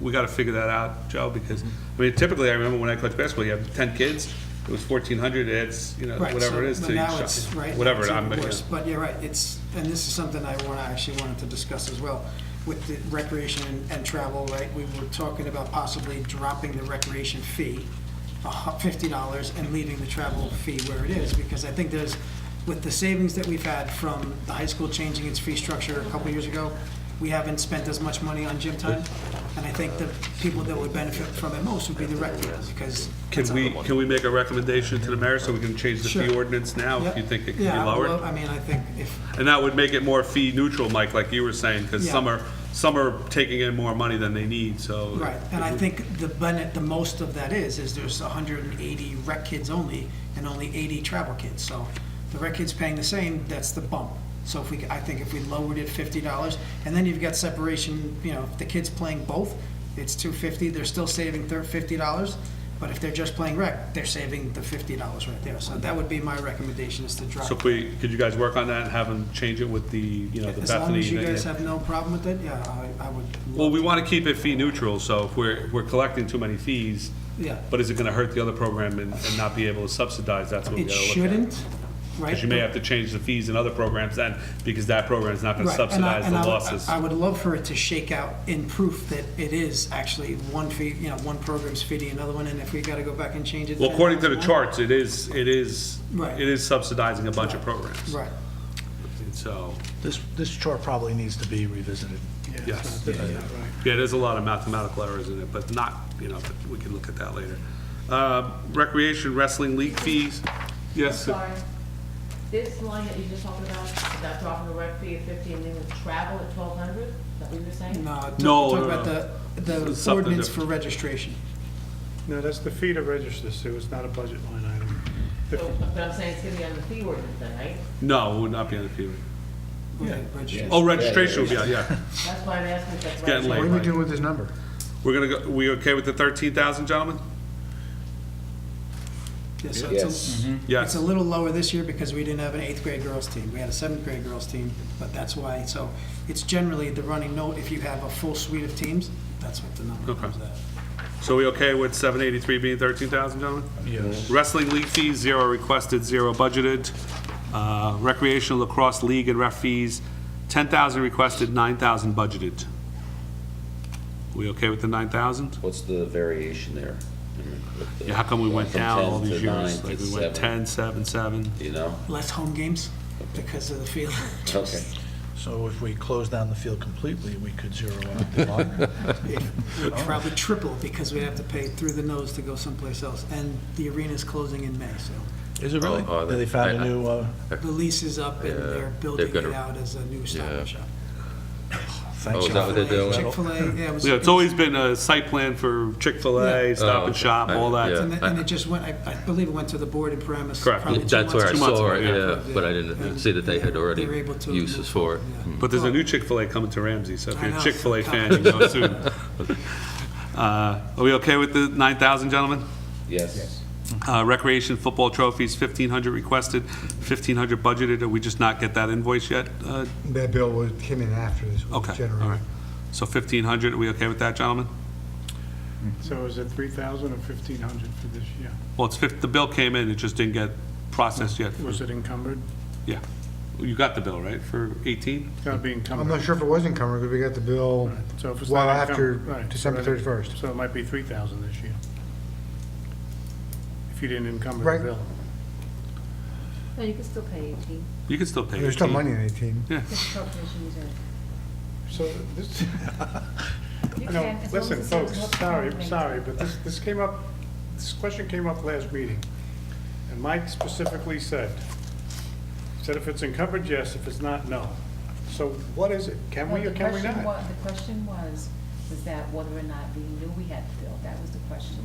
we got to figure that out, Joe, because, I mean, typically, I remember when I coached basketball, you have 10 kids, it was 1,400, it's, you know, Right, whatever so- it is but to now each it's- shot. right, now Whatever, it's I'm, even yeah. worse. But you're right, and this is something I wanted to discuss as well. With the recreation and travel, right, we were talking about possibly dropping the recreation fee, $50, and leaving the travel fee where it is, because I think with the savings that we've had from the high school changing its fee structure a couple years ago, we haven't spent as much money on gym time. And I think the people that would benefit from it most would be the rec people, because. Can we make a recommendation to the mayor so we can change the fee Sure. ordinance now if you think it can be Yeah, well, lowered? I mean, I think if, And that would make it more fee neutral, Mike, like you were saying, because Yeah. some are taking in more money than they need, so. right, and I think the most of that is there's 180 rec kids only, and only 80 travel kids, so the rec kids paying the same, that's the bump. So I think if we lowered it $50, and then you've got separation, if the kid's playing both, it's $250, they're still saving $50, but if they're just playing rec, they're saving the $50 right there. So that would be my recommendation, is to drop. So could you guys work on that and have them change it with the, the Bethany? As long as you guys have no problem with it, yeah, I would. Well, we want to keep it fee neutral, so if we're collecting too many fees, Yeah, but is it going to hurt the other program and not be able to subsidize? That's what we it got to look at. shouldn't, right? Because you may have to change the fees in other programs then, because that program is not going to Right, and I- subsidize and the I would- losses. I would love for it to shake out in proof that it is actually one fee, one program's feeding another one, and if we gotta go back and change it. Well, then according to the that's charts, it is Right. subsidizing a bunch of programs. fine. Right, So, This chart probably needs to be revisited. yes. That's not right. Yeah, there's a lot of mathematical errors in it, but not, but we can look at that later. Recreation Wrestling League fees, yes. Sorry. This line that you just talked about, that dropping the rec fee of 50 and then the travel at 1,200, is that what you were saying? no, No, talk no, about no. the Something ordinance different. for registration. No, that's the fee to register, Sue, it's not a budget line item. So, but I'm saying it's gonna be on the fee ordinance then, right? No, it would not be on the fee. Okay, registration. Oh, registration would be, yeah. That's why I'm asking if that's. getting late. What are we doing with this number? We're gonna go, we okay with the 13,000, gentlemen? Yeah, so Yes. Yes. It's a little lower this year because we didn't have an 8th grade girls team. We had a 7th grade girls team, but that's why, so it's generally the running note, if you have a full suite of teams, that's what the number Okay. comes at. So we okay with 783 being 13,000, gentlemen? Yes. Wrestling league fees, 0 requested, 0 budgeted. Recreational lacrosse league and ref fees, 10,000 requested, 9,000 budgeted. We okay with the 9,000? What's the variation there? Yeah, how come we went From down all 10 to these 9 years? to Like we went 7. 10, 7, 7. Do you know? Less home games because of the field. Okay. So if we close down the field completely, we could zero out the line. It would probably triple because we'd have to pay through the nose to go someplace else. And the arena's closing in May, so Is it really? Oh, They found a I- new, the lease is up and Yeah, they're building it gonna- out as a new Stop and Yeah. Shop. thanks. Oh, is that what they're doing? Chick-fil-A, yeah, it was. Yeah, it's always been a site plan for Chick-fil-A, Yeah. Stop Oh, and Shop, okay. all that. Yeah. And it just went, I believe it went to the board in Paramus. Correct. probably 2 That's where I months Two months saw ago, it, yeah. yeah, but I didn't see that they had already They were able to uses move for it. forward, yeah. But there's a new Chick-fil-A coming to Ramsey, so if I you're a know. Chick-fil-A fan, you go soon. Are we okay with the 9,000, gentlemen? Yes. Recreation football trophies, 1,500 requested, 1,500 budgeted. Did we just not get that invoice yet? That bill came in after this was Okay, all generated. right. So 1,500, are we okay with that, gentlemen? So is it 3,000 or 1,500 for this year? Well, the bill came in, it just didn't get processed yet. Was it encumbered? Yeah. You got the bill, right, for 18? It's gotta be encumbered. I'm not sure if it was encumbered, because we got the bill Right, so if it's well not after encumbered- right, December so 31st. So it might be 3,000 this year. If you didn't encumber Right. the bill. No, you can still pay 18. You can still pay 18. There's still money in 18. Yeah. Just appropriation reserve. So this, You no, can, as long listen, as it says folks, what sorry, department sorry, but this came up, this question came up last meeting. And Mike specifically said if it's encumbered, yes, if it's not, no. So what is it? Can we or can we not? The question was that whether or not we knew we had the bill, that was the question.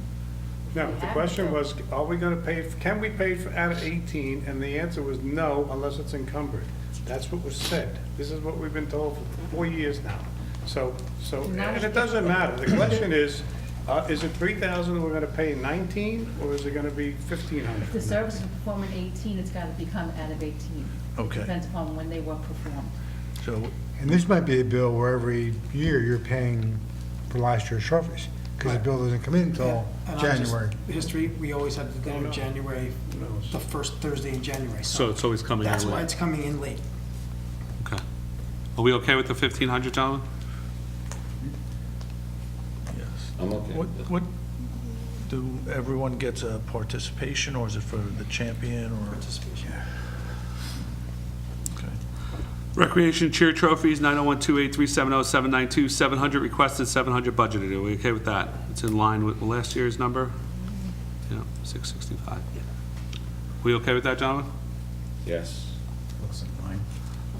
If No, we the had question bill- was, are we gonna pay, can we pay for out of 18? And the answer was no, unless it's encumbered. That's what was said. This is what we've been told for 4 years now. So, Now and we- it doesn't matter. The question is it 3,000 we're gonna pay in 19, or is it gonna be 1,500? If the service is performed in 18, it's got to become out of 18. Okay. Depends upon when they were performed. So, And this might be a bill where every year you're paying for last year's trophies, because the bill doesn't come in until And I'll just- January. History, we always had to do No, no. January, No. the first Thursday in January, So so it's always coming in that's why late. it's coming in late. Okay. Are we okay with the 1,500, gentlemen? yes. I'm okay What, with it. what, do everyone gets a participation, or is it for the champion, or? Participation. Okay. Recreation cheer trophies, 901-283-70792, 700 requested, 700 budgeted. Are we okay with that? It's in line with last year's number? Yeah, 665. We okay with that, gentlemen? Yes. Looks in line.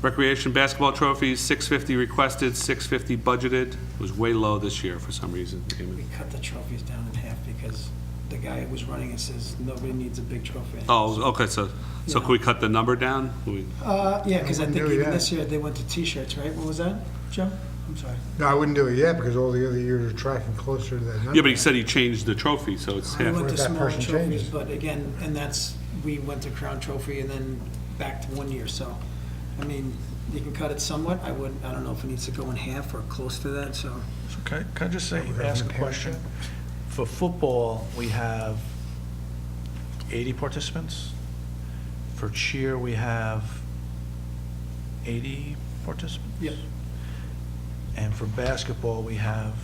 Recreation basketball trophies, 650 requested, 650 budgeted. It was way low this year for some reason. We cut the trophies down in half because the guy who was running it says nobody needs a big trophy. Oh, okay, so can we cut the number down? Yeah, because I wouldn't think do even that. this year they went to T-shirts, right? What was that, Joe? I'm sorry. No, I wouldn't do it yet because all the other years are tracking closer to that number. Yeah, but he said he changed the trophy, so it's We half. went to If that smaller person trophies, changes. but again, and that's, we went to Crown Trophy and then back to 1 year, so, I mean, you can cut it somewhat. I don't know if it needs to go in half or close to that, so. So can I just say, Have we ask a compared question? that? For football, we have 80 participants. For cheer, we have 80 participants. Yep. And for basketball, we have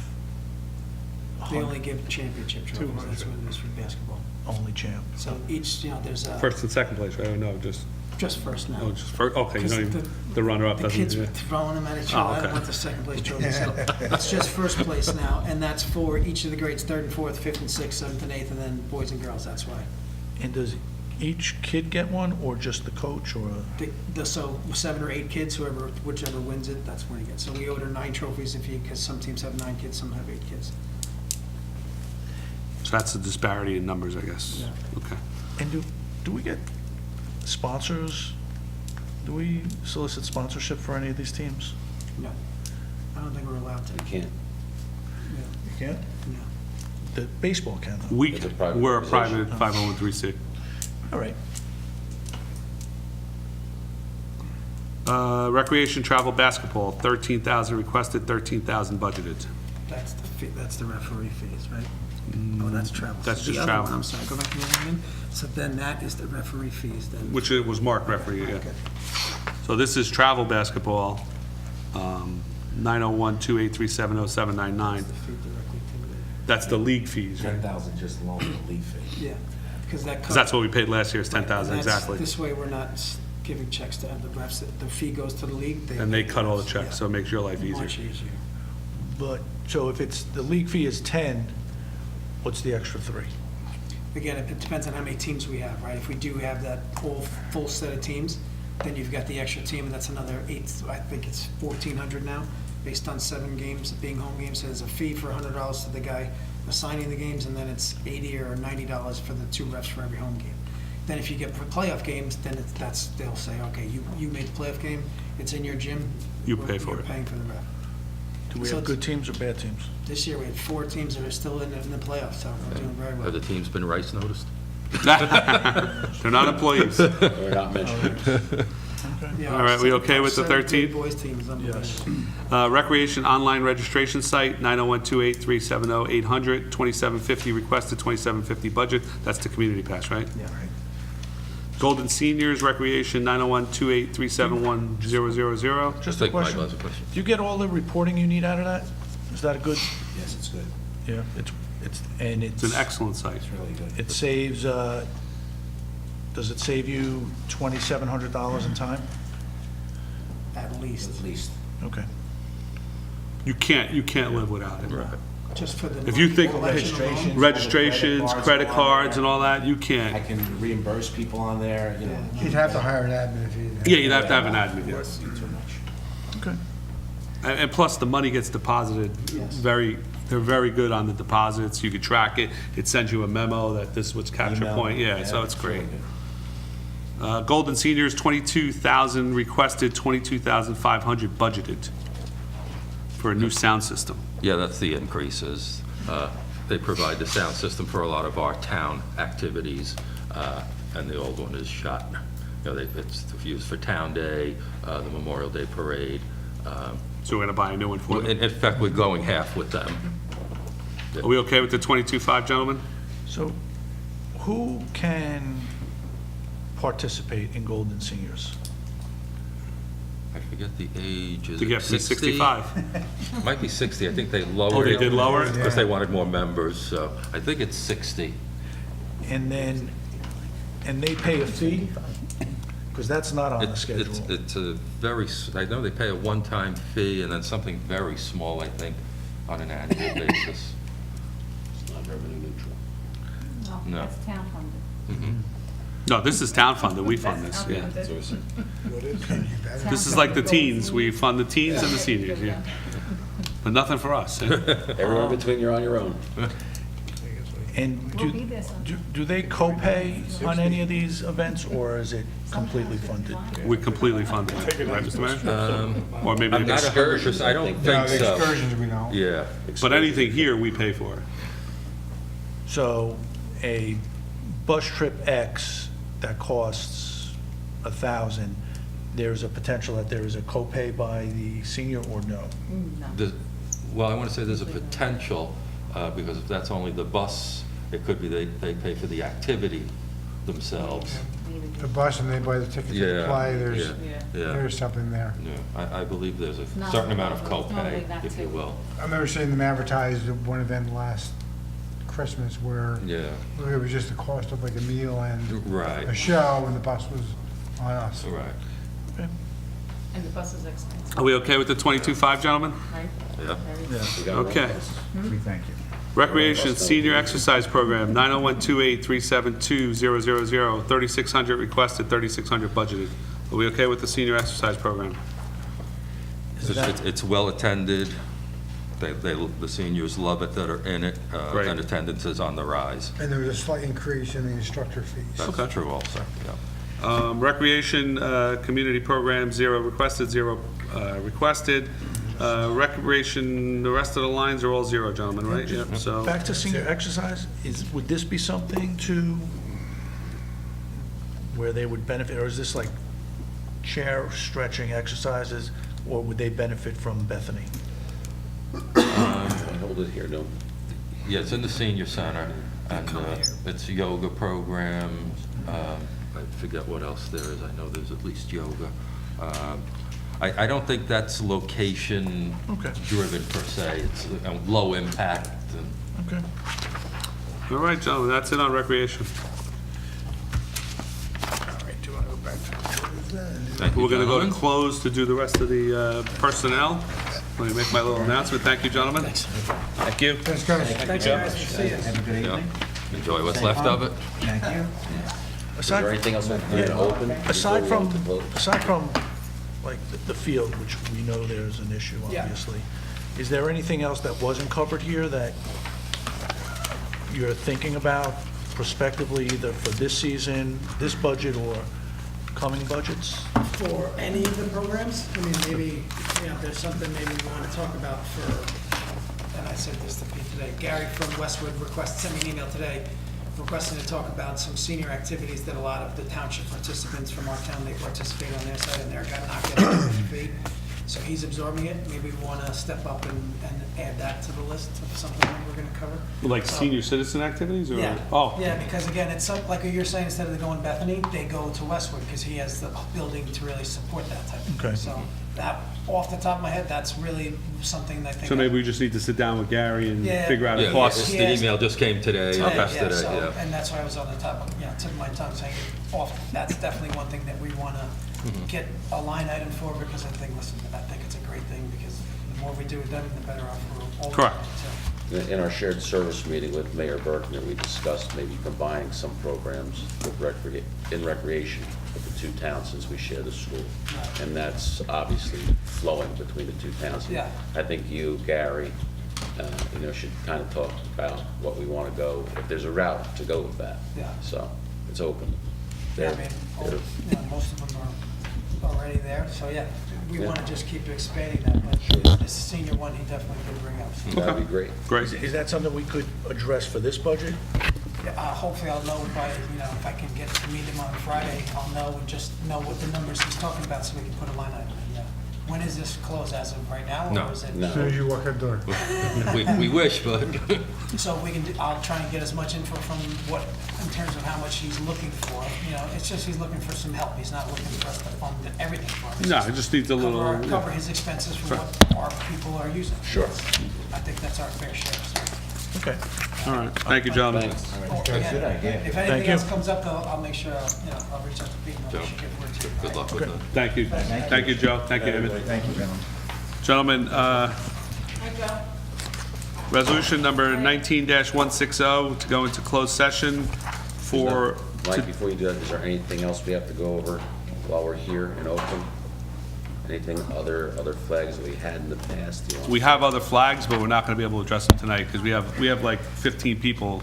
They only give championship trophies, that's what it is for basketball. only champ. So each, there's a, First and second place, right? Or no, just, just first now. oh, just first, okay, you don't even, Because the runner-up The doesn't. kids yeah. were throwing them at each Oh, other. I okay. don't want the second place trophy, so it's just first place now, and that's for each of the grades, 3rd and 4th, 5th and 6th, 7th and 8th, and then boys and girls, that's why. And does each kid get one, or just the coach, or? So 7 or 8 kids, whichever wins it, that's when you get. So we order 9 trophies because some teams have 9 kids, some have 8 kids. So that's the disparity in numbers, I guess. Yeah. Okay. And do we get sponsors? Do we solicit sponsorship for any of these teams? No, I don't think we're allowed to. You can't. Yeah, You can't? no. The baseball can, though. We, It's a private we're a organization. private 501(c)(3). All right. Recreation travel basketball, 13,000 requested, 13,000 budgeted. That's the fee, that's the referee fees, right? Oh, that's travel. That's So just the other travel. one, I'm sorry, go back to the other one. So then that is the referee fees then. Which it was marked referee, yeah. Okay. So this is travel basketball, 901-283-70799. That's the fee directly to it. That's the league fees, right? 10,000 just alone the league fee. Yeah, because that. Because that's what we paid last year, is 10,000 And that's- exactly. This way, we're not giving checks to the refs. The fee goes to the league. And they cut all the checks, Yeah. so it makes your life easier. Much easier. But, so if it's, the league fee is 10, what's the extra 3? Again, it depends on how many teams we have, right? If we do have that full set of teams, then you've got the extra team, and that's another 8, I think it's 1,400 now, based on 7 games being home games. So there's a fee for $100 to the guy assigning the games, and then it's $80 or $90 for the 2 refs for every home game. Then if you get playoff games, then they'll say, okay, you made the playoff game, it's in your gym. You pay for You're it. paying for the ref. Do we So have it's- good teams or bad teams? This year, we had 4 teams that are still in the playoffs, so we're doing very Have the well. teams been rice noticed? They're not employees. We're not mentioning. Yeah, All right, we okay with the 7 13? Boys teams, unbelievable. Recreation online registration site, 901-283-70800, 2750 requested, 2750 budget. That's the community pass, right? Yeah. Golden Seniors Recreation, 901-283-71000. Just a Think Mike question. has a question. Do you get all the reporting you need out of that? Is that a good? Yes, it's good. Yeah, and It's an excellent site. It's really good. It saves, does it save you $2,700 in time? At least, At least. Okay. You can't live without it. Right. just for the. If you think election alone. registrations, credit cards and all that, you I can't. can reimburse people on there, you know. You'd have to hire an admin if you didn't. Yeah, you'd have to have an admin, yes. Too much. Okay. And plus, the money gets deposited Yes. they're very good on the deposits. You could track it. It sends you a memo that this was capture Email. point. Yeah, so it's really great. good. Golden Seniors, 22,000 requested, 22,500 budgeted for a new sound system. Yeah, that's the increases. They provide the sound system for a lot of our town activities, and the old one is shot. You know, it's used for Town Day, the Memorial Day Parade. So we're gonna buy a new one for them. In fact, we're going half with them. Are we okay with the 22.5, gentlemen? So who can participate in Golden Seniors? I forget the age, is To it get from 60? 65. Might be 60, I think they lowered it. Oh, they did lower it? Because they wanted more members, so I think it's 60. And they pay a fee? Because that's not on the schedule. It's a very, I know they pay a one-time fee and then something very small, I think, on an annual basis. It's not revenue neutral. No. That's town funded. Mhm. No, this is town funded, we fund this, yeah. This is like the teens, we fund the teens and the seniors, yeah. But nothing for us. Everyone between you're on your own. And We'll be there sometime. do they co-pay on any of these events, or is it completely funded? We completely fund it, right, Mr. Mayor? Or maybe, I'm not 100%, I don't No, think the so. excursions we don't. Yeah. but anything here, we pay for. So a bus trip X that costs 1,000, there's a potential that there is a co-pay by the senior, or no? Well, I want to say there's a potential, because if that's only the bus, it could be they pay for the activity themselves. The bus and they buy the ticket to Yeah, play, there's, yeah. there's something there. Yeah, I believe there's a Not certain amount of it's not co-pay, like that if you too. will. I remember seeing them advertise at one event last Christmas where Yeah, it was just the cost of like a meal and right, a show, and the bus was on us. right, And the bus is expensive, Are we okay with the 22.5, gentlemen? right? yeah. We got Okay. We thank you. Recreation Senior Exercise Program, 901-28-372-000, 3,600 requested, 3,600 budgeted. Are we okay with the senior exercise program? It's well-attended, the seniors love it that are in it, Great. and attendance is on the rise. And there was a slight increase in the instructor fees. That's true also, yeah. Recreation Community Program, 0 requested, 0 requested. Recreation, the rest of the lines are all 0, gentlemen, right? Yep, so. Back to senior exercise, would this be something to, where they would benefit, or is this like chair stretching exercises, or would they benefit from Bethany? Hold it here, no. Yeah, it's in the senior center, and it's a yoga program. I forget what else there is. I know there's at least yoga. I don't think that's location-driven per se. It's low impact. Okay. All right, gentlemen, that's it on recreation. All right, do you want to go back to Thank you, We're going to go to gentlemen. close to do the rest of the personnel. Let me make my little announcement. Thank you, gentlemen. Thank you. Thanks, guys. Thanks, guys, we'll see you. Have a good Yeah. evening. Enjoy what's left of it. Thank you. Is there anything else we need to open? Aside before we from, vote? aside from, like, the field, which we know there's an issue, Yeah. obviously, is there anything else that wasn't covered here that you're thinking about prospectively, either for this season, this budget, or coming budgets? For any of the programs, I mean, maybe, you know, there's something maybe we want to talk about for, and I said this to Pete today, Gary from Westwood sent me an email today requesting to talk about some senior activities that a lot of the township participants from our town, they participate on their side, and they're not getting a fee. So he's absorbing it. Maybe we want to step up and add that to the list of something that we're going to cover. Like So- senior citizen activities, or? Yeah. Oh. Yeah, because again, it's like you're saying, instead of going Bethany, they go to Westwood because he has the building to really support that type of thing. Okay. So that, off the top of my head, that's really something that I think. So maybe we just need to sit down with Gary and Yeah. figure out a Yeah, cost. the email just came today, Today, yesterday, so- yeah. And that's why I was on the top, tip of my tongue saying, that's definitely one thing that we want to get a line item for, because I think, listen, I think it's a great thing, because the more we do with them, the better off we're all. Correct. So, In our shared service meeting with Mayor Berkner, we discussed maybe combining some programs with recreation with the two towns, since we share the school. And that's obviously flowing between the two towns. Yeah. I think you, Gary, should kind of talk about what we want to go, if there's a route to go with that. Yeah. So, it's open. Yeah, I They're- mean, they're- most of them are already there, so yeah, we Yeah. want to just keep expanding that, but this senior one, he definitely did bring up. So, That'd be great. Great. Is that something we could address for this budget? yeah, hopefully I'll know by, if I can get to meet him on Friday, I'll know and just know what the numbers he's talking about, so we can put a line item in, yeah. When is this closed, as of right now? No. Or is it? No. As soon as you walk out the door. We wish, but So we can, I'll try and get as much info from what, in terms of how much he's looking for, it's just he's looking for some help, he's not looking for us to fund everything for him. It's No, just it just needs a little. Cover his expenses for what our people are using. Sure. I think that's our fair share, so. Okay. All right, thank you, gentlemen. Thanks. Good idea. If Thank anything you. else comes up, though, I'll make sure, I'll reach out to Pete and Joe, I'll give word to you. good luck with that. Thank you. Thank you, Joe. Thank you, Emmett. Thank you, gentlemen. Gentlemen, resolution number 19-160 to go into closed session for, Mike, before you do that, is there anything else we have to go over while we're here in open? Anything, other flags that we had in the past? Do you want- we have other flags, but we're not going to be able to address them tonight because we have like 15 people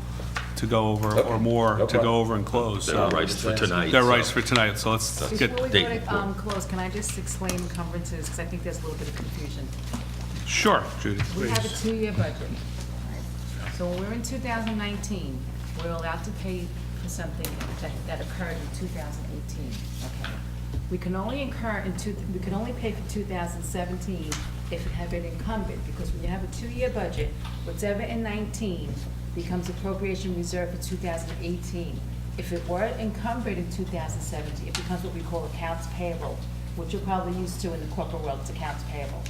to go over or Okay. more No to go problem. over and close. They're So rights for tonight. they're so- rights for tonight, so let's get, Before we date go to report. close, can I just explain encumbrances, because I think there's a little bit of confusion. sure, Judy, We have a please. two-year budget. So when we're in 2019, we're allowed to pay for something that occurred in 2018, okay? We can only we can only pay for 2017 if it had been encumbered, because when you have a two-year budget, whatever in 19 becomes appropriation reserve for 2018. If it were encumbered in 2017, it becomes what we call accounts payable, which you're probably used to in the corporate world, it's accounts payable.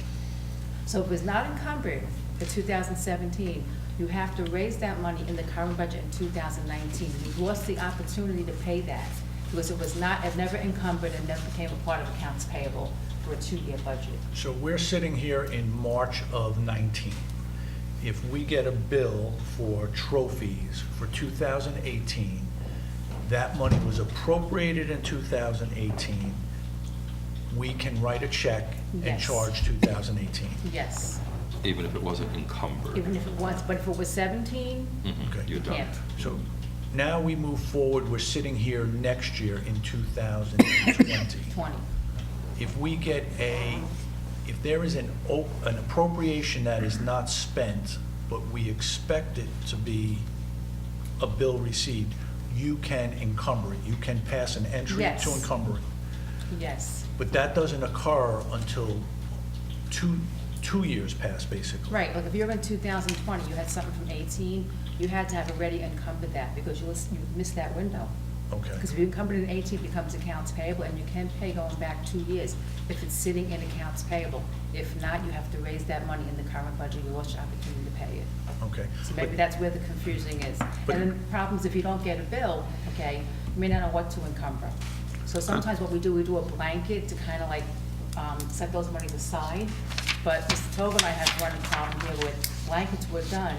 So if it was not encumbered for 2017, you have to raise that money in the current budget in 2019. You've lost the opportunity to pay that because it never encumbered and never became a part of accounts payable for a two-year budget. So we're sitting here in March of 19. If we get a bill for trophies for 2018, that money was appropriated in 2018, we can write a check and Yes. charge 2018. Yes, Even if it wasn't encumbered. even if it was, but if it was 17, Mhm, Okay. You're done. can't. So now we move forward, we're sitting here next year in 2020. 20. If we get if there is an appropriation that is not spent, but we expect it to be a bill received, you can encumber it. You can pass an entry Yes. to encumber it. Yes. But that doesn't occur until two years pass, basically. Right, like if you're in 2020, you had something from 18, you had to have already encumbered that because you missed that window. Okay. Because if you encumbered in 18, it becomes accounts payable, and you can pay going back 2 years if it's sitting in accounts payable. If not, you have to raise that money in the current budget, you lost your opportunity to pay it. Okay. So maybe that's where the confusing is. But- And then the problem is if you don't get a bill, okay, you may not know what to encumber. So sometimes what we do a blanket to kind of like set those monies aside. But Mr. Tobin and I have run a problem here with blankets were done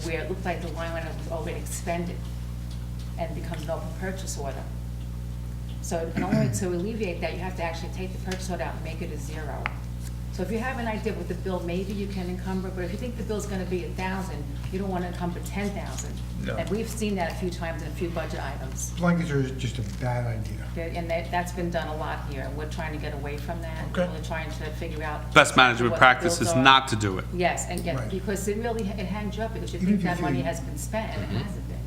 where it looked like the line item was already expended and becomes an open purchase order. So in order to alleviate that, you have to actually take the purchase order out and make it a zero. So if you have an idea with the bill, maybe you can encumber, but if you think the bill's gonna be 1,000, you don't wanna encumber 10,000. No. And we've seen that a few times in a few budget items. Blankets are just a bad idea. And that's been done a lot here, and we're trying to get away from that. Okay. We're trying to figure out. Best management what the practice bills is are. not to do it. Yes, and Right. because it really, it hangs you up, because you Even think if you that money feel- has been spent, and it hasn't been.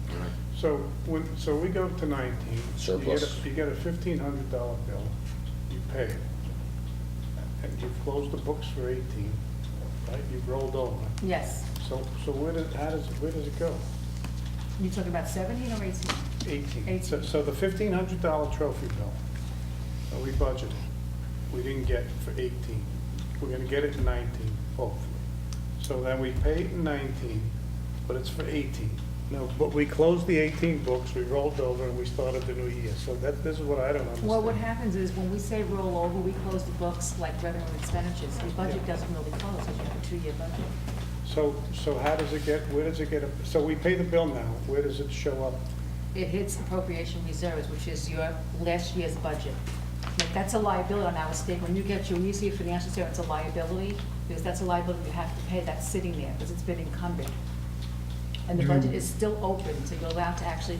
So we go to 19. Surplus. You get a $1,500 bill, you pay it. And you've closed the books for 18, right? You've rolled over. Yes. So where does it go? You talking about 17 or 18? 18. So the $1,500 trophy bill that we budgeted, we didn't get for 18. We're gonna get it in 19, hopefully. So then we pay it in 19, but it's for 18. No, but we closed the 18 books, we rolled over, and we started the new year. So this is what I don't understand. Well, what happens is, when we say roll over, we close the books like revenue and expenditures. The budget Yeah. doesn't really close, because you have a 2-year budget. So how does it get, where does it get, so we pay the bill now, where does it show up? It hits appropriation reserves, which is your last year's budget. Like, that's a liability on our state. When you see a financial statement, it's a liability, because that's a liability you have to pay, that's sitting there, because it's been encumbered. And the budget is still open, so you're allowed to actually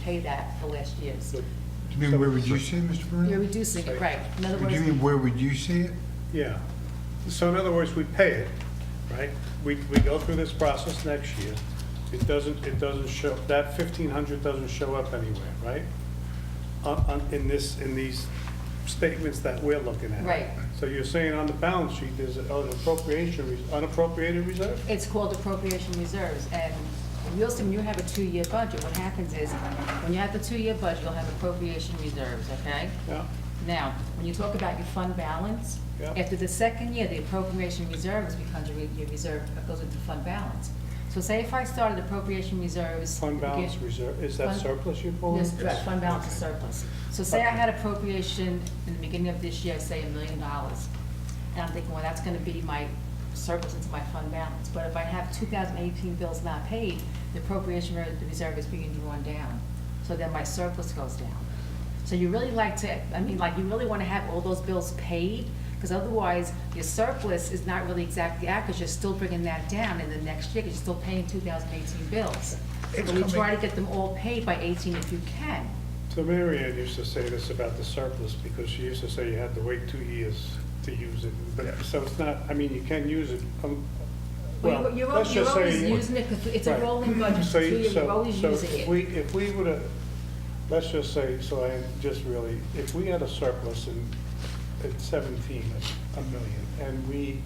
pay that for last year's. Good. Do you mean where would you see it, Mr. Bruno? You're reducing it, right. In other Do words, you mean where would you see it? Yeah. So in other words, we pay it, right? We go through this process next year. It doesn't show, that 1,500 doesn't show up anywhere, right? In these statements that we're looking at. Right. So you're saying on the balance sheet, there's an unappropriated reserve? it's called appropriation reserves, and when you have a 2-year budget, what happens is, when you have the 2-year budget, you'll have appropriation reserves, okay? Yeah. Now, when you talk about your fund balance, Yeah. after the second year, the appropriation reserves becomes your reserve, that goes into fund balance. So So say if I started appropriation reserves. Fund balance reserve, is that Fund- surplus you pull? Yes, correct, fund balance is surplus. So say I had appropriation in the beginning of this year, say $1 million. And I'm thinking, well, that's gonna be my surplus into my fund balance. But if I have 2018 bills not paid, the appropriation reserve is beginning to run down. So then my surplus goes down. So you really like to, I mean, like, you really wanna have all those bills paid, because otherwise, your surplus is not really exactly accurate, because you're still bringing that down in the next year, because you're still paying 2018 bills. It's So we try coming- to get them all paid by 18 if you can. So Mary Ann used to say this about the surplus, because she used to say you had to wait 2 years to use it. But, so it's not, I mean, you can use it, well, You're let's just always say. using it, because it's a Right. rolling budget, so you're always using if it. if we would have, let's just say, so I just really, if we had a surplus at 17, $1 million, and we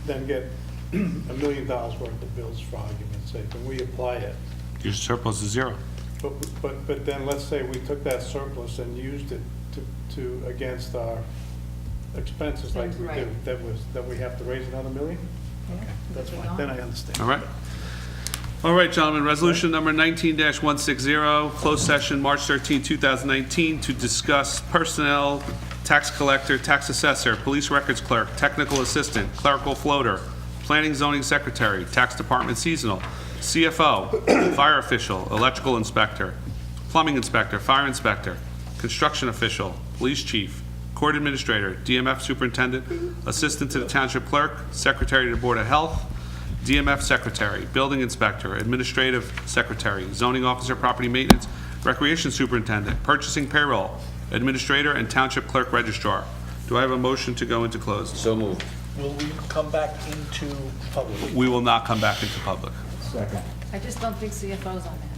then get $1 million worth of bills, for argument's sake, and we apply it. Your surplus is zero. But then let's say we took that surplus and used it to, against our expenses like we do, Right. that we have to raise another $1 million? Yeah, That's keep it fine, going. then I understand. All right. All right, gentlemen, resolution number 19-160, closed session, March 13, 2019, to discuss personnel, tax collector, tax assessor, police records clerk, technical assistant, clerical floater, planning zoning secretary, tax department seasonal, CFO, fire official, electrical inspector, plumbing inspector, fire inspector, construction official, police chief, court administrator, DMF superintendent, assistant to the township clerk, secretary to the board of health, DMF secretary, building inspector, administrative secretary, zoning officer, property maintenance, recreation superintendent, purchasing payroll, administrator, and township clerk registrar. Do I have a motion to go into closed? So moved. Will we come back into public? We will not come back into public. Second. I just don't think CFO's on that.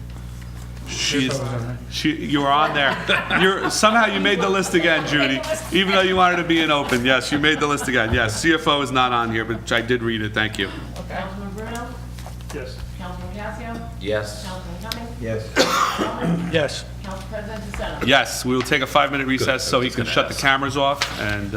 You were on there. Somehow you made the list again, Judy, even though you wanted to be in open. Yes, you made the list again. Yes, CFO is not on here, but I did read it. Thank you. Councilman Bruno? Yes. Councilman Casio? Yes. Councilman Cummings? Yes. Yes. Council President DeSena? Yes, we will take a 5-minute recess so he can shut the cameras off and